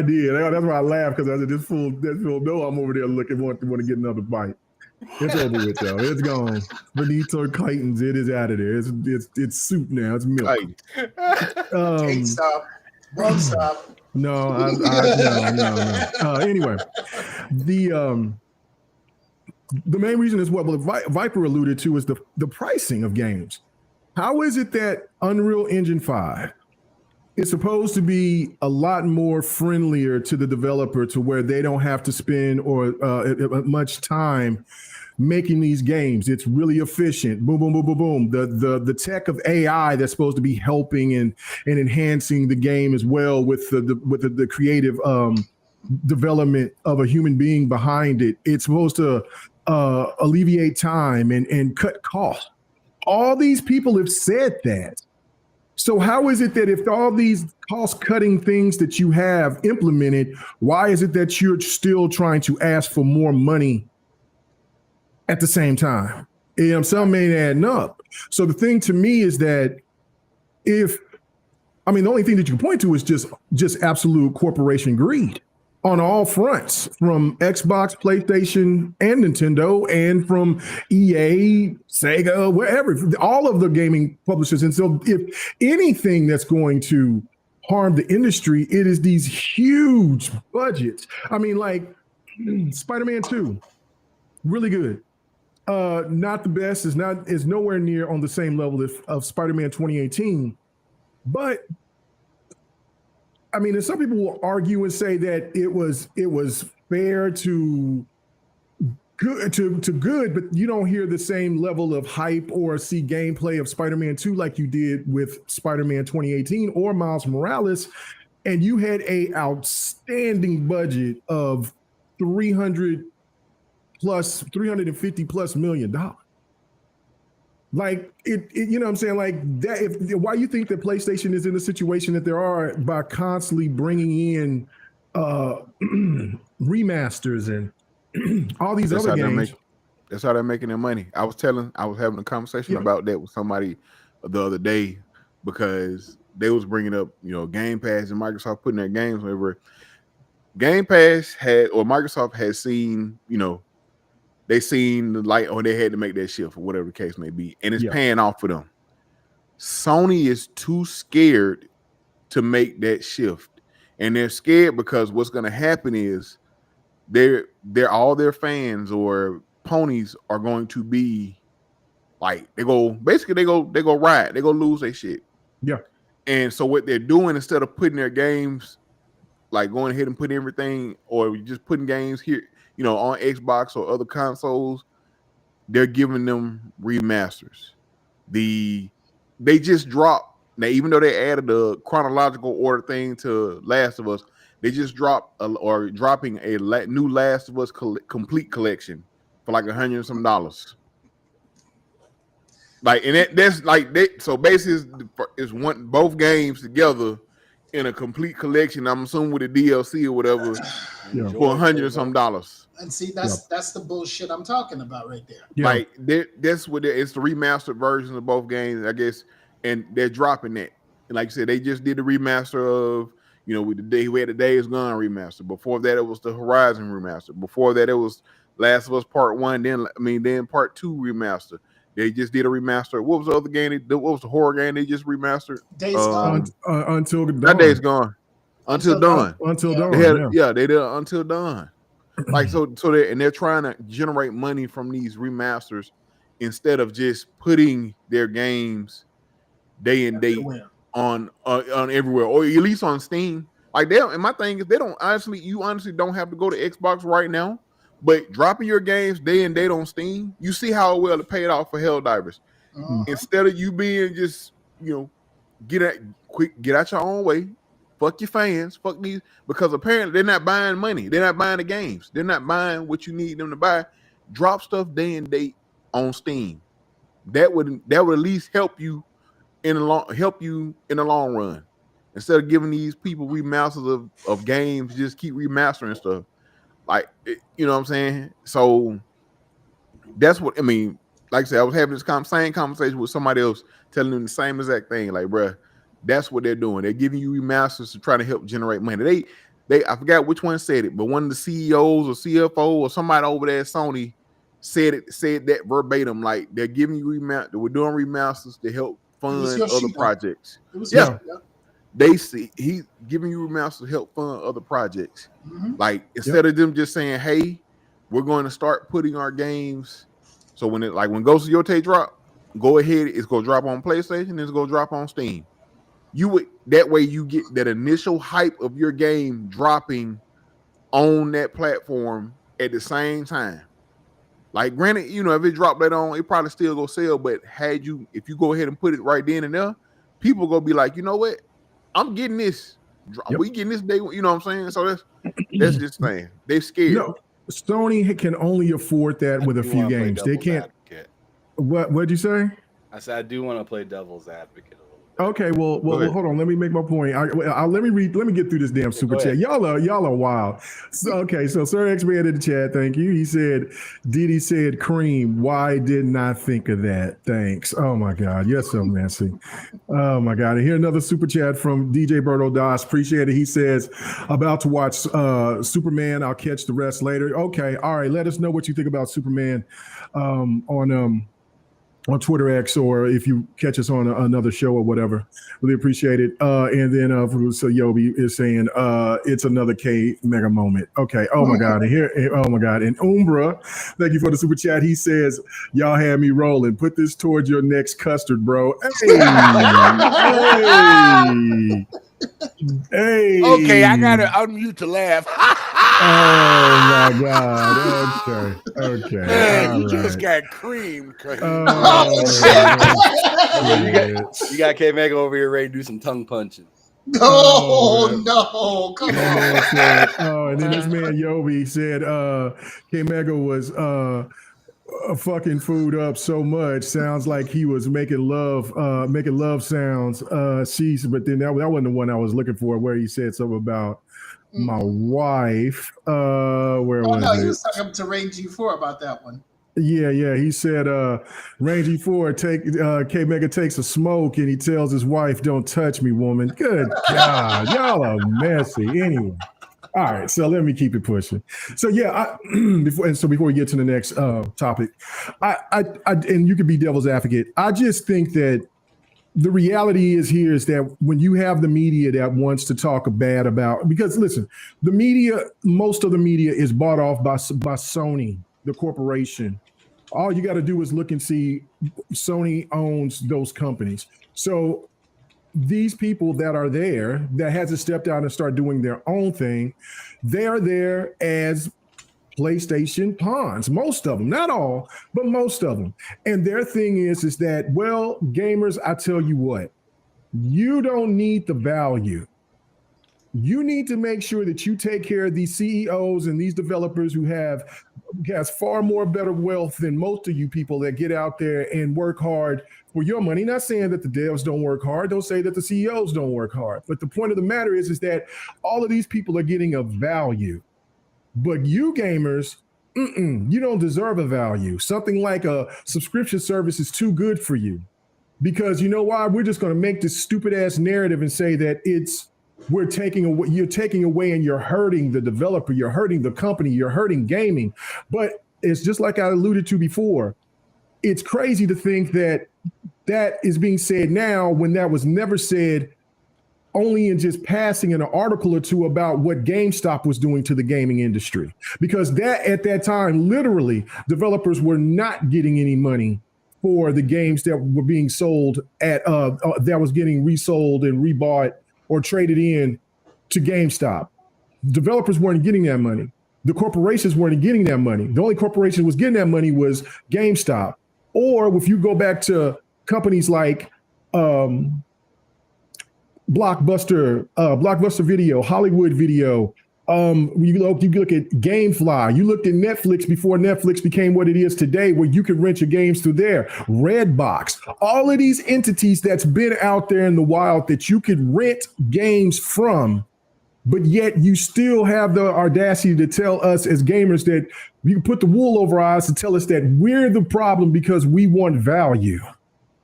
did. That's why I laughed, because I said, this fool no, I'm over there looking, want to get another bite. It's over with though. It's gone. Benito Clayton's. It is out of there. It's soup now. It's milk. Can't stop. Won't stop. No. Anyway, the main reason is what Viper alluded to is the pricing of games. How is it that Unreal Engine 5 is supposed to be a lot more friendlier to the developer, to where they don't have to spend much time making these games? It's really efficient. Boom, boom, boom, boom, boom. The tech of AI that's supposed to be helping and enhancing the game as well, with the creative development of a human being behind it. It's supposed to alleviate time and cut costs. All these people have said that. So how is it that if all these cost-cutting things that you have implemented, why is it that you're still trying to ask for more money at the same time? Something ain't adding up. So the thing to me is that the only thing that you can point to is just absolute corporation greed on all fronts, from Xbox, PlayStation, and Nintendo, and from EA, Sega, wherever, all of the gaming publishers. And so if anything that's going to harm the industry, it is these huge budgets. I mean, like Spider-Man 2, really good. Not the best, is nowhere near on the same level of Spider-Man 2018. But I mean, and some people will argue and say that it was fair to good, but you don't hear the same level of hype or see gameplay of Spider-Man 2 like you did with Spider-Man 2018 or Miles Morales, and you had a outstanding budget of $350+ million. Like it, you know what I'm saying? Like that. Why you think that PlayStation is in the situation that there are by constantly bringing in remasters and all these other games? That's how they're making their money. I was having a conversation about that with somebody the other day because they was bringing up, Game Pass and Microsoft putting their games over. Game Pass Microsoft has seen, they seen the light or they had to make that shift or whatever the case may be. And it's paying off for them. Sony is too scared to make that shift. And they're scared because what's going to happen is they're all their fans or ponies are going to be like, they go riot. They go lose their shit. Yeah. And so what they're doing, instead of putting their games, like going ahead and putting everything or just putting games here, on Xbox or other consoles, they're giving them remasters. They just dropped, now even though they added a chronological order thing to Last of Us, they just dropping a new Last of Us complete collection for like $100 and some. Like, and that's like so basically it's both games together in a complete collection. I'm assuming with a DLC or whatever for $100 and some. And see, that's the bullshit I'm talking about right there. Yeah. Like that's what it's the remastered versions of both games, I guess, and they're dropping that. And like I said, they just did the remaster of, we had the Days Gone remaster. Before that, it was the Horizon remaster. Before that, it was Last of Us Part 1. Then Part 2 remaster. They just did a remaster. What was the other game? What was the horror game they just remastered? Days Gone. Until Dawn. Not Days Gone. Until Dawn. Until Dawn. They did Until Dawn. Like so they're trying to generate money from these remasters instead of just putting their games day and date on everywhere, or at least on Steam. Like and my thing is you honestly don't have to go to Xbox right now, but dropping your games day and date on Steam, you see how well it paid off for Helldivers. Instead of you being just get out your own way. Fuck your fans, fuck these, because apparently they're not buying money. They're not buying the games. They're not buying what you need them to buy. Drop stuff day and date on Steam. That would at least help you in the long run. Instead of giving these people remasters of games, just keep remastering stuff. Like, you know what I'm saying? So that's what I mean. Like I said, I was having this same conversation with somebody else, telling them the same exact thing. Like, bruh, that's what they're doing. They're giving you remasters to try to help generate money. They I forgot which one said it, but one of the CEOs or CFO or somebody over there at Sony said that verbatim. Like, they're giving you we're doing remasters to help fund other projects. They see he's giving you remasters to help fund other projects. Like, instead of them just saying, "Hey, we're going to start putting our games." So when Ghost of Yotei drop, go ahead. It's gonna drop on PlayStation. And it's gonna drop on Steam. That way you get that initial hype of your game dropping on that platform at the same time. Like, granted, if it dropped later on, it probably still go sell. But if you go ahead and put it right then and there, people gonna be like, you know what? I'm getting this. We getting this day. You know what I'm saying? So that's just saying. They're scared. No, Sony can only afford that with a few games. They can't. Advocate. What'd you say? I said I do want to play devil's advocate a little Okay, well, ahead. hold on. Let me make my point. Let me get through this damn super chat. Y'all are wild. So, okay, so Sir X Man in the chat. Thank you. He said, Diddy said cream. Why didn't I think of that? Thanks. Oh my God, you're so messy. Oh my God. And here another super chat from DJ Berto Das. Appreciate it. He says, about to watch Superman. I'll catch the rest later. Okay, all right. Let us know what you think about Superman on Twitter X, or if you catch us on another show or whatever. Really appreciate it. And then so Yobi is saying it's another K mega moment. Okay. Oh my God. And here, oh my God. And Umbra, thank you for the super chat. He says, y'all had me rolling. Put this towards your next custard, bro. Hey. Hey. Okay, I gotta unmute to laugh. Oh my God. Okay. Man, you All just right. got creamed. You got K Mega over here ready to do some tongue punching. No, come That on. man said, and then this man Yobi said K Mega was fucking food up so much. Sounds like he was making love sounds. But then that wasn't the one I was looking for, where he said something about my wife. Where was it? He was talking to Ray G4 about that one. Yeah. He said, Rangy Ford K Mega takes a smoke and he tells his wife, "Don't touch me, woman." Good God, y'all are messy. Anyway. All right, so let me keep it pushing. So yeah, before we get to the next topic, I and you could be devil's advocate. I just think that the reality is that when you have the media that wants to talk bad about, because listen, the media, most of the media is bought off by Sony, the corporation. All you got to do is look and see Sony owns those companies. So these people that are there that hasn't stepped out and start doing their own thing, they're there as PlayStation pawns, most of them, not all, but most of them. And their thing is that, well, gamers, I tell you what, you don't need the value. You need to make sure that you take care of these CEOs and these developers who has far more better wealth than most of you people that get out there and work hard for your money. Not saying that the devs don't work hard. Don't say that the CEOs don't work hard. But the point of the matter is that all of these people are getting a value. But you gamers, you don't deserve a value. Something like a subscription service is too good for you. Because you know why? We're just going to make this stupid ass narrative and say that you're taking away and you're hurting the developer, you're hurting the company, you're hurting gaming. But it's just like I alluded to before. It's crazy to think that is being said now when that was never said, only in just passing in an article or two about what GameStop was doing to the gaming industry. Because that at that time, literally, developers were not getting any money for the games that were being sold at that was getting resold and rebought or traded in to GameStop. Developers weren't getting that money. The corporations weren't getting that money. The only corporation that was getting that money was GameStop. Or if you go back to companies like Blockbuster Video, Hollywood Video. You look at GameFly. You looked at Netflix before Netflix became what it is today, where you can rent your games through there. Redbox. All of these entities that's been out there in the wild that you could rent games from, but yet you still have the audacity to tell us as gamers that you put the wool over our eyes to tell us that we're the problem because we want value.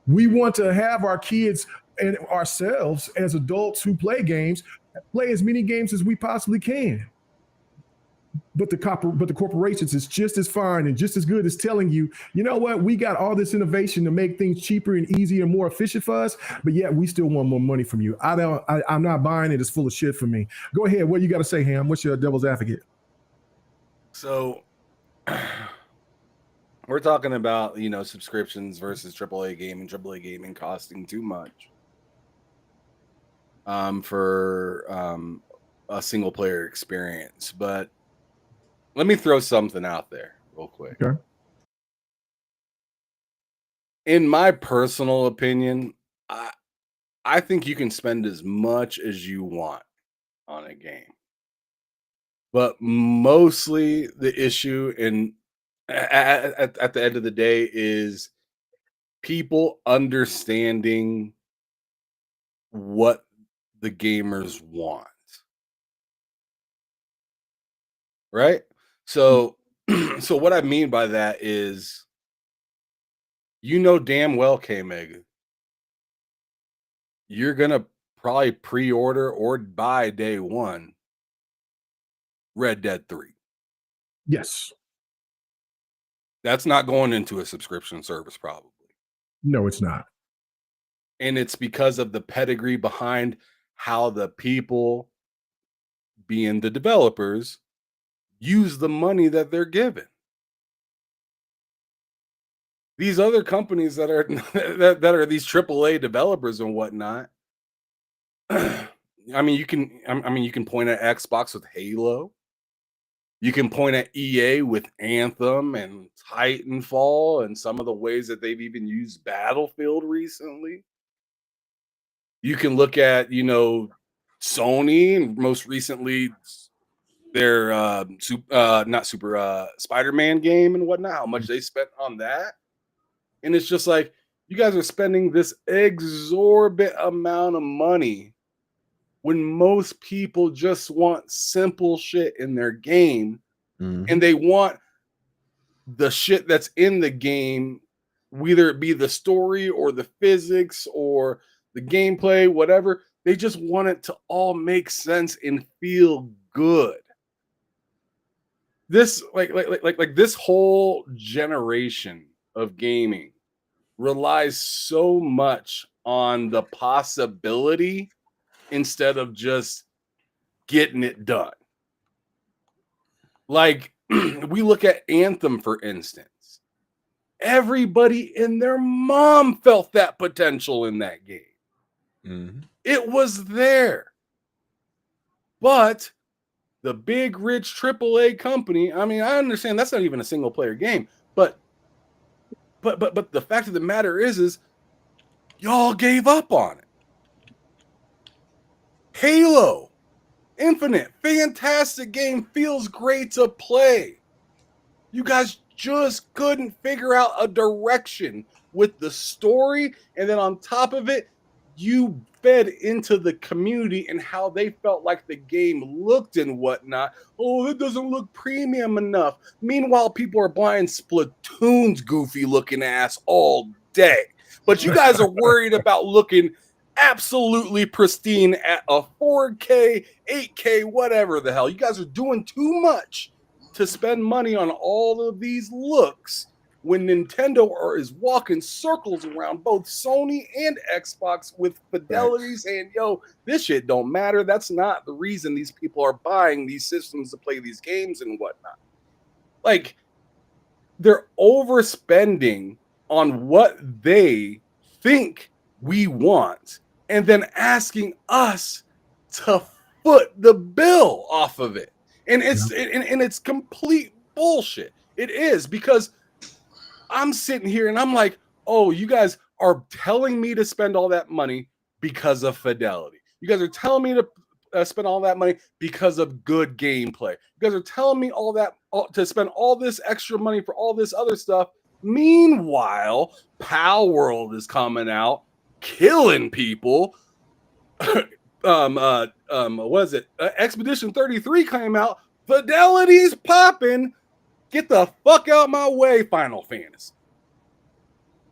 We want to have our kids and ourselves as adults who play games, play as many games as we possibly can. But the corporations is just as fine and just as good as telling you, you know what, we got all this innovation to make things cheaper and easier and more efficient for us, but yet we still want more money from you. I'm not buying it. It's full of shit for me. Go ahead. What you got to say, Ham? What's your devil's advocate? So we're talking about, subscriptions versus AAA gaming costing too much for a single player experience. But let me throw something out there real quick. Okay. In my personal opinion, I think you can spend as much as you want on a game. But mostly the issue at the end of the day is people understanding what the gamers want. Right? So so what I mean by that is damn well, K-Mega, you're gonna probably pre-order or buy day one Red Dead 3. Yes. That's not going into a subscription service, probably. No, it's not. And it's because of the pedigree behind how the people, being the developers, use the money that they're given. These other companies that are that are these AAA developers and whatnot. I mean, you can point at Xbox with Halo. You can point at EA with Anthem and Titanfall and some of the ways that they've even used Battlefield recently. You can look at, Sony and most recently their Spider-Man game and whatnot, how much they spent on that. And it's just like, you guys are spending this exorbitant amount of money when most people just want simple shit in their game, and they want the shit that's in the game, whether it be the story or the physics or the gameplay, whatever. They just want it to all make sense and feel good. This like this whole generation of gaming relies so much on the possibility instead of just getting it done. Like, we look at Anthem, for instance. Everybody and their mom felt that potential in that game. Mm-hmm. It was there. But the big, rich AAA company, I mean, I understand that's not even a single player game, but the fact of the matter is y'all gave up on it. Halo Infinite, fantastic game, feels great to play. You guys just couldn't figure out a direction with the story, and then on top of it, you fed into the community and how they felt like the game looked and whatnot. Oh, it doesn't look premium enough. Meanwhile, people are buying Splatoon's goofy looking ass all day. But you guys are worried about looking absolutely pristine at a 4K, 8K, whatever the hell. You guys are doing too much to spend money on all of these looks when Nintendo is walking circles around both Sony and Xbox with fidelity saying, yo, this shit don't matter. That's not the reason these people are buying these systems to play these games and whatnot. Like, they're overspending on what they think we want and then asking us to foot the bill off of it. And it's complete bullshit. It is, because I'm sitting here and I'm like, oh, you guys are telling me to spend all that money because of fidelity. You guys are telling me to spend all that money because of good gameplay. You guys are telling me to spend all this extra money for all this other stuff. Meanwhile, Pal World is coming out, killing people. What is it? Expedition 33 came out. Fidelity's popping. Get the fuck out my way, Final Fantasy.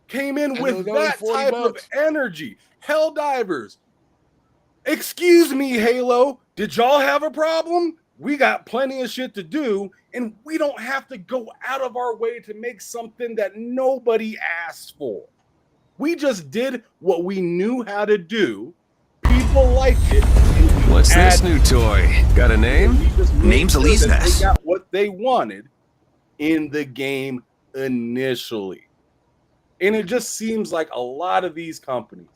Came in with that type of energy. Helldivers. Excuse me, Halo. Did y'all have a problem? We got plenty of shit to do, and we don't have to go out of our way to make something that nobody asked for. We just did what we knew how to do. People liked it. What's this new toy? Got a name? Name's Elise Ness. They got what they wanted in the game initially. And it just seems like a lot of these companies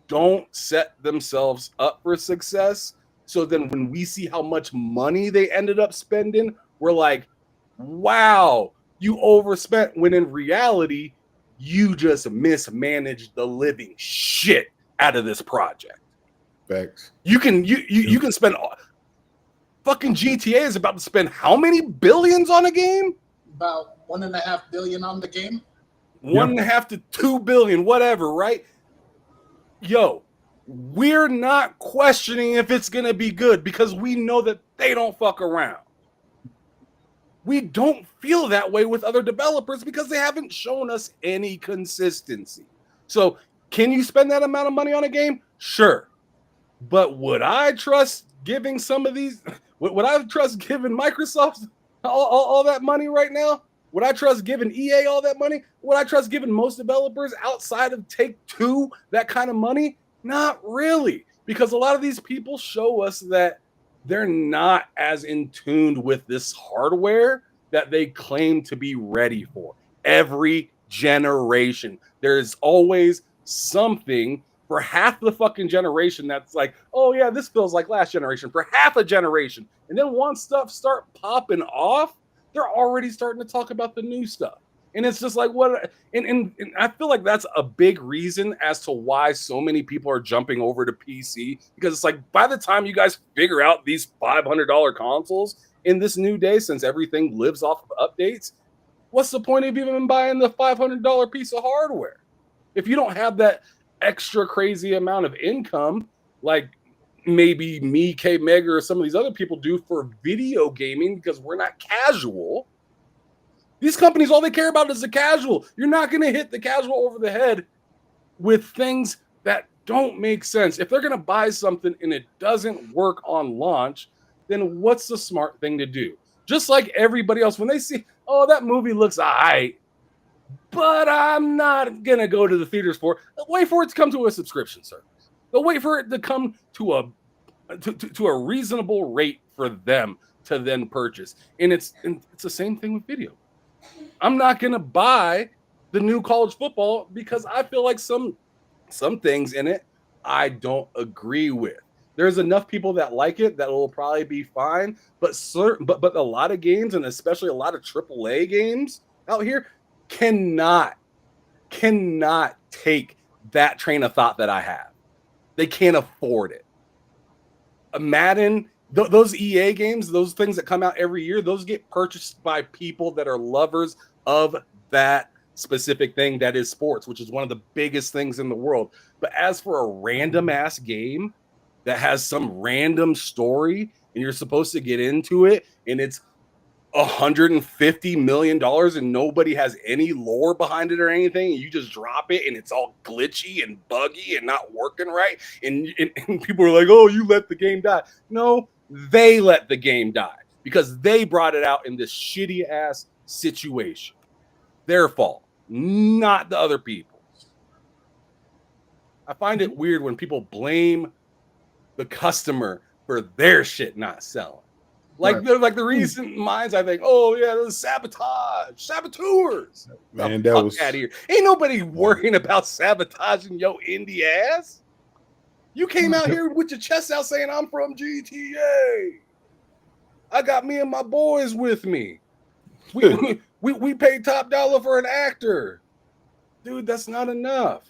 don't set themselves up for success. So then when we see how much money they ended up spending, we're like, wow, you overspent, when in reality, you just mismanaged the living shit out of this project. Facts. You can spend fucking GTA is about to spend how many billions on a game? About $1.5 billion on the game. 1.5 to 2 billion, whatever, right? Yo, we're not questioning if it's going to be good because we know that they don't fuck around. We don't feel that way with other developers because they haven't shown us any consistency. So can you spend that amount of money on a game? Sure. But would I trust giving some of these, would I trust giving Microsoft all that money right now? Would I trust giving EA all that money? Would I trust giving most developers outside of Take-Two that kind of money? Not really, because a lot of these people show us that they're not as in tune with this hardware that they claim to be ready for. Every generation, there's always something for half the fucking generation that's like, oh yeah, this feels like last generation for half a generation. And then once stuff start popping off, they're already starting to talk about the new stuff. And it's just like, what? And I feel like that's a big reason as to why so many people are jumping over to PC, because it's like, by the time you guys figure out these $500 consoles in this new day, since everything lives off of updates, what's the point of even buying the $500 piece of hardware? If you don't have that extra crazy amount of income, like maybe me, K Mega, or some of these other people do for video gaming, because we're not casual. These companies, all they care about is the casual. You're not going to hit the casual over the head with things that don't make sense. If they're going to buy something and it doesn't work on launch, then what's the smart thing to do? Just like everybody else, when they see, oh, that movie looks all right, but I'm not going to go to the theaters for it. Wait for it to come to a subscription service. They'll wait for it to come to a reasonable rate for them to then purchase. And it's the same thing with video. I'm not going to buy the new college football because I feel like some things in it I don't agree with. There's enough people that like it that will probably be fine, but a lot of games, and especially a lot of AAA games out here, cannot take that train of thought that I have. They can't afford it. Madden, those EA games, those things that come out every year, those get purchased by people that are lovers of that specific thing that is sports, which is one of the biggest things in the world. But as for a random ass game that has some random story and you're supposed to get into it and it's $150 million and nobody has any lore behind it or anything, and you just drop it and it's all glitchy and buggy and not working right, and people are like, oh, you let the game die. No, they let the game die because they brought it out in this shitty ass situation. Their fault, not the other people. I find it weird when people blame the customer for their shit not selling. Like, right. Like the recent minds, I think, oh yeah, this is saboteurs. Man, that was out of here. Ain't nobody worrying about sabotaging your indie ass. You came out here with your chest out saying, I'm from GTA. I got me and my boys with me. We paid top dollar for an actor. Dude, that's not enough.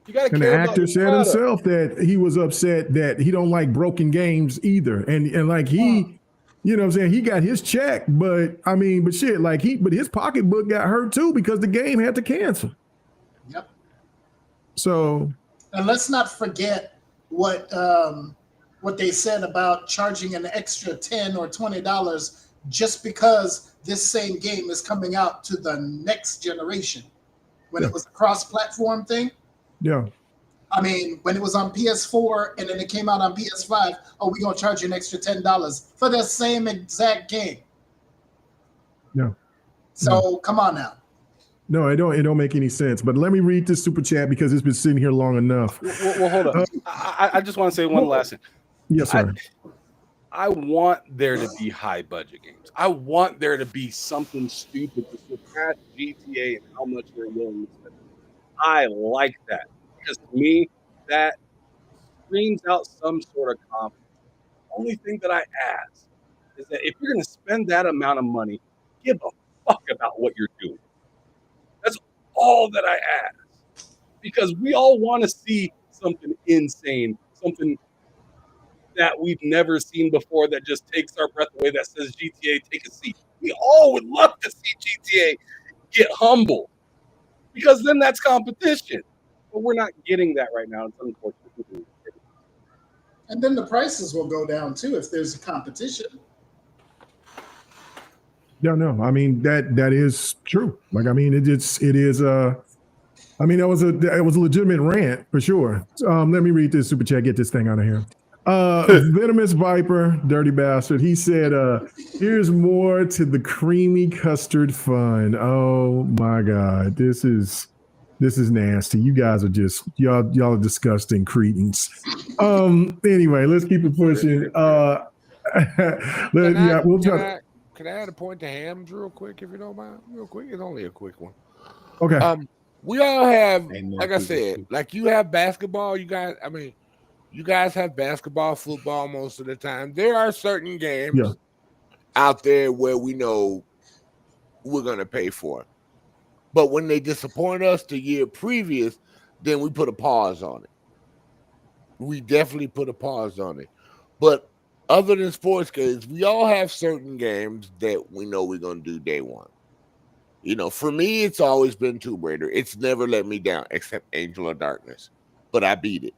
You gotta and care the actor about said himself that he was upset that he don't like broken games either. And like he, you know what I'm saying, he got his check, but I mean, but shit, like but his pocketbook got hurt too because the game had to cancel. Yep. So, and let's not forget what they said about charging an extra $10 or $20 just because this same game is coming out to the next generation. When it was a cross-platform thing. Yeah. I mean, when it was on PS4 and then it came out on PS5, oh, we're gonna charge you an extra $10 for the same exact game. Yeah. So come on now. No, it don't make any sense. But let me read this super chat because it's been sitting here long enough. Well hold on. I just want to say one last thing. Yes, sir. I want there to be high budget games. I want there to be something stupid to surpass GTA and how much they're willing to spend. I like that because to me, that screams out some sort of confidence. The only thing that I ask is that if you're going to spend that amount of money, give a fuck about what you're doing. That's all that I ask. Because we all want to see something insane, something that we've never seen before that just takes our breath away, that says GTA, take a seat. We all would love to see GTA get humble because then that's competition. But we're not getting that right now. It's unfortunate. And then the prices will go down too if there's a competition. No. I mean that is true. Like I mean, it is. I mean, it was a legitimate rant for sure. Let me read this super chat. Get this thing out of here. Venomous Viper, dirty bastard. He said, "Here's more to the creamy custard fun." Oh my God, this is nasty. You guys are just y'all are disgusting cretins. Anyway, let's keep it pushing. Can I add a point to Hams real quick, if you don't mind? Real quick, it's only a quick one. Okay. We all have, like I said, like you have basketball. You guys have basketball, football most of the time. There are certain games out there where we know we're going to pay for it. But when they disappoint us the year previous, then we put a pause on it. We definitely put a pause on it. But other than sports games, we all have certain games that we know we're going to do day one. You know, for me, it's always been Tomb Raider. It's never let me down, except Angel of Darkness. But I beat it.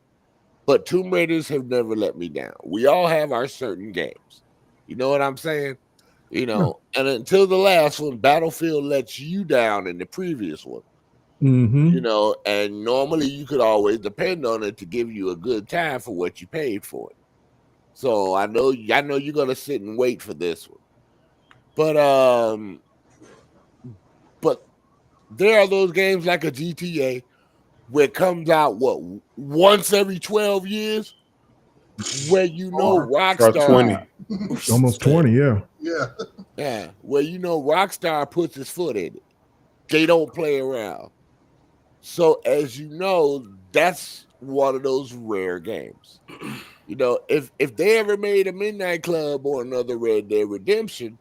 But Tomb Raiders have never let me down. We all have our certain games. You know what I'm saying? You know, and until the last one, Battlefield lets you down in the previous one. Mm-hmm. You know, and normally you could always depend on it to give you a good time for what you paid for it. So I know you're gonna sit and wait for this one. But there are those games like a GTA where it comes out once every 12 years, where you know Rockstar 20. Almost 20, yeah. Yeah, where you know Rockstar puts his foot in it. They don't play around. So as you know, that's one of those rare games. You know, if they ever made a Midnight Club or another Red Dead Redemption,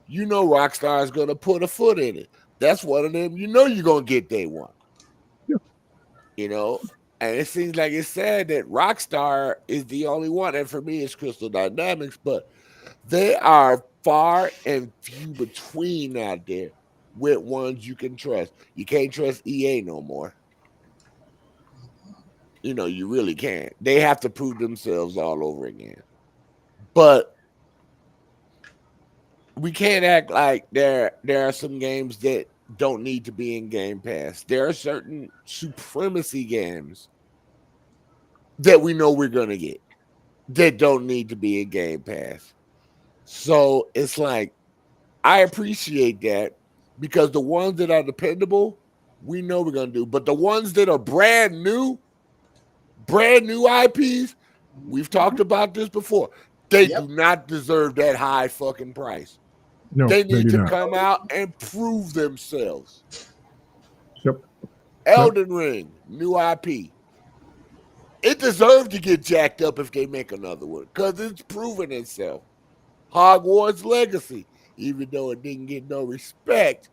you know Rockstar is going to put a foot in it. That's one of them. You know you're going to get day one. Yeah. You know, and it seems like it's sad that Rockstar is the only one. And for me, it's Crystal Dynamics, but they are far and few between out there with ones you can trust. You can't trust EA no more. You know, you really can't. They have to prove themselves all over again. But we can't act like there are some games that don't need to be in Game Pass. There are certain supremacy games that we know we're going to get that don't need to be in Game Pass. So it's like, I appreciate that because the ones that are dependable, we know we're going to do. But the ones that are brand new IPs, we've talked about this before. They do not deserve that high fucking price. No, they need to not. come out and prove themselves. Yep. Elden Ring, new IP. It deserves to get jacked up if they make another one because it's proven itself. Hogwarts Legacy, even though it didn't get no respect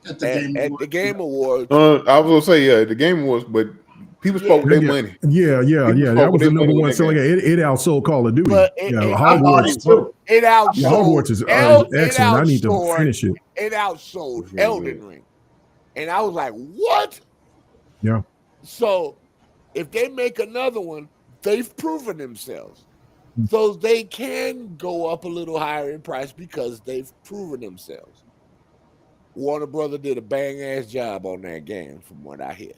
at the Game Awards. I was gonna say the Game Awards, but people spoke their money. Yeah. That was the number one selling. It outsold Call of Duty. But Hogwarts too. It outsold. Hogwarts is excellent. I need to finish it. It outsold Elden Ring, and I was like, "What?" Yeah. So, if they make another one, they've proven themselves. So they can go up a little higher in price because they've proven themselves. Warner Brother did a bang-ass job on that game, from what I hear.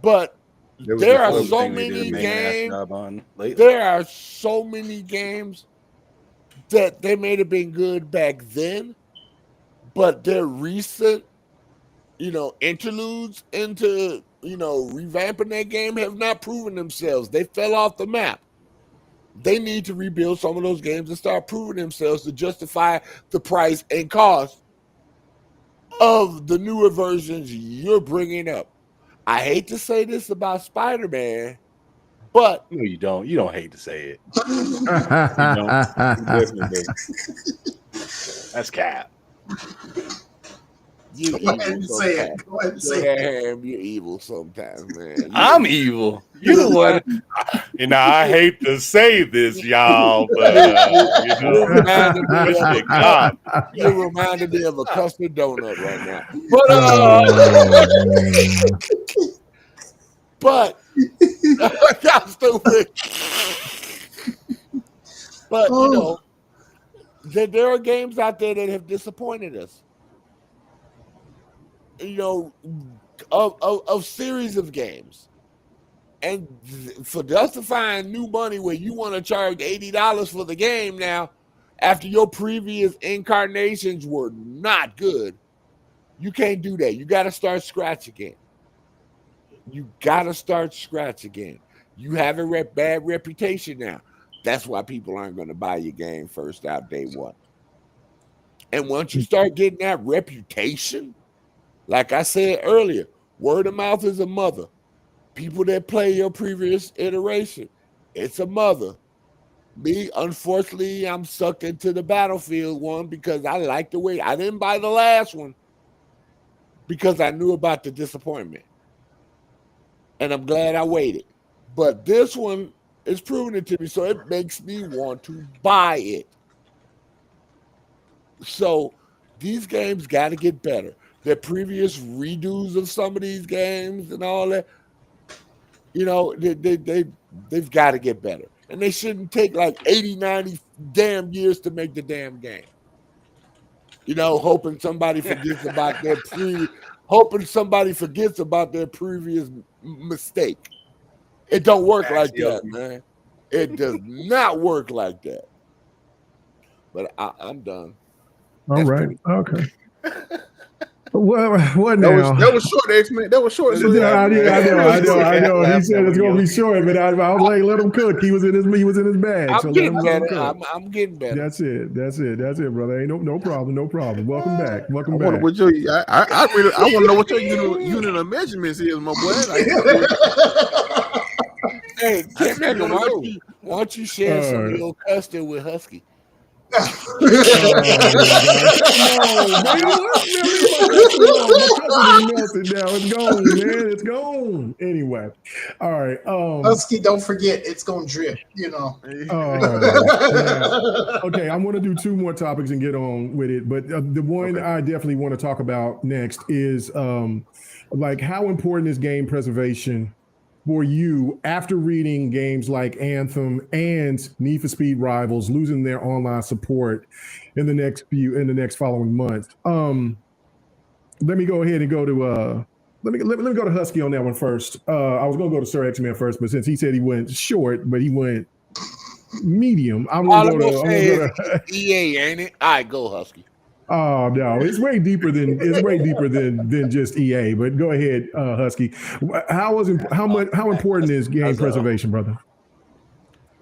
But there are so many games. There are so many games that they may have been good back then, but their recent, interludes into, revamping that game have not proven themselves. They fell off the map. They need to rebuild some of those games and start proving themselves to justify the price and cost of the newer versions you're bringing up. I hate to say this about Spider-Man, but no, you don't. You don't hate to say it. You don't. That's cap. You're Go ahead and say it. Go ahead and say it. You're evil sometimes, man. I'm evil. You know what? I hate to say this, y'all, but you're reminding me of a custard donut right now. But Y'all stupid. But you know, there are games out there that have disappointed us. You know, of series of games. And for justifying new money where you want to charge $80 for the game now, after your previous incarnations were not good, you can't do that. You got to start scratch again. You got to start scratch again. You have a bad reputation now. That's why people aren't going to buy your game first out day one. And once you start getting that reputation, like I said earlier, word of mouth is a mother. People that play your previous iteration, it's a mother. Me, unfortunately, I'm sucked into the Battlefield one because I like the way I didn't buy the last one because I knew about the disappointment. And I'm glad I waited. But this one is proving it to me, so it makes me want to buy it. So these games got to get better. Their previous redos of some of these games and all that, you know, they've got to get better. And they shouldn't take like 80, 90 damn years to make the damn game. You know, hoping somebody forgets about their previous mistake. It don't work like that, man. It does not work like that. But I'm done. All right. Okay. What now? That was short, X-Men. That was short. I know. He said it's gonna be short, but I was like, let him cook. He was in his bag. I'm getting better. I'm getting better. That's it, brother. Ain't no problem. Welcome back. I want to know what your unit of measurements is, my boy. Hey, why don't you share some of your custard with Husky? Oh my God. Melted now. It's gone, man. It's gone. Anyway. All right. Husky, don't forget, it's gonna drip, you know. Okay, I'm gonna do two more topics and get on with it. But the one I definitely want to talk about next is like how important is game preservation for you after reading games like Anthem and Need for Speed Rivals losing their online support in the next following months. Let me go ahead and go to let me go to Husky on that one first. I was gonna go to Sir X-Man first, but since he said he went short, but he went medium, I'm gonna go to EA, ain't it? All right, go Husky. Oh no, it's way deeper than just EA. But go ahead, Husky. How important is game preservation, brother?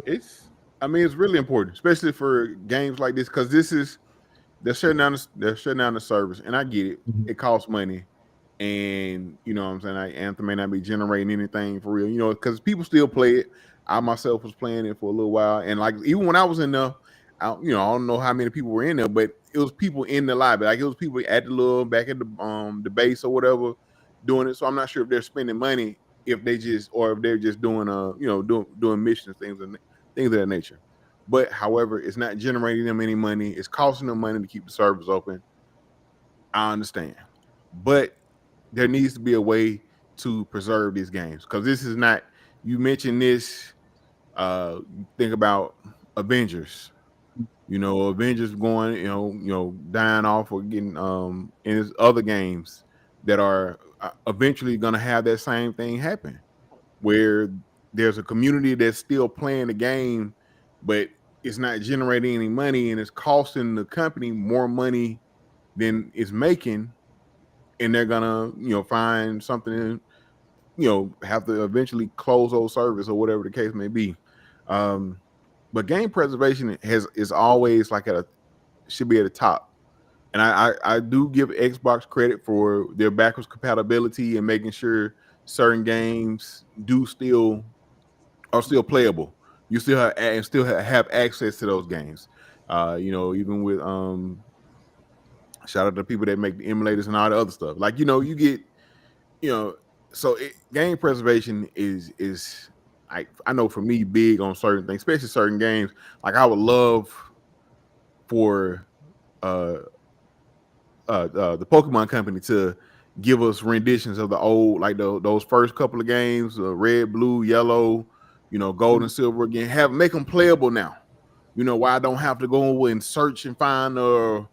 It's really important, especially for games like this, because they're shutting down the servers, and I get it. Mm-hmm. It costs money, and you know what I'm saying. Like, Anthem may not be generating anything for real, you know, because people still play it. I myself was playing it for a little while, and like even when I was in there, I don't know how many people were in there, but it was people in the lobby. Like it was people at the back at the base or whatever doing it. So I'm not sure if they're spending money, if they're just doing doing missions, things of that nature. But however, it's not generating them any money. It's costing them money to keep the servers open. I understand, but there needs to be a way to preserve these games, because this is not. You mentioned this. Think about Avengers. You know, Avengers going, dying off or getting in his other games that are eventually going to have that same thing happen, where there's a community that's still playing the game, but it's not generating any money and it's costing the company more money than it's making, and they're gonna, find something, have to eventually close those servers or whatever the case may be. But game preservation is always should be at the top. And I do give Xbox credit for their backwards compatibility and making sure certain games are still playable. You still have access to those games. Even with shout out to people that make the emulators and all the other stuff. Like, you get, game preservation is I know for me big on certain things, especially certain games. Like I would love for the Pokemon company to give us renditions of the old, like those first couple of games, red, blue, yellow, gold and silver again. Make them playable now. Why I don't have to go and search and find a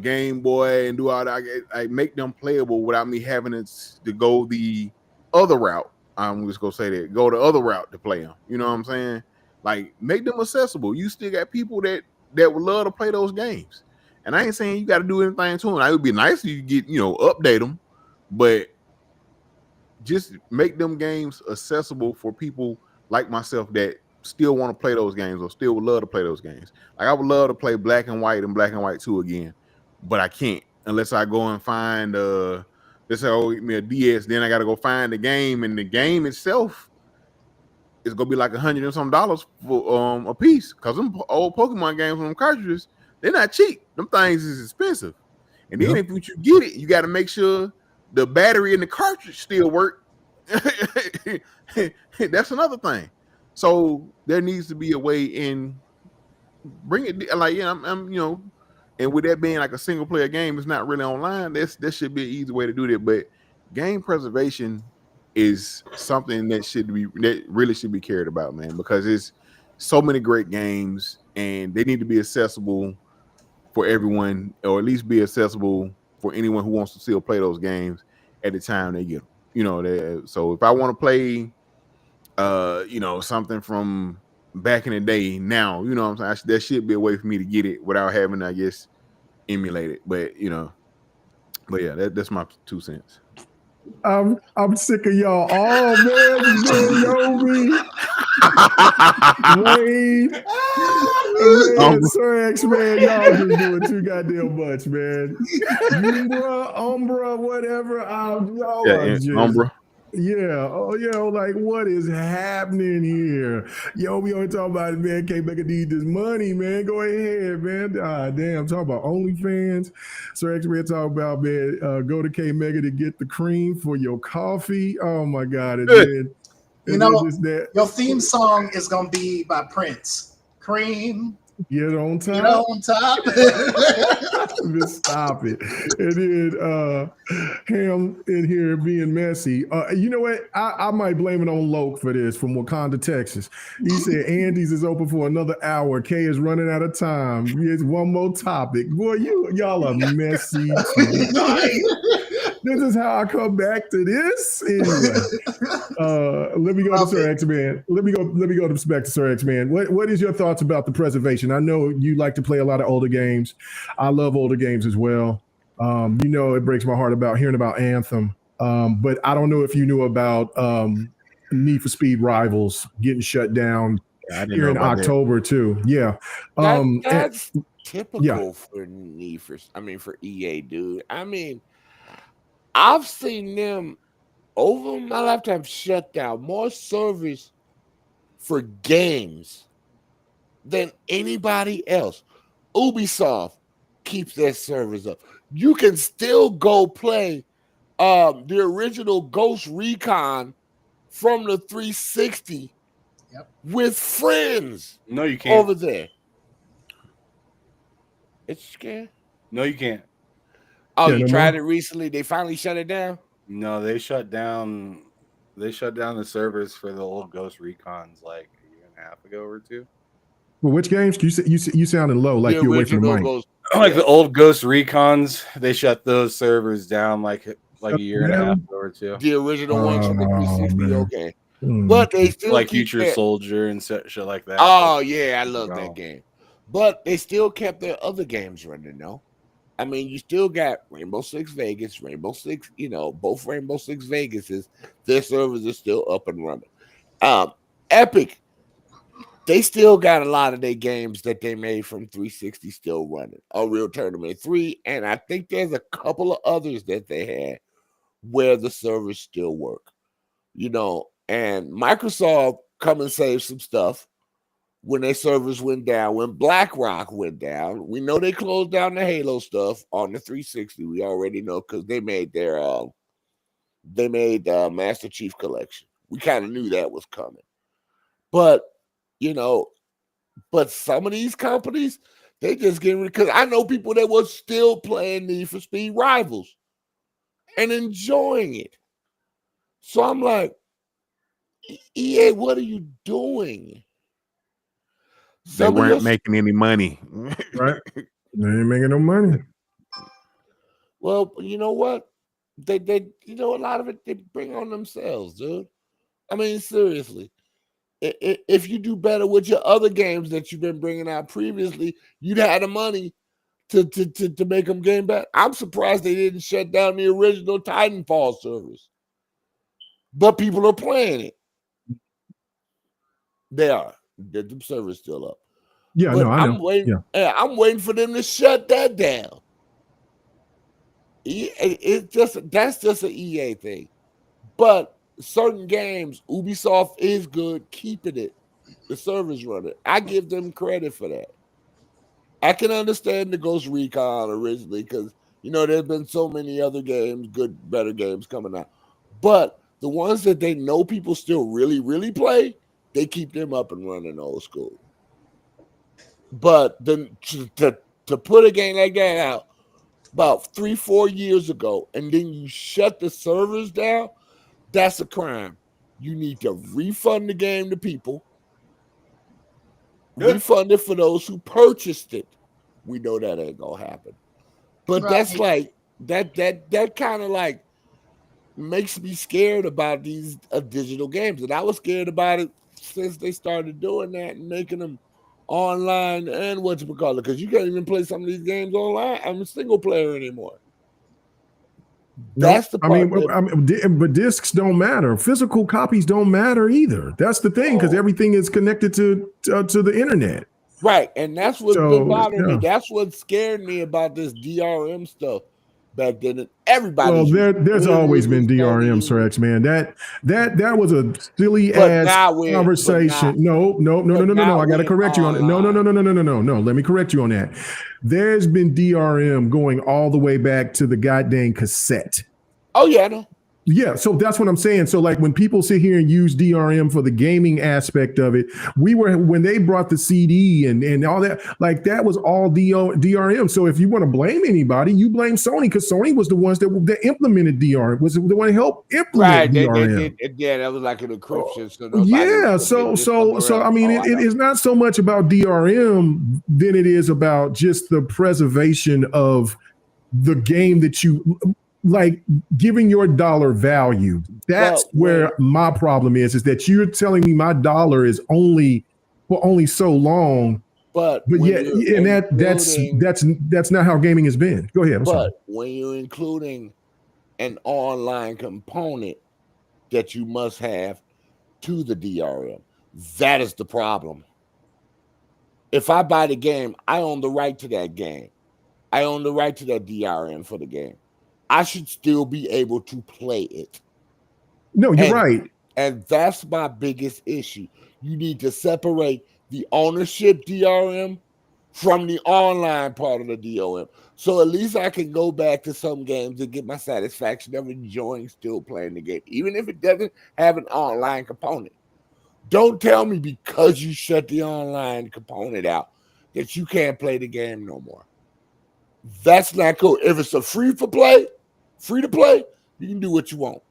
Game Boy and do all that. I make them playable without me having to go the other route. I'm just gonna say that, go the other route to play them. You know what I'm saying? Like, make them accessible. You still got people that would love to play those games, and I ain't saying you got to do anything to them. It would be nice if you get update them, but just make them games accessible for people like myself that still want to play those games or still would love to play those games. Like, I would love to play Black and White and Black and White 2 again, but I can't unless I go and find let's say, get me a DS, then I got to go find the game, and the game itself is gonna be like $100 and some for a piece, because them old Pokemon games on them cartridges, they're not cheap. Them things is expensive, and then if you get it, you got to make sure the battery in the cartridge still work. That's another thing. So there needs to be a way in bring it like I'm and with that being like a single player game, it's not really online. That should be an easy way to do that. But game preservation is something that really should be cared about, man, because it's so many great games and they need to be accessible for everyone, or at least be accessible for anyone who wants to still play those games at the time they get them. So if I want to play something from back in the day now, what I'm saying, there should be a way for me to get it without having to, I guess, emulate it. But yeah, that's my 2 cents. I'm sick of y'all. Oh man, Yobi, Wade, Sir X, man, y'all just doing too goddamn much, man. Umbra, whatever. Y'all are just Umbra. Yeah. Oh, like, what is happening here? Yo, we only talking about it, man. Can't make a need this money, man. Go ahead, man. Damn, talking about OnlyFans. Sir X, man, talking about, man, go to K Mega to get the cream for your coffee. Oh my God. And then, your theme song is gonna be by Prince. Cream. Get on top. Get on top. Just stop it. And then him in here being messy. You know what? I might blame it on Loke for this, from Wakanda, Texas. He said Andy's is open for another hour. Kay is running out of time. Here's one more topic. Boy, y'all are messy tonight. This is how I come back to this. Anyway, let me go to Sir X Man. Let me go back to Sir X Man. What is your thoughts about the preservation? I know you like to play a lot of older games. I love older games as well. It breaks my heart about hearing about Anthem. But I don't know if you knew about Need for Speed Rivals getting shut down here in October too. Yeah, that's typical for for EA, dude. I mean, I've seen them over my lifetime shut down more servers for games than anybody else. Ubisoft keeps their servers up. You can still go play the original Ghost Recon from the 360 with friends. No, you can't. Over there. It's scary. No, you can't. Oh, you tried it recently? They finally shut it down? No, they shut down the servers for the old Ghost Recons like a year and a half ago or two. Well, which games? You sounded low, like you're away from the mic. Like the old Ghost Recons, they shut those servers down like a year and a half ago or two. The original ones from the 360, okay. But they still like Future Soldier and shit like that. Oh yeah, I love that game. But they still kept their other games running, though. I mean, you still got Rainbow Six Vegas, Rainbow Six, both Rainbow Six Vegases, their servers are still up and running. Epic, they still got a lot of their games that they made from 360 still running. Unreal Tournament 3, and I think there's a couple of others that they had where the servers still work. And Microsoft come and save some stuff when their servers went down, when BlackRock went down. We know they closed down the Halo stuff on the 360. We already know because they made their Master Chief Collection. We kind of knew that was coming. But, but some of these companies, they just getting rid, because I know people that were still playing Need for Speed Rivals. and enjoying it. So I'm like, EA, what are you doing? They weren't making any money. Right. They ain't making no money. Well, you know what? They a lot of it they bring on themselves, dude. I mean, seriously. If you do better with your other games that you've been bringing out previously, you'd have the money to make them game back. I'm surprised they didn't shut down the original Titanfall servers. But people are playing it. They are. The server's still up. Yeah, but no, I know. I'm waiting. Yeah. I'm waiting for them to shut that down. That's just an EA thing. But certain games, Ubisoft is good keeping it. The servers running. I give them credit for that. I can understand the Ghost Recon originally because there's been so many other games, better games coming out. But the ones that they know people still really, really play, they keep them up and running old school. But then to put a game like that out about 3-4 years ago, and then you shut the servers down, that's a crime. You need to refund the game to people. Refund it for those who purchased it. We know that ain't gonna happen. But that's like that kind of like makes me scared about these digital games. And I was scared about it since they started doing that and making them online and whatchamacallit, because you can't even play some of these games online. I'm a single player anymore. That's the part. But discs don't matter. Physical copies don't matter either. That's the thing, because everything is connected to the internet. Right, and that's what's been bothering me. That's what scared me about this DRM stuff back then. Everybody. Well, there's always been DRM, Sir X, man. That was a silly ass conversation. No. I got to correct you on it. No. Let me correct you on that. There's been DRM going all the way back to the goddamn cassette. Oh yeah, I know. Yeah, so that's what I'm saying. So like when people sit here and use DRM for the gaming aspect of it, when they brought the CD and all that, like that was all DRM. So if you want to blame anybody, you blame Sony, because Sony was the ones that implemented DRM, was the one that helped implement DRM. That was like an encryption. So I mean, it is not so much about DRM than it is about just the preservation of the game that you like, giving your dollar value. That's where my problem is that you're telling me my dollar is only so long, but yet, and that's not how gaming has been. Go ahead. When you're including an online component that you must have to the DRM, that is the problem. If I buy the game, I own the right to that game. I own the right to that DRM for the game. I should still be able to play it. No, you're right. And that's my biggest issue. You need to separate the ownership DRM from the online part of the DRM. So at least I can go back to some games and get my satisfaction of enjoying still playing the game, even if it doesn't have an online component. Don't tell me because you shut the online component out that you can't play the game no more. That's not cool. If it's a free to play, you can do what you want.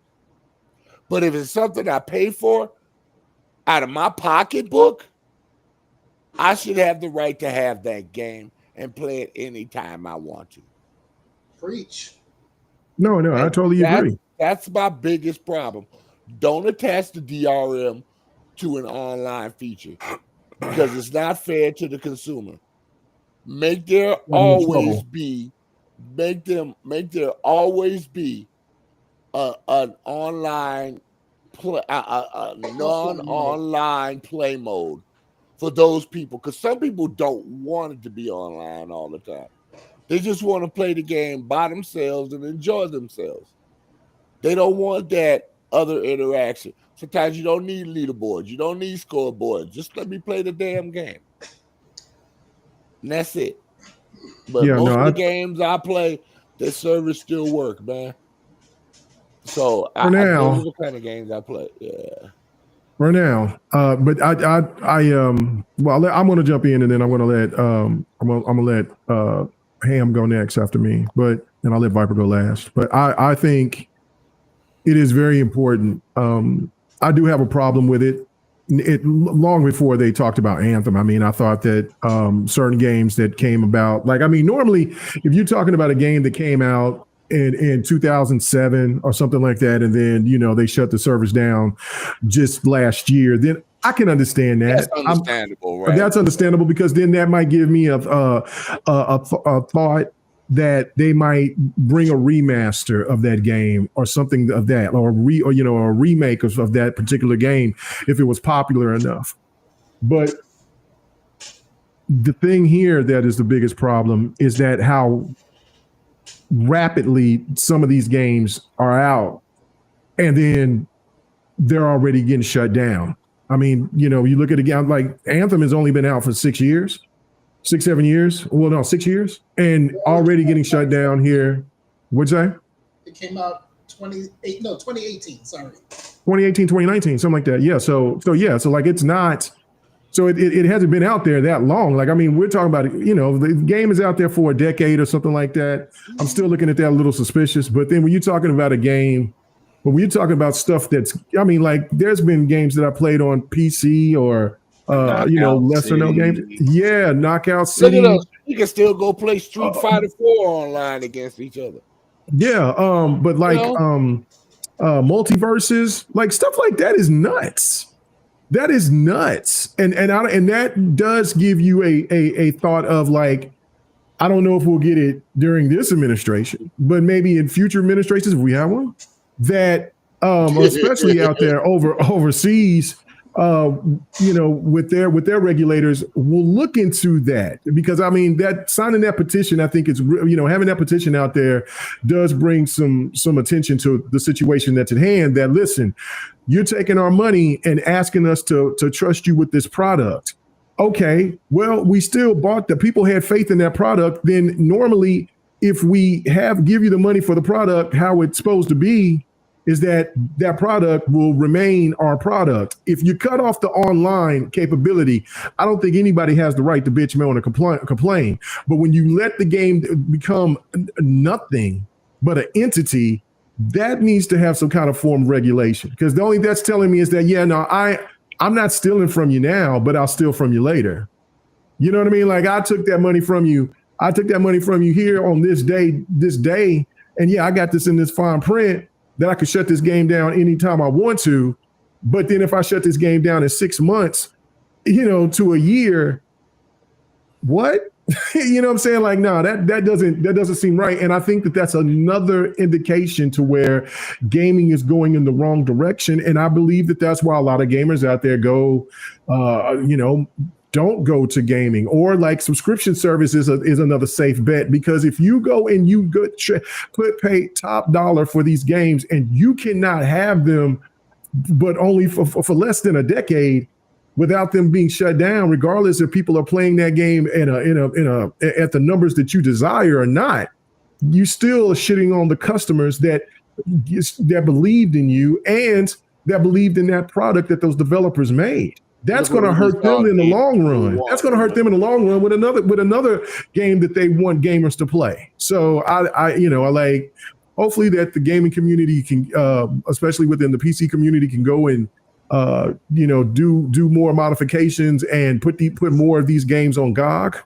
But if it's something I pay for out of my pocketbook, I should have the right to have that game and play it anytime I want to. Preach. No, I totally agree. That's my biggest problem. Don't attach the DRM to an online feature because it's not fair to the consumer. Make there always be an online play, a non-online play mode for those people, because some people don't want it to be online all the time. They just want to play the game by themselves and enjoy themselves. They don't want that other interaction. Sometimes you don't need leaderboards, you don't need scoreboards. Just let me play the damn game. And that's it. But most of the games I play, the servers still work, man. So those are the kind of games I play. Yeah. For now, but I'm going to jump in, and then I'm going to let Ham go next after me, and I'll let Viper go last. But I think it is very important. I do have a problem with it. Long before they talked about Anthem. I mean, I thought that certain games that came about, normally if you're talking about a game that came out in 2007 or something like that, and then, they shut the servers down just last year, then I can understand that. That's understandable, right? That's understandable because then that might give me a thought that they might bring a remaster of that game or something of that, or a remake of that particular game if it was popular enough. But the thing here that is the biggest problem is that how rapidly some of these games are out and then they're already getting shut down. I mean, you look at a game like Anthem has only been out for 6 years. 6, 7 years. Well, no, 6 years, and already getting shut down here. What'd you say? It came out 2018. Sorry, 2018, 2019, something like that. Yeah. So it's not. So it hasn't been out there that long. We're talking about the game is out there for a decade or something like that. I'm still looking at that a little suspicious. But then when you're talking about a game, when you're talking about stuff that's, there's been games that I played on PC or. Lesser known games. Yeah, Knockout City. You can still go play Street Fighter 4 online against each other. Yeah, but multiverses, stuff like that is nuts. That is nuts, and that does give you a thought of I don't know if we'll get it during this administration, but maybe in future administrations if we have one. That especially out there overseas. With their regulators, will look into that because that signing that petition, I think it's having that petition out there does bring some attention to the situation that's at hand. That listen, you're taking our money and asking us to trust you with this product. Okay, well, we still bought the people had faith in that product. Then normally, if we give you the money for the product, how it's supposed to be. Is that product will remain our product. If you cut off the online capability, I don't think anybody has the right to bitch, moan, or complain. But when you let the game become nothing but an entity, that needs to have some kind of form of regulation. Because the only that's telling me is that, I'm not stealing from you now, but I'll steal from you later. You know what I mean? I took that money from you. I took that money from you here on this day. And I got this in this fine print. That I could shut this game down anytime I want to. But then if I shut this game down in 6 months, to a year, what? You know what I'm saying? No, that doesn't seem right. And I think that that's another indication to where gaming is going in the wrong direction. And I believe that that's why a lot of gamers out there go, don't go to gaming, or subscription service is another safe bet, because if you go and you pay top dollar for these games and you cannot have them, but only for less than a decade without them being shut down, regardless if people are playing that game at the numbers that you desire or not, you still are shitting on the customers that believed in you and that believed in that product that those developers made. That's going to hurt them in the long run. That's going to hurt them in the long run with another game that they want gamers to play. So hopefully that the gaming community can, especially within the PC community, can go and do more modifications and put more of these games on GOG.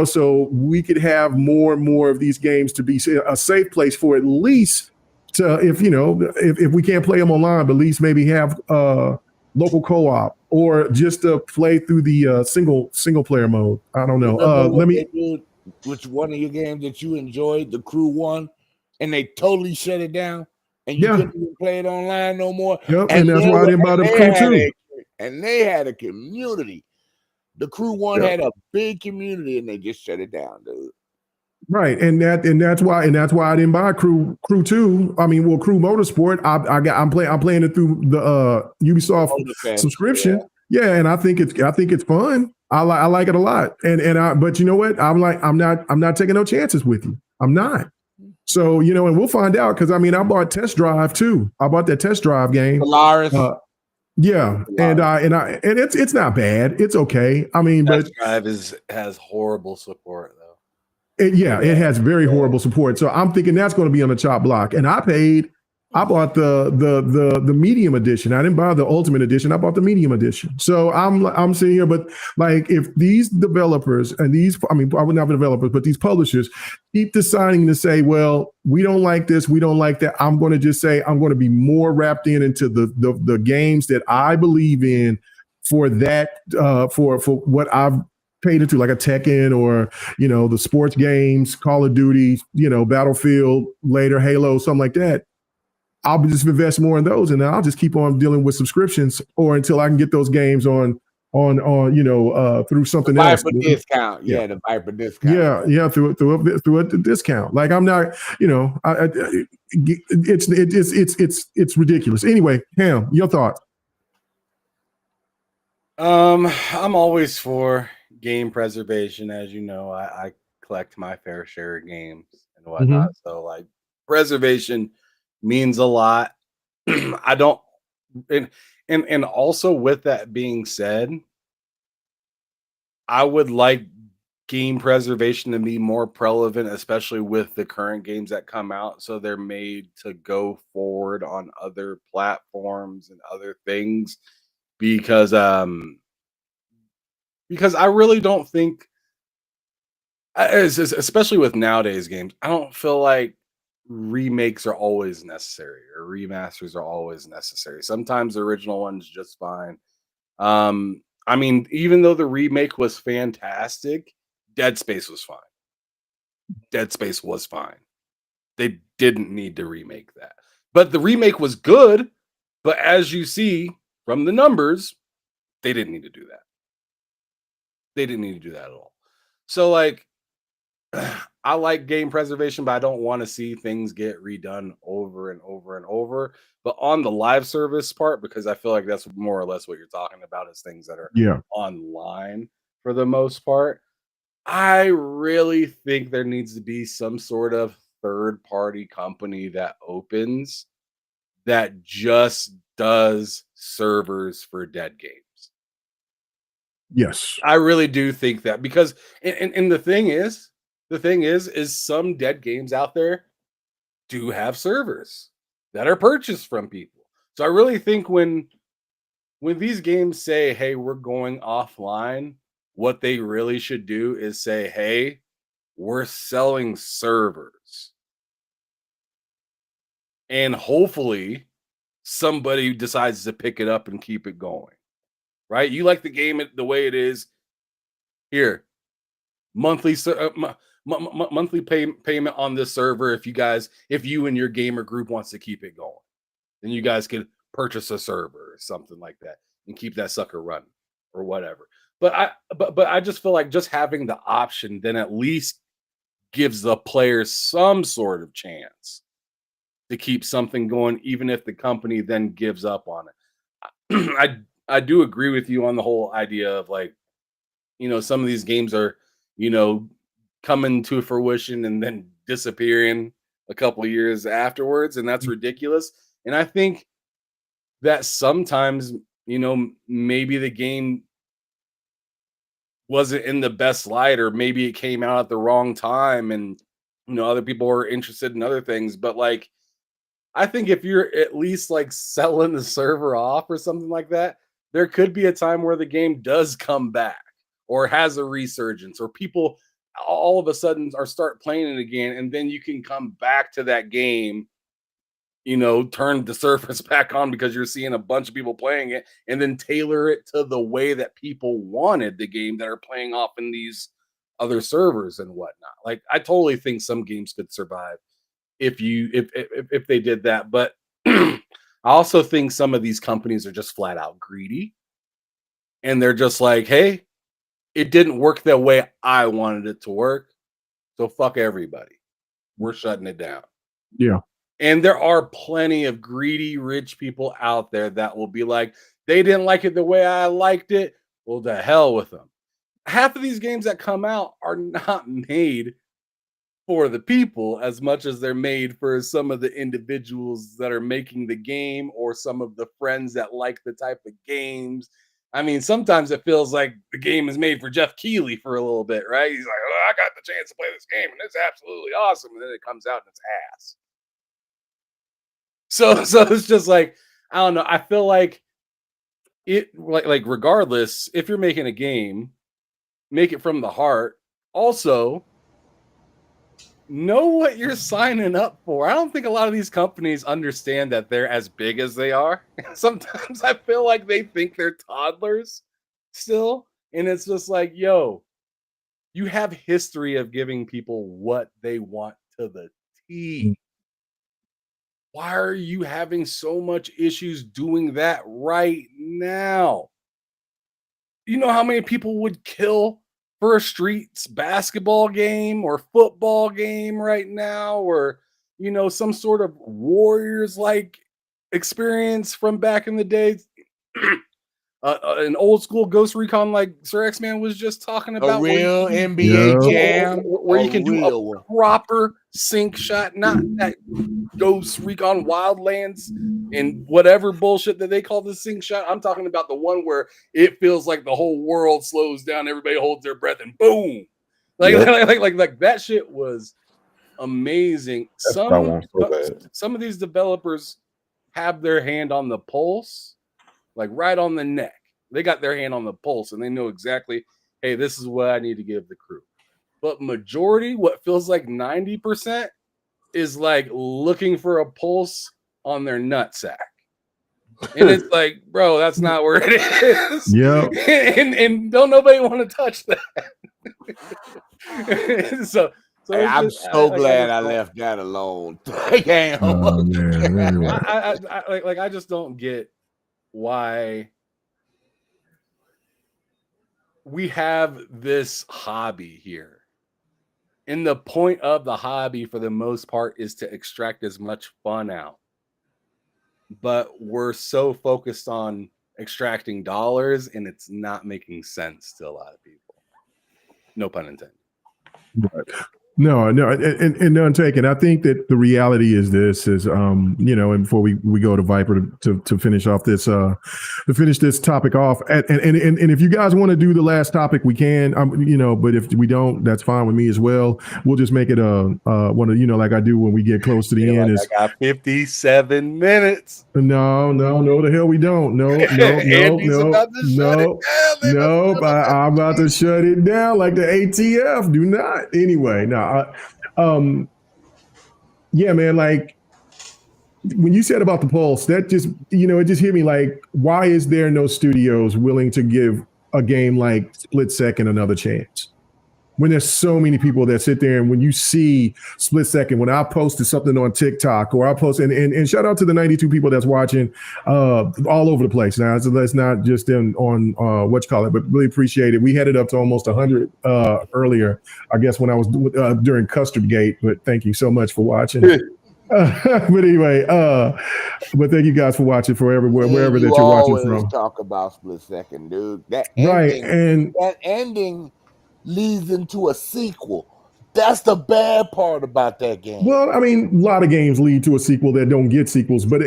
So we could have more and more of these games to be a safe place for at least to, if we can't play them online, but at least maybe have local co-op, or just to play through the single player mode. I don't know. Which one of your games that you enjoyed, the Crew one, and they totally shut it down, and you couldn't even play it online no more. Yep, and that's why I didn't buy the Crew 2. And they had a community. The Crew one had a big community, and they just shut it down, dude. Right, and that's why I didn't buy Crew 2. Crew Motorsport. I'm playing it through the Ubisoft subscription. Yeah, and I think it's fun. I like it a lot. But you know what? I'm not taking no chances with you. I'm not. So and we'll find out, because I bought Test Drive too. I bought that Test Drive game. Polaris. Yeah, and it's not bad. It's okay. Test Drive has horrible support though. It has very horrible support. So I'm thinking that's going to be on the chop block. And I bought the medium edition. I didn't buy the ultimate edition. I bought the medium edition. So I'm sitting here, but like if these developers and I would not be developers, but these publishers keep deciding to say, well, we don't like this, we don't like that. I'm going to just say I'm going to be more wrapped into the games that I believe in for that for what I've paid into, like a Tekken or the sports games, Call of Duty, Battlefield, later Halo, something like that. I'll just invest more in those, and then I'll just keep on dealing with subscriptions or until I can get those games on through something else. Viper discount, the Viper discount. Through a discount. Like I'm not, it's ridiculous. Anyway, Ham, your thoughts? I'm always for game preservation. As you know, I collect my fair share of games and whatnot. So like preservation means a lot. I don't, and also with that being said, I would like game preservation to be more relevant, especially with the current games that come out. So they're made to go forward on other platforms and other things because I really don't think, especially with nowadays games, I don't feel like remakes are always necessary or remasters are always necessary. Sometimes the original one's just fine. I mean, even though the remake was fantastic, Dead Space was fine. Dead Space was fine. They didn't need to remake that. But the remake was good, but as you see from the numbers, they didn't need to do that. They didn't need to do that at all. So like I like game preservation, but I don't want to see things get redone over and over and over. But on the live service part, because I feel like that's more or less what you're talking about is things that are online for the most part. I really think there needs to be some sort of third-party company that opens that just does servers for dead games. Yes. I really do think that because and the thing is some dead games out there do have servers that are purchased from people. So I really think when these games say, hey, we're going offline, what they really should do is say, hey, we're selling servers. And hopefully somebody decides to pick it up and keep it going. Right? You like the game the way it is. Here, monthly monthly payment on this server if you and your gamer group wants to keep it going. Then you guys can purchase a server or something like that and keep that sucker running or whatever. But I just feel like just having the option then at least gives the players some sort of chance to keep something going, even if the company then gives up on it. I do agree with you on the whole idea of like, some of these games are, coming to fruition and then disappearing a couple of years afterwards. And that's ridiculous. And I think that sometimes, maybe the game wasn't in the best light, or maybe it came out at the wrong time and, other people were interested in other things. But like, I think if you're at least like selling the server off or something like that, there could be a time where the game does come back or has a resurgence or people all of a sudden start playing it again. And then you can come back to that game, turn the surface back on because you're seeing a bunch of people playing it and then tailor it to the way that people wanted the game that are playing off in these other servers and whatnot. Like, I totally think some games could survive if they did that. But I also think some of these companies are just flat out greedy. And they're just like, hey, it didn't work the way I wanted it to work. So fuck everybody. We're shutting it down. Yeah. And there are plenty of greedy, rich people out there that will be like, they didn't like it the way I liked it. Well, the hell with them. Half of these games that come out are not made for the people as much as they're made for some of the individuals that are making the game or some of the friends that like the type of games. I mean, sometimes it feels like the game is made for Jeff Keighley for a little bit, right? He's like, I got the chance to play this game and it's absolutely awesome. And then it comes out and it's ass. So it's just like, I don't know. I feel like it like regardless, if you're making a game, make it from the heart. Also, know what you're signing up for. I don't think a lot of these companies understand that they're as big as they are. Sometimes I feel like they think they're toddlers still. And it's just like, yo, you have history of giving people what they want to the T. Why are you having so much issues doing that right now? You know how many people would kill for a streets basketball game or football game right now, or some sort of Warriors like experience from back in the day? An old school Ghost Recon like Sir X-Man was just talking about, a real NBA jam, where you can do a proper sync shot, not that Ghost Recon Wildlands and whatever bullshit that they call the sync shot. I'm talking about the one where it feels like the whole world slows down, everybody holds their breath, and boom, like that shit was amazing. Some of these developers have their hand on the pulse. Like right on the neck. They got their hand on the pulse and they know exactly, hey, this is what I need to give the crew. But majority, what feels like 90%, is like looking for a pulse on their nutsack. And it's like, bro, that's not where it is. Yeah. and don't nobody want to touch that. so hey, I'm so glad I left that alone. I just don't get why we have this hobby here. And the point of the hobby for the most part is to extract as much fun out. But we're so focused on extracting dollars and it's not making sense to a lot of people. No pun intended. Right. No, and none taken. I think that the reality is this is, and before we go to Viper to finish off this, to finish this topic off, and if you guys want to do the last topic, we can, but if we don't, that's fine with me as well. We'll just make it one of, like I do when we get close to the end. Like I got 57 minutes. No, the hell we don't. No. I'm about to shut it down like the ATF. Do not. Anyway, no. Yeah, man, like when you said about the pulse, that just, it just hit me like, why is there no studios willing to give a game like Split Second another chance? When there's so many people that sit there, and when you see Split Second, when I posted something on TikTok or I post, and shout out to the 92 people that's watching all over the place. Now, so that's not just on but really appreciate it. We had it up to almost 100 earlier, I guess, when I was during Custard Gate, but thank you so much for watching. But anyway, but thank you guys for watching wherever that you're watching from. Talk about Split Second, dude. That ending leads into a sequel. That's the bad part about that game. Well, I mean, a lot of games lead to a sequel that don't get sequels, but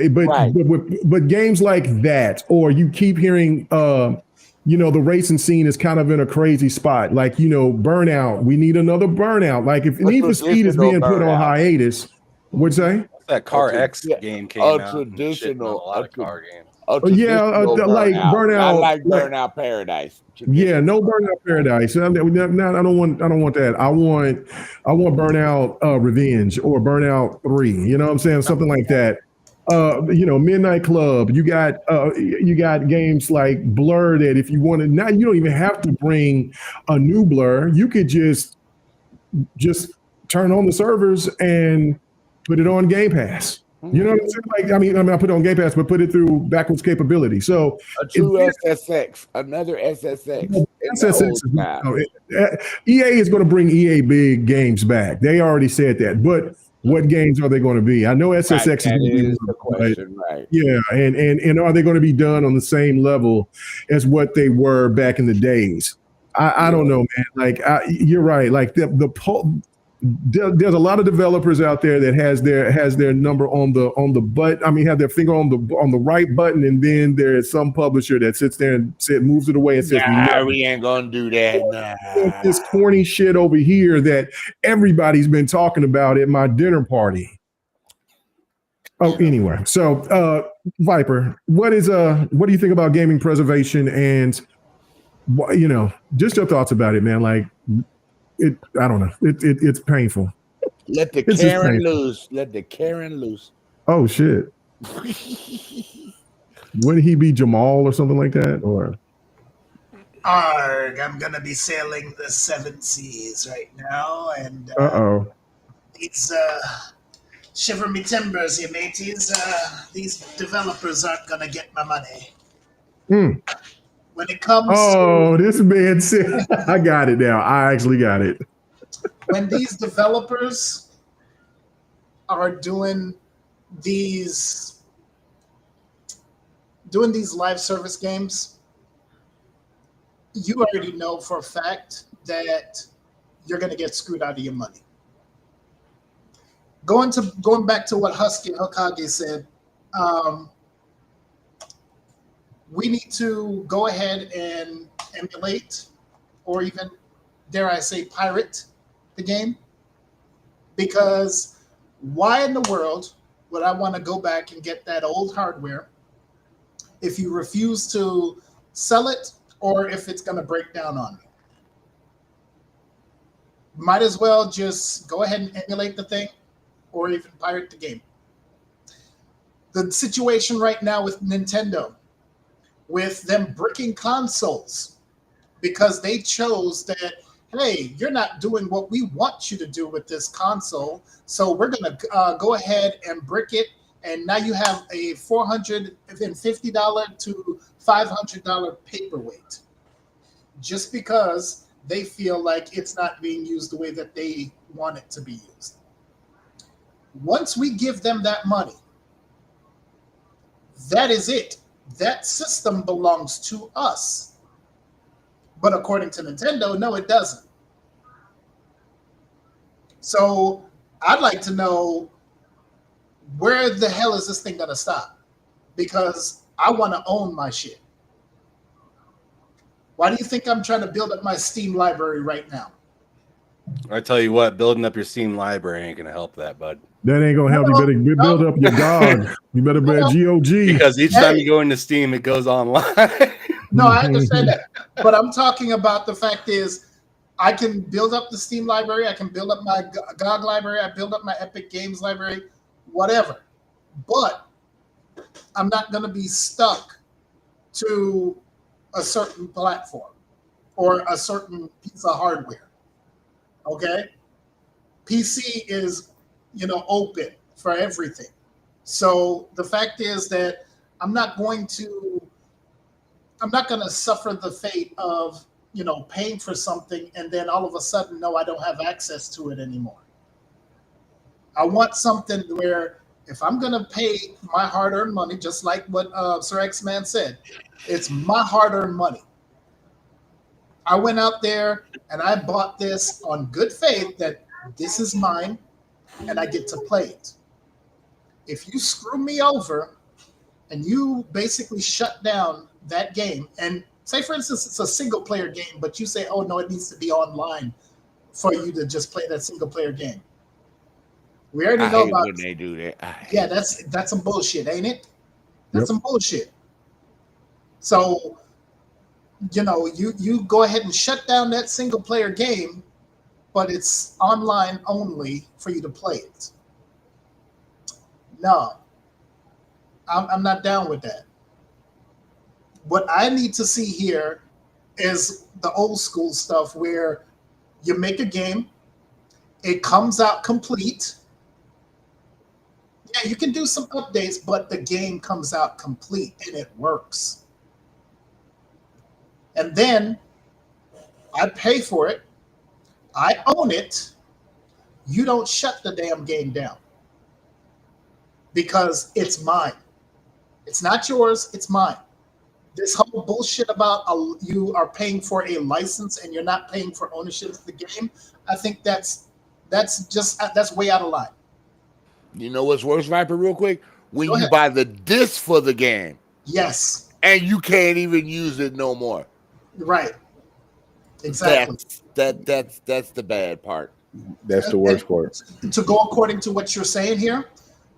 games like that, or you keep hearing, the racing scene is kind of in a crazy spot. Like, Burnout. We need another Burnout. Like if Need for Speed is being put on hiatus, what'd you say? That Car X game came out. Traditional, a lot of car games. Like Burnout. I like Burnout Paradise. Yeah, no Burnout Paradise. I don't want that. I want Burnout Revenge or Burnout 3. You know what I'm saying? Something like that. Midnight Club. You got games like Blur that if you want to, now you don't even have to bring a new Blur. You could just turn on the servers and put it on Game Pass. You know what I'm saying? Like, I mean, I put it on Game Pass, but put it through backwards capability. So a true SSX, another SSX. EA is going to bring EA big games back. They already said that, but what games are they going to be? I know SSX is the question, right? Yeah, and are they going to be done on the same level as what they were back in the days? I don't know, man. Like you're right. Like the there's a lot of developers out there that has their number on the butt. I mean, have their finger on the right button, and then there is some publisher that sits there and moves it away and says, Nah, we ain't gonna do that. Nah. This corny shit over here that everybody's been talking about at my dinner party. Oh, anyway, so Viper, what do you think about gaming preservation, and just your thoughts about it, man? Like, I don't know. It's painful. Let the Karen loose. Let the Karen loose. Oh shit. Wouldn't he be Jamal or something like that? Or Arg, I'm gonna be sailing the 7 seas right now, and it's shiver me timbers, you mateys. These developers aren't gonna get my money. When it comes this man said, I got it now. I actually got it. When these developers are doing these live service games, you already know for a fact that you're going to get screwed out of your money. Going back to what Husky Hokage said, we need to go ahead and emulate, or even, dare I say, pirate the game. Because why in the world would I want to go back and get that old hardware if you refuse to sell it, or if it's going to break down on me? Might as well just go ahead and emulate the thing, or even pirate the game. The situation right now with Nintendo, with them bricking consoles because they chose that, hey, you're not doing what we want you to do with this console, so we're going to go ahead and brick it, and now you have a $450 to $500 paperweight, just because they feel like it's not being used the way that they want it to be used. Once we give them that money, that is it. That system belongs to us. But according to Nintendo, no, it doesn't. So I'd like to know, where the hell is this thing going to stop? Because I want to own my shit. Why do you think I'm trying to build up my Steam library right now? I tell you what, building up your Steam library ain't going to help that, bud. That ain't gonna help. You better build up your GOG. You better build GOG. Because each time you go into Steam, it goes online. No, I understand that. But I'm talking about the fact is, I can build up the Steam library. I can build up my GOG library. I build up my Epic Games library, whatever. But I'm not going to be stuck to a certain platform or a certain piece of hardware. Okay? PC is, open for everything. So the fact is that I'm not going to suffer the fate of, paying for something and then all of a sudden, no, I don't have access to it anymore. I want something where if I'm going to pay my hard-earned money, just like what Sir X-Man said, it's my hard-earned money. I went out there and I bought this on good faith that this is mine and I get to play it. If you screw me over and you basically shut down that game, and say, for instance, it's a single-player game, but you say, oh, no, it needs to be online for you to just play that single-player game. We already know about when they do that. Yeah, that's some bullshit, ain't it? That's some bullshit. So, you go ahead and shut down that single-player game, but it's online only for you to play it. No, I'm not down with that. What I need to see here is the old school stuff where you make a game, it comes out complete. Yeah, you can do some updates, but the game comes out complete and it works. And then I pay for it. I own it. You don't shut the damn game down because it's mine. It's not yours. It's mine. This whole bullshit about you are paying for a license and you're not paying for ownership of the game, I think that's That's way out of line. You know what's worse, Viper? Real quick, when Go you ahead. buy the disc for the game, Yes, and you can't even use it no more. right. Exactly. That's the bad part. That's the worst part. To go according to what you're saying here,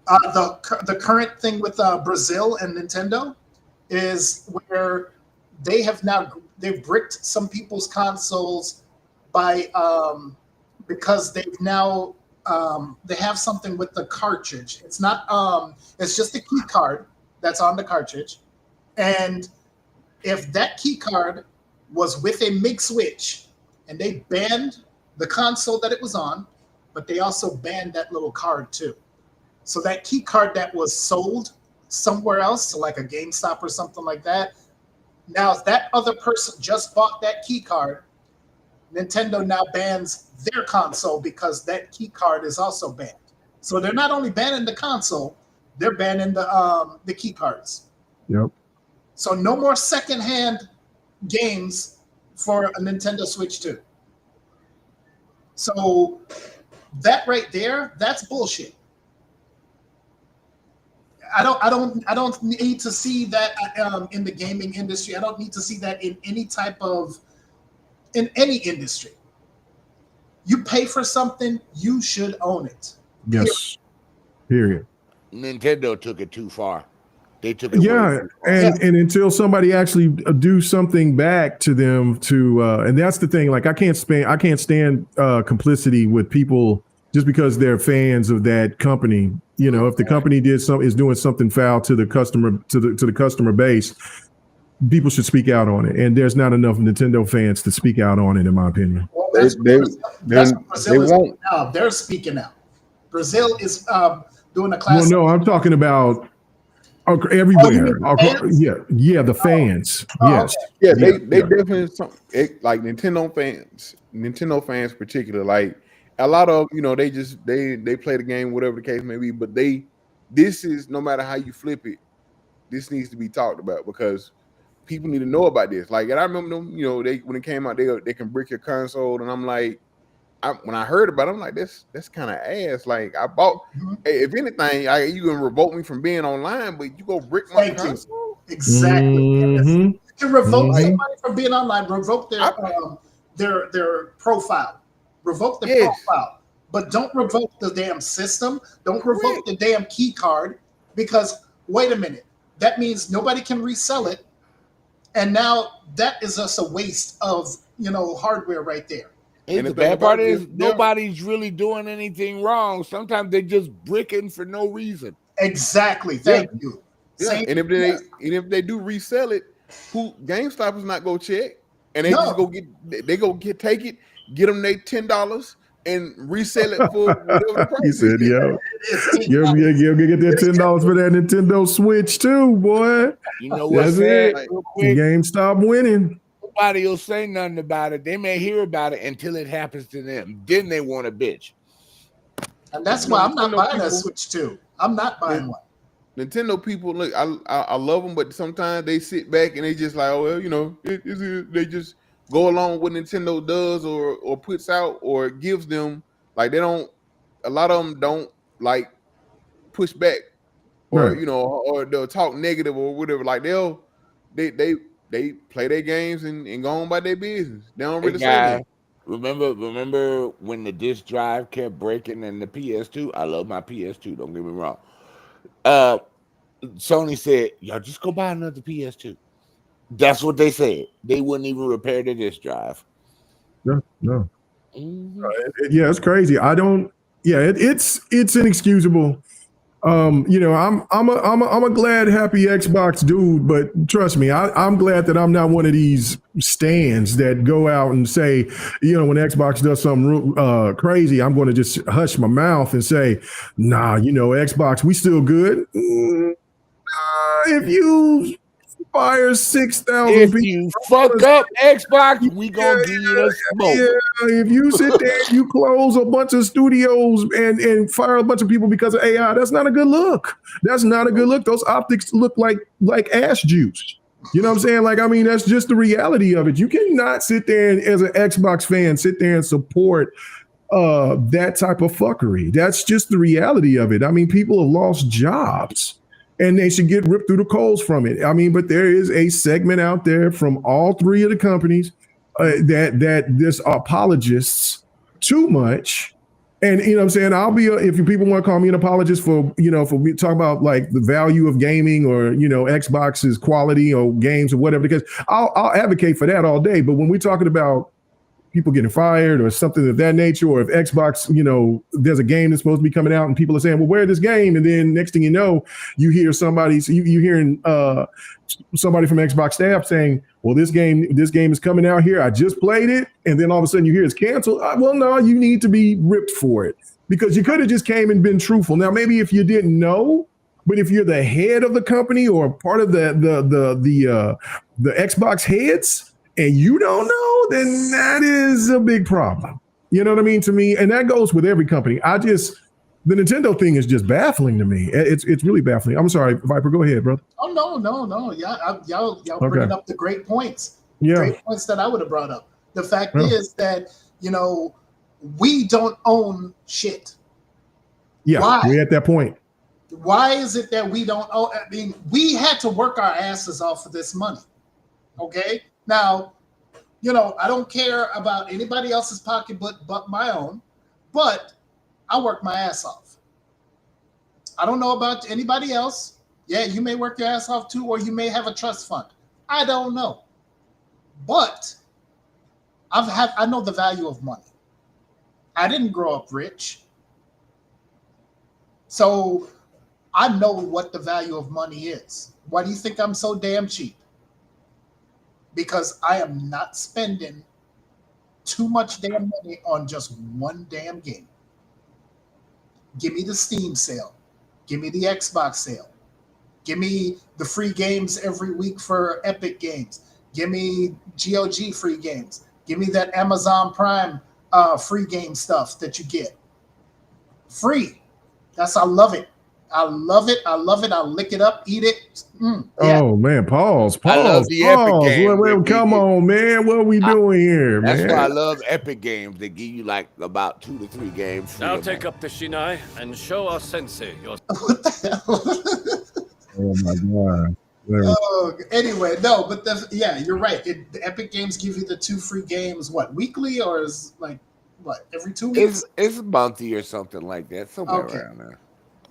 the current thing with Brazil and Nintendo is where they've bricked some people's consoles by because they've now they have something with the cartridge. It's not it's just the key card that's on the cartridge, and if that key card was with a MIG switch and they banned the console that it was on, but they also banned that little card too. So that key card that was sold somewhere else, so like a GameStop or something like that, now if that other person just bought that key card, Nintendo now bans their console because that key card is also banned. So they're not only banning the console, they're banning the key cards. Yep. So no more secondhand games for a Nintendo Switch 2. So that right there, that's bullshit. I don't need to see that in the gaming industry. I don't need to see that in any industry. You pay for something, you should own it. Yes. Period. Nintendo took it too far. They took it. Yeah, and until somebody actually do something back to them and that's the thing. Like I can't stand complicity with people just because they're fans of that company. You know, if the company is doing something foul to the customer to the customer base, people should speak out on it. And there's not enough Nintendo fans to speak out on it, in my opinion. Well, they're speaking out. Brazil is doing a class. Well, no, I'm talking about everywhere. The fans. Yes. Okay. Yeah, they definitely like Nintendo fans particular. Like a lot of they play the game, whatever the case may be. But this is no matter how you flip it, this needs to be talked about because people need to know about this. Like, and I remember them. When it came out, they can brick your console, and I'm like. When I heard about it, I'm like, that's kind of ass. Like I bought, if anything, you can revoke me from being online, but you go brick my console. Exactly. Mm-hmm. You can revoke somebody from being online, revoke their profile, revoke their profile, but don't revoke the damn system. Don't revoke the damn key card because wait a minute, that means nobody can resell it, and now that is just a waste of hardware right there. And the bad part is nobody's really doing anything wrong. Sometimes they're just bricking for no reason. Exactly. Thank you. Yeah. And if they do resell it, GameStop is not go check, and they just take it, get them their $10 and resell it for whatever the price. He said, "Yo, you get that $10 for that Nintendo Switch too, boy." You know what's sad? GameStop winning. Nobody will say nothing about it. They may hear about it until it happens to them. Then they want a bitch. And that's why I'm not buying a Switch 2. I'm not buying one. Nintendo people, look, I love them, but sometimes they sit back and they just like, oh well, they just go along with what Nintendo does or puts out or gives them. Like a lot of them don't like push back or or they'll talk negative or whatever. Like they play their games and go on by their business. They don't really say that. Remember when the disc drive kept breaking and the PS2? I love my PS2. Don't get me wrong. Sony said, "Y'all just go buy another PS2." That's what they said. They wouldn't even repair the disc drive. No. Mm-hmm. Yeah, it's crazy. It's inexcusable. I'm a glad, happy Xbox dude, but trust me, I'm glad that I'm not one of these stands that go out and say, when Xbox does something crazy, I'm going to just hush my mouth and say, nah, Xbox, we still good. If you fire 6,000 if people, you fuck up Xbox, we gonna give you a smoke. Yeah, if you sit there and you close a bunch of studios and fire a bunch of people because of AI, that's not a good look. That's not a good look. Those optics look like ass juice. You know what I'm saying? Like, I mean, that's just the reality of it. You cannot sit there and, as an Xbox fan, sit there and support that type of fuckery. That's just the reality of it. I mean, people have lost jobs and they should get ripped through the coals from it. I mean, but there is a segment out there from all three of the companies that this apologists too much. And you know what I'm saying? I'll be if people want to call me an apologist for for me talking about like the value of gaming or Xbox's quality or games or whatever, because I'll advocate for that all day. But when we're talking about people getting fired or something of that nature, or if Xbox, there's a game that's supposed to be coming out and people are saying, well, where's this game? And then next thing you know, you hear you hearing somebody from Xbox staff saying, well, this game is coming out here. I just played it. And then all of a sudden you hear it's canceled. Well, no, you need to be ripped for it because you could have just came and been truthful. Now, maybe if you didn't know, but if you're the head of the company or part of the Xbox heads, and you don't know, then that is a big problem. You know what I mean? To me, and that goes with every company. The Nintendo thing is just baffling to me. It's really baffling. I'm sorry, Viper, go ahead, brother. Oh, no. Y'all bringing up the great points. Yeah. Great points that I would have brought up. The fact is that, we don't own shit. Yeah, Why? we're at that point. Why is it that we don't own? I mean, we had to work our asses off for this money. Okay? Now, I don't care about anybody else's pocketbook but my own, but I work my ass off. I don't know about anybody else. Yeah, you may work your ass off too, or you may have a trust fund. I don't know. But I know the value of money. I didn't grow up rich. So I know what the value of money is. Why do you think I'm so damn cheap? Because I am not spending too much damn money on just one damn game. Give me the Steam sale. Give me the Xbox sale. Give me the free games every week for Epic Games. Give me GOG free games. Give me that Amazon Prime free game stuff that you get. Free. I love it. I love it. I'll lick it up, eat it. Yeah. Oh man, pause. I love the Epic Games. Come on, man. What are we doing here, man? That's why I love Epic Games. They give you like about 2 to 3 games. Now take up the Shinai and show our sensei your. What the hell? Oh my god. Anyway, no, but you're right. The Epic Games give you the 2 free games. What, weekly or is like what, every 2 weeks? It's monthly or something like that. Somewhere around there.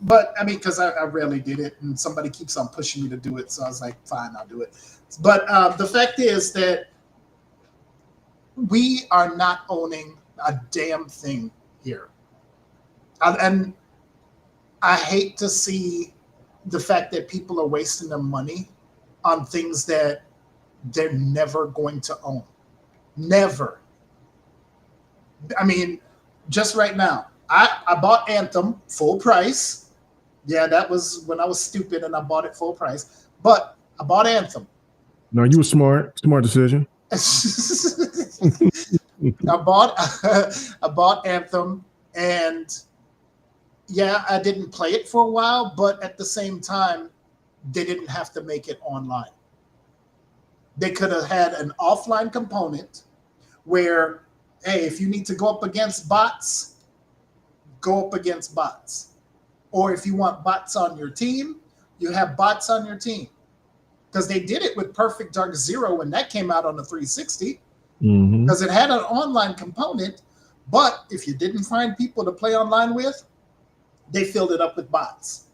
But I mean, because I rarely did it, and somebody keeps on pushing me to do it, so I was like, fine, I'll do it. But the fact is that we are not owning a damn thing here, and I hate to see the fact that people are wasting their money on things that they're never going to own. Never. I mean, just right now, I bought Anthem full price. Yeah, that was when I was stupid and I bought it full price. But I bought Anthem. No, you were smart. Smart decision. I bought Anthem, and yeah, I didn't play it for a while, but at the same time, they didn't have to make it online. They could have had an offline component where, hey, if you need to go up against bots, go up against bots. Or if you want bots on your team, you have bots on your team. Because they did it with Perfect Dark Zero when that came out on the 360. Because it had an online component, but if you didn't find people to play online with, they filled it up with bots.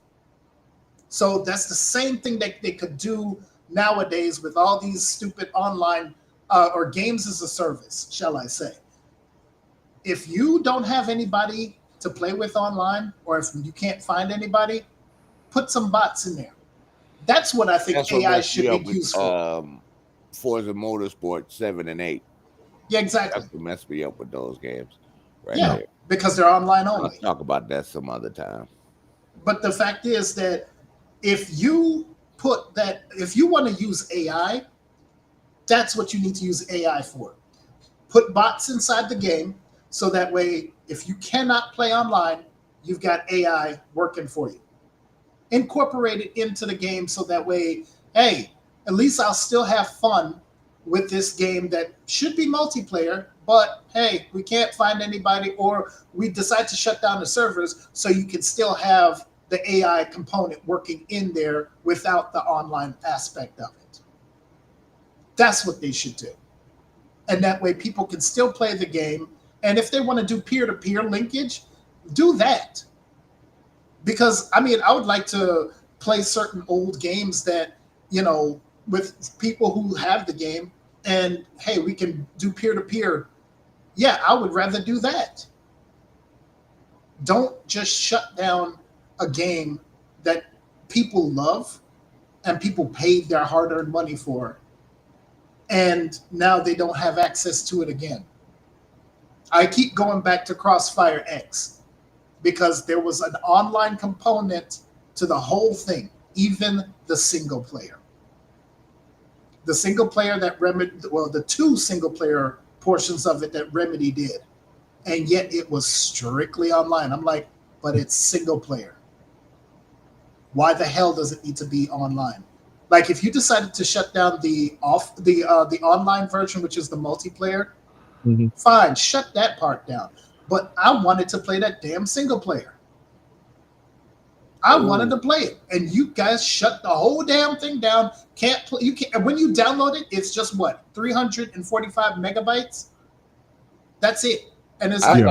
So that's the same thing that they could do nowadays with all these stupid online or games as a service, shall I say. If you don't have anybody to play with online, or if you can't find anybody, put some bots in there. That's what I think AI should be used for. Forza Motorsport 7 and 8. Yeah, exactly. That's what messed me up with those games. Right yeah, there. Because they're online only. Let's talk about that some other time. But the fact is that if you want to use AI, that's what you need to use AI for. Put bots inside the game so that way, if you cannot play online, you've got AI working for you. Incorporate it into the game so that way, hey, at least I'll still have fun with this game that should be multiplayer, but hey, we can't find anybody, or we decide to shut down the servers so you can still have the AI component working in there without the online aspect of it. That's what they should do. And that way people can still play the game. And if they want to do peer-to-peer linkage, do that. Because, I mean, I would like to play certain old games that, you know, with people who have the game, and hey, we can do peer-to-peer. Yeah, I would rather do that. Don't just shut down a game that people love and people paid their hard-earned money for, and now they don't have access to it again. I keep going back to Crossfire X because there was an online component to the whole thing, even the single player. The single player that Remedy, well, the two single player portions of it that Remedy did, and yet it was strictly online. I'm like, but it's single player. Why the hell does it need to be online? Like, if you decided to shut down the online version, which is the multiplayer, fine, shut that part down. But I wanted to play that damn single player. I wanted to play it, and you guys shut the whole damn thing down. Can't play. You can't. And when you download it, it's just what, 345 megabytes. That's it. And it's like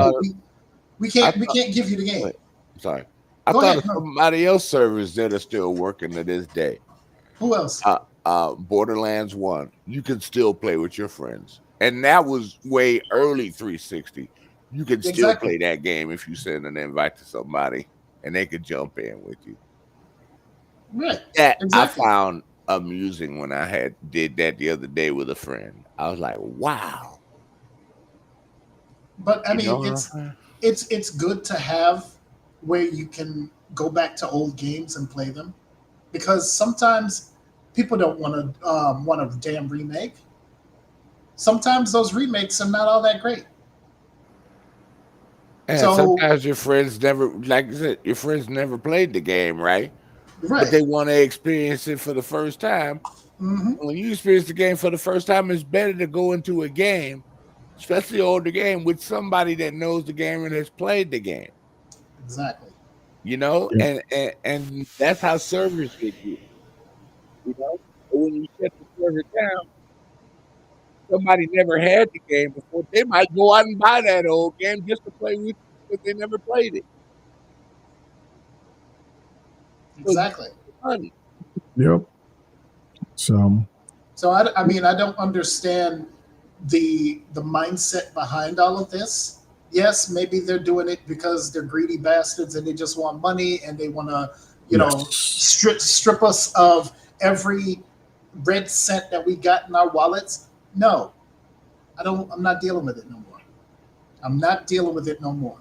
we can't give you the game. Sorry, I thought of somebody else servers that are still working to this day. Who else? Borderlands 1. You can still play with your friends, and that was way early 360. You can still play that game if you send an invite to somebody, and they could jump in with you. Right. That I found amusing when I did that the other day with a friend. I was like, wow. But I mean, it's good to have where you can go back to old games and play them, because sometimes people don't want a damn remake. Sometimes those remakes are not all that great. And so, sometimes your friends never, like I said, your friends never played the game, right? Right. But they want to experience it for the first time. When you experience the game for the first time, it's better to go into a game, especially older game, with somebody that knows the game and has played the game. Exactly. You know, and that's how servers get you. You know, but when you shut the server down, somebody never had the game before, they might go out and buy that old game just to play with you because they never played it. Exactly. Yep. So I mean, I don't understand the mindset behind all of this. Yes, maybe they're doing it because they're greedy bastards and they just want money and they want to, you know, strip us of every red cent that we got in our wallets. No, I'm not dealing with it no more. I'm not dealing with it no more.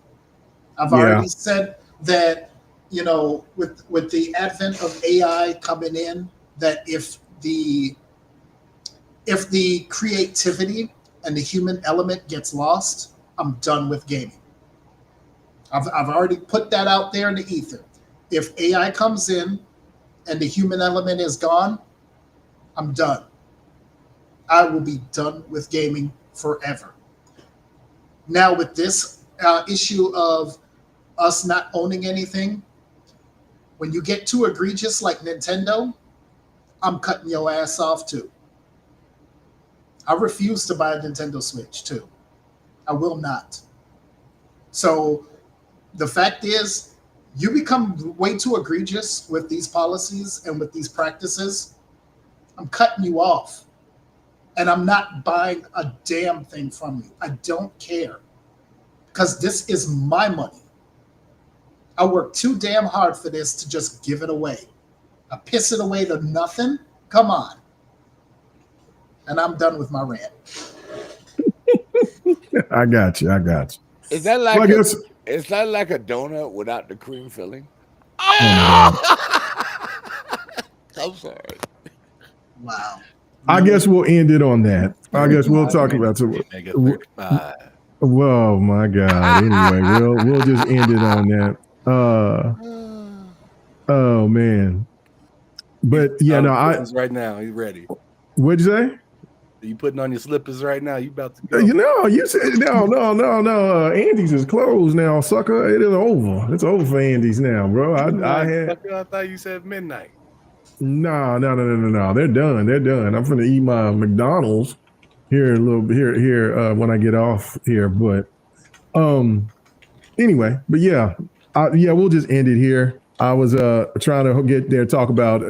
I've already said that, you know, with the advent of AI coming in, that if the creativity and the human element gets lost, I'm done with gaming. I've already put that out there in the ether. If AI comes in and the human element is gone, I'm done. I will be done with gaming forever. Now, with this issue of us not owning anything, when you get too egregious like Nintendo, I'm cutting your ass off too. I refuse to buy a Nintendo Switch too. I will not. So the fact is, you become way too egregious with these policies and with these practices, I'm cutting you off. And I'm not buying a damn thing from you. I don't care. Because this is my money. I worked too damn hard for this to just give it away. I piss it away to nothing? Come on. And I'm done with my rant. I got you. Is that like is that like a donut without the cream filling? Oh I'm sorry. Wow. I guess we'll end it on that. I guess we'll talk about it. Whoa, my God. Anyway, we'll just end it on that. Oh man. But yeah, no, right now he's ready. What'd you say? you putting on your slippers right now? You about to go? You said no. Andy's is closed now, sucker. It is over. It's over for Andy's now, bro. I thought you said midnight. No. They're done. I'm finna eat my McDonald's here a little bit here when I get off here. But anyway, but yeah, we'll just end it here. I was trying to get there, talk about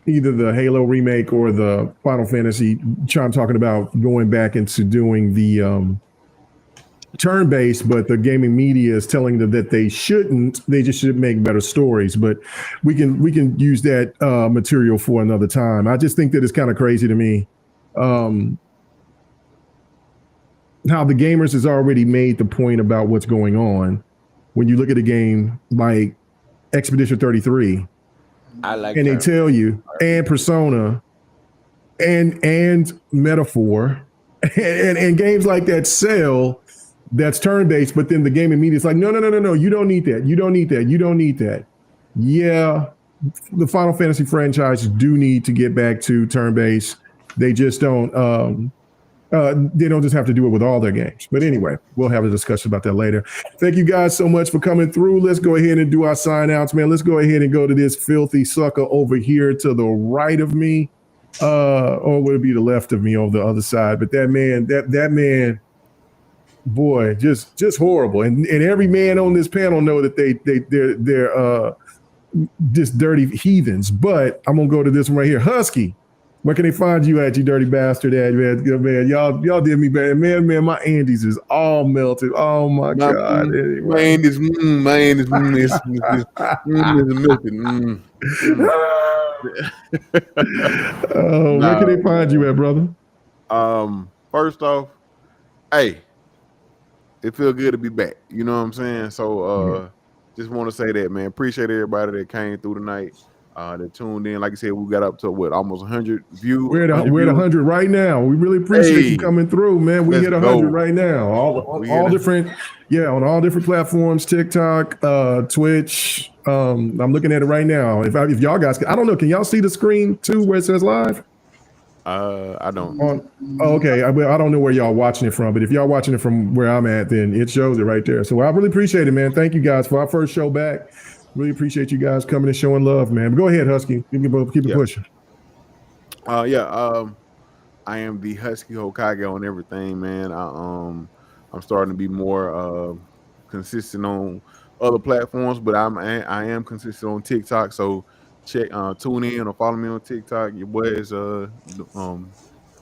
either the Halo remake or the Final Fantasy. Talking about going back into doing the turn-based, but the gaming media is telling them that they shouldn't. They just should make better stories. But we can use that material for another time. I just think that it's kind of crazy to me how the gamers has already made the point about what's going on. When you look at a game like Expedition 33, and they tell you, and Persona, and Metaphor, and games like that sell. That's turn-based, but then the gaming media is like, no, you don't need that. You don't need that. Yeah, the Final Fantasy franchise do need to get back to turn-based. They just don't. They don't just have to do it with all their games. But anyway, we'll have a discussion about that later. Thank you guys so much for coming through. Let's go ahead and do our sign-outs, man. Let's go ahead and go to this filthy sucker over here to the right of me, or would it be the left of me over the other side? But that man. Boy, just horrible, and every man on this panel know that they're just dirty heathens. But I'm gonna go to this one right here, Husky. Where can they find you at, you dirty bastard? At man, y'all did me bad, man. My Andes is all melted. Oh my god, anyway. My Andes is melted. Where can they find you at, brother? First off, hey. It feels good to be back. You know what I'm saying? So just want to say that, man. Appreciate everybody that came through tonight, that tuned in. Like I said, we got up to almost 100 views. We're at 100 right now. We really appreciate you coming through, man. We hit 100 right now. All different, on all different platforms, TikTok, Twitch. I'm looking at it right now. If y'all guys, I don't know, can y'all see the screen too where it says live? I don't. Okay. I don't know where y'all watching it from, but if y'all watching it from where I'm at, then it shows it right there. So I really appreciate it, man. Thank you guys for our first show back. Really appreciate you guys coming and showing love, man. But go ahead, Husky. Keep it pushing. I am the Husky Hokage on everything, man. I'm starting to be more consistent on other platforms, but I am consistent on TikTok. So tune in or follow me on TikTok. Your boy is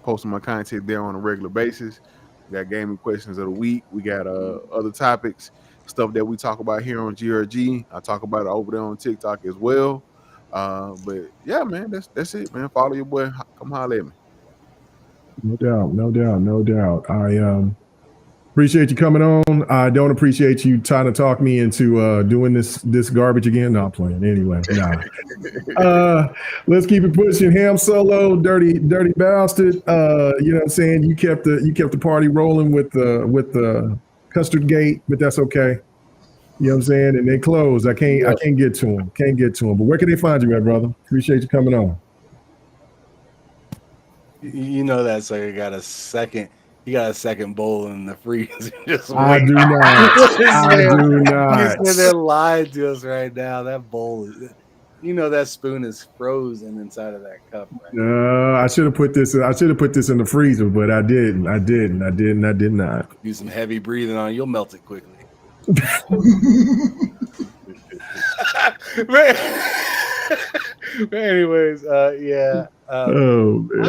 posting my content there on a regular basis. We got gaming questions of the week. We got other topics, stuff that we talk about here on GRG. I talk about it over there on TikTok as well. But yeah, man, that's it, man. Follow your boy. Come holler at me. No doubt. I appreciate you coming on. I don't appreciate you trying to talk me into doing this garbage again. Not playing anyway. Nah. Let's keep it pushing. Ham Solo, dirty bastard. You know what I'm saying? You kept the party rolling with the custard gate, but that's okay. You know what I'm saying? And they closed. I can't get to them. But where can they find you at, brother? Appreciate you coming on. You know that's like I got a second. You got a second bowl in the freezer. I do not. He's there lying to us right now. That bowl is, that spoon is frozen inside of that cup. Right? I should have put this in the freezer, but I didn't. I did not. Do some heavy breathing on it. You'll melt it quickly. But anyways, yeah. Oh man.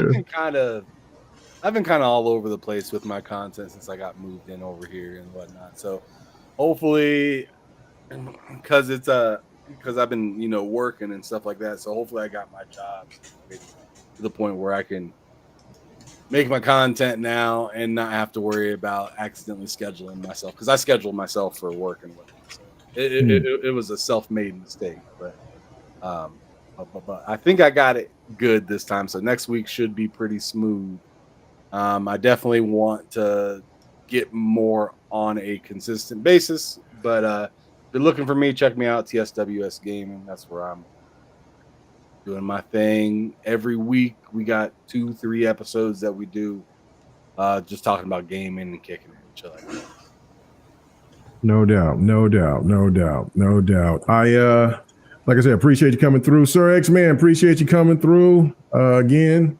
I've been kind of all over the place with my content since I got moved in over here and whatnot. So hopefully, because I've been working and stuff like that. So hopefully I got my jobs to the point where I can make my content now and not have to worry about accidentally scheduling myself, because I scheduled myself for work and whatnot. So it was a self-made mistake, but I think I got it good this time. So next week should be pretty smooth. I definitely want to get more on a consistent basis, but if you're looking for me, check me out, TSWS Gaming. That's where I'm. doing my thing. Every week we got 2-3 episodes that we do, just talking about gaming and kicking it and shit like that. No doubt. Like I said, appreciate you coming through, Sir X-Man. Appreciate you coming through again.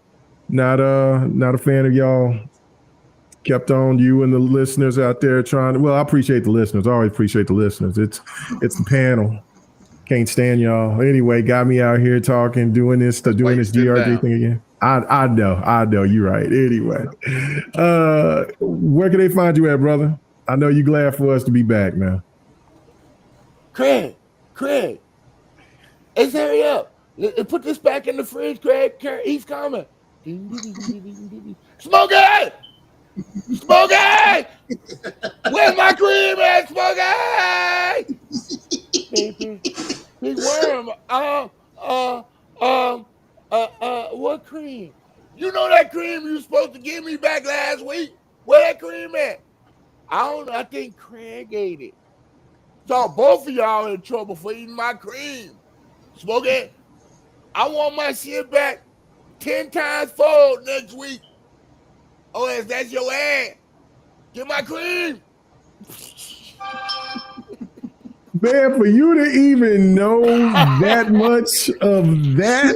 Not a fan of y'all. Kept on you and the listeners out there trying to. Well, I appreciate the listeners. I always appreciate the listeners. It's the panel. Can't stand y'all. Anyway, got me out here talking, doing this GRG thing again. I know. You're right. Anyway, where can they find you at, brother? I know you're glad for us to be back, man. Craig, let's hurry up. Put this back in the fridge, Craig. He's coming. Smokey! Where's my cream at, Smokey? Big worm. What cream? You know that cream you were supposed to give me back last week? Where that cream at? I don't know. I think Craig ate it. So both of y'all in trouble for eating my cream. Smokey, I want my shit back 10 times fold next week. Oh, is that your ass? Get my cream. Man, for you to even know that much of that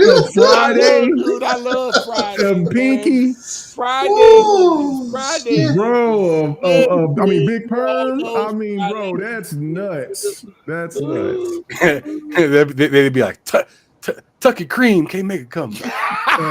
of Friday, I love Friday. Pinky, Friday, bro. I mean, Big Perm. I mean, bro, that's nuts. That's nuts. They'd be like, Tucky Cream can't make it come. I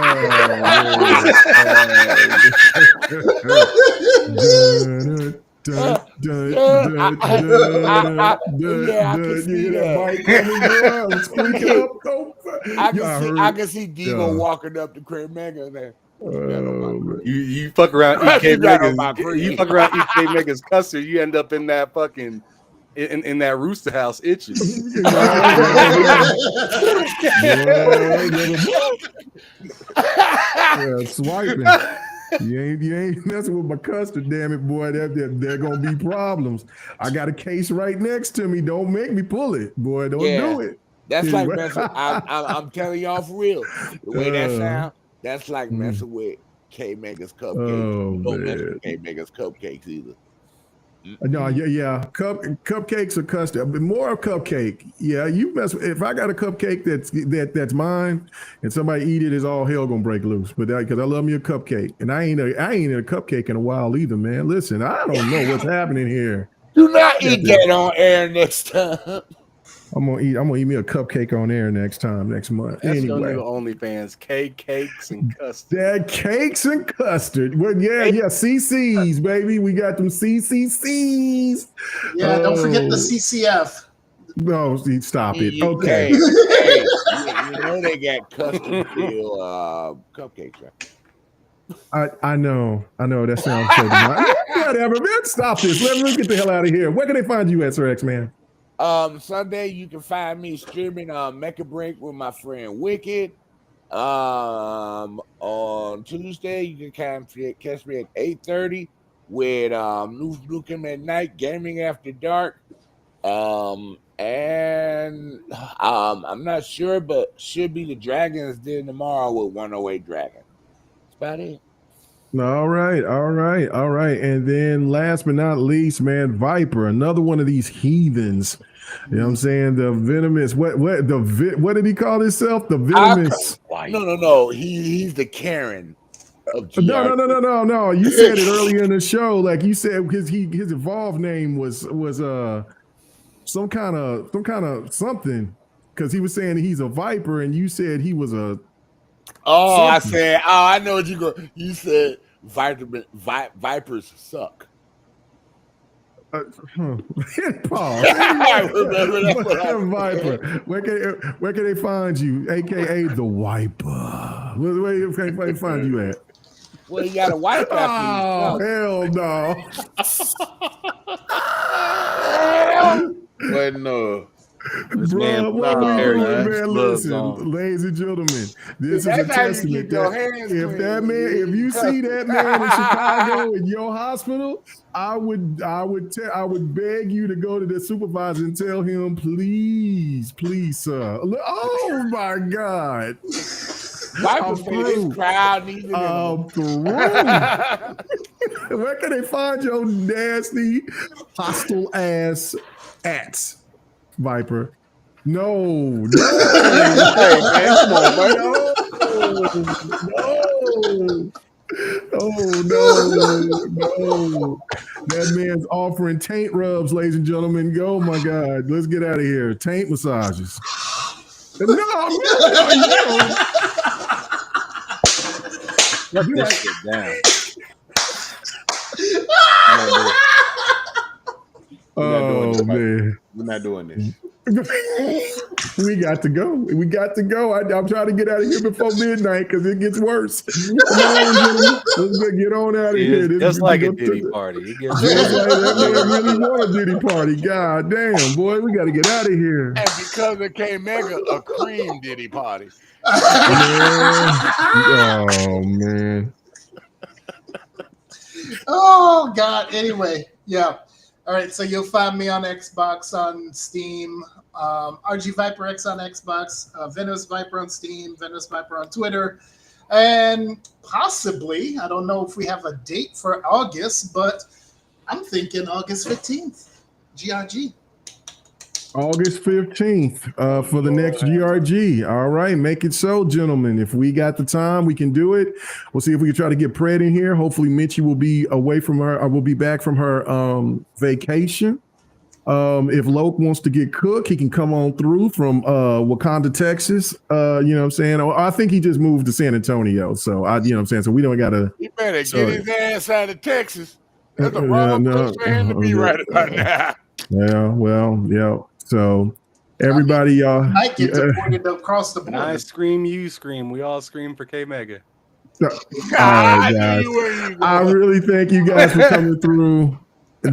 can see Devo walking up to Craig Mega there. You fuck around, eat K Mega's custard, you end up in that fucking in that rooster house itching. Swiping. You ain't messing with my custard, damn it, boy. There gonna be problems. I got a case right next to me. Don't make me pull it, boy. Don't do it. That's like messing. I'm telling y'all for real. The way that sound, that's like messing with K Mega's cupcakes. Don't mess with K Mega's cupcakes either. No, yeah. Cupcakes or custard, but more of cupcake. Yeah, you mess. If I got a cupcake that's mine, and somebody eat it, is all hell gonna break loose. But because I love me a cupcake, and I ain't a cupcake in a while either, man. Listen, I don't know what's happening here. Do not eat that on air next time. I'm gonna eat me a cupcake on air next month. That's anyway, OnlyFans cakes and custard. That cakes and custard. Well, yeah, CCs, baby. We got them CCCs. Yeah, don't forget the CCF. No, stop it. Okay. Hey, you know they got custom feel cupcakes, right? I know. That sounds so whatever, man. Stop this. Let me get the hell out of here. Where can they find you at, Sir X-Man? Sunday you can find me streaming Mecha Break with my friend Wicked. On Tuesday you can catch me at 8:30 with Nukem at Night Gaming After Dark. And I'm not sure, but should be the Dragons Den tomorrow with 108 Dragon. That's about it. All right. And then last but not least, man, Viper, another one of these heathens. You know what I'm saying? The venomous. What did he call himself? The venomous. No. He's the Karen of GR. No. You said it earlier in the show. Like you said, because his evolved name was some kind of something. Because he was saying he's a Viper, and you said he was a. I know what you go. You said Vipers suck. Pause. I remember that. Viper. Where can they find you? AKA the Wiper. Where can they find you at? Well, you got a wipe after hell no. But no. Bro, what are we doing, man? gloves Listen, on. ladies and gentlemen, this is a That's how you testament keep your that hands if clean. that man, if you see that man in Chicago in your hospital, I would beg you to go to the supervisor and tell him, please, sir. Oh my God. Viper say this crowd needs an animal. Where can they find your nasty, hostile ass ats, Viper? No. Hey, man, come on, man. No. That man's offering taint rubs, ladies and gentlemen. Oh my God. Let's get out of here. Taint massages. No. Let this shit down. Oh man. We're not doing this. We got to go. I'm trying to get out of here before midnight because it gets worse. Come on, let's get on out of here. Just like a Diddy party. Just like that man really want a Diddy party. God damn, boy, we got to get out of here. And because it came mega, a cream Diddy party. Oh man. Oh God. Anyway, yeah. All right, so you'll find me on Xbox, on Steam, RG Viper X on Xbox, Venus Viper on Steam, Venus Viper on Twitter, and possibly, I don't know if we have a date for August, but I'm thinking August 15th, GRG. August 15th for the next GRG. All right, make it so, gentlemen. If we got the time, we can do it. We'll see if we can try to get Pred in here. Hopefully, Mitchie will be away from her. Will be back from her vacation. If Loke wants to get Cook, he can come on through from Wakanda, Texas. You know what I'm saying? I think he just moved to San Antonio. So, you know what I'm saying? So we don't got to. He better get his ass out of Texas. That's the wrong place for him to be right about now. Yeah, well, yeah. So everybody, y'all might get deported across the board. I scream, you scream. We all scream for K Mega. All right, guys. I really thank you guys for coming through.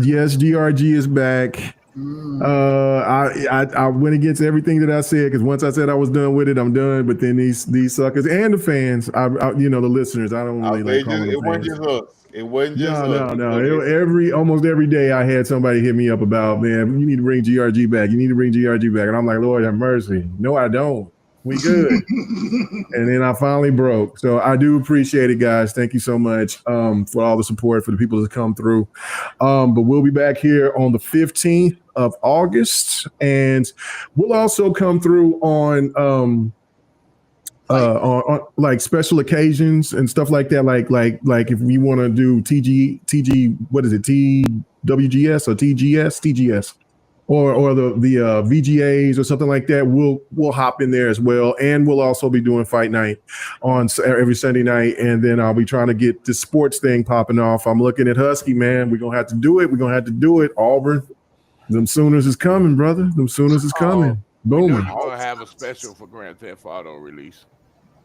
Yes, GRG is back. I went against everything that I said because once I said I was done with it, I'm done. But then these suckers and the fans, the listeners, I don't really like calling them It wasn't just us. It wasn't just no. Almost every day I had somebody hit me up about, man, you need to bring GRG back. You need to bring GRG back. And I'm like, Lord have mercy. No, I don't. We good. And then I finally broke. So I do appreciate it, guys. Thank you so much for all the support, for the people that come through. But we'll be back here on the 15th of August. And we'll also come through on like special occasions and stuff like that. Like if we want to do TG, what is it? TWGS or TGS? Or the VGAs or something like that, we'll hop in there as well, and we'll also be doing fight night on every Sunday night, and then I'll be trying to get this sports thing popping off. I'm looking at Husky, man. We're gonna have to do it. Auburn, them Sooners is coming, brother. Them Sooners is coming. Booming. We're gonna have a special for Grand Theft Auto release.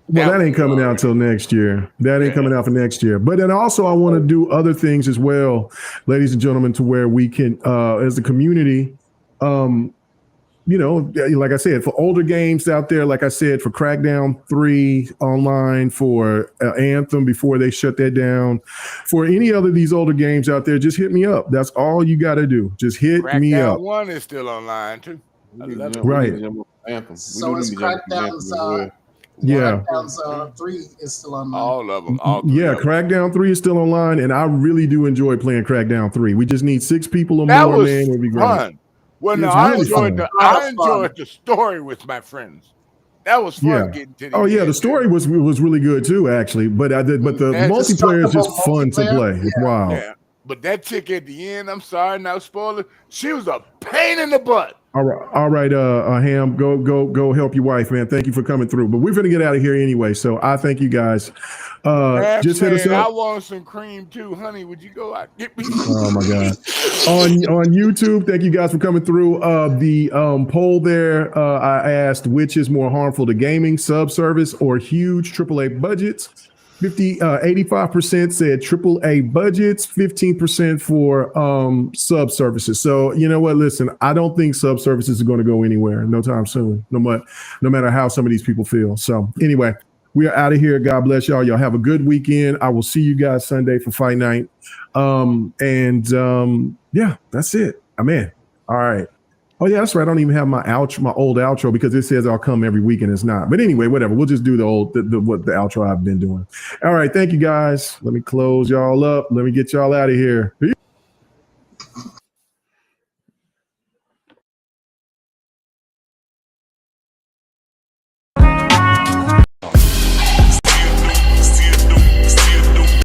Well, that ain't coming out till next year. That ain't coming out for next year. But then also I want to do other things as well, ladies and gentlemen, to where we can, as a community. Like I said, for older games out there, like I said, for Crackdown 3 online, for Anthem before they shut that down, for any other of these older games out there, just hit me up. That's all you got to do. Just hit me up. Crackdown 1 is still online too. Right. Anthem. So is Crackdown's Crackdown's 3 is still online. All of them. Crackdown 3 is still online, and I really do enjoy playing Crackdown 3. We just need 6 people or more, man. It'd be great. Fun. Well, no, I enjoyed the story with my friends. That was fun getting to the the story was really good too, actually. But the multiplayer is just fun to play. It's wild. Yeah. But that chick at the end, I'm sorry, now spoiler, she was a pain in the butt. All right, Ham, go help your wife, man. Thank you for coming through. But we're gonna get out of here anyway. So I thank you guys. Just hit us up. I want some cream too, honey. Would you go out get me? Oh my God. On YouTube, thank you guys for coming through. The poll there, I asked which is more harmful to gaming, subservice or huge AAA budgets. 85% said AAA budgets, 15% for sub services. So you know what? Listen, I don't think sub services are going to go anywhere no time soon, no matter how some of these people feel. So anyway, we are out of here. God bless y'all. Y'all have a good weekend. I will see you guys Sunday for fight night. Yeah, that's it. I'm in. All right. Oh yeah, that's right. I don't even have my old outro because it says I'll come every week and it's not. But anyway, whatever. We'll just do the outro I've been doing. All right. Thank you guys. Let me close y'all up. Let me get y'all out of here.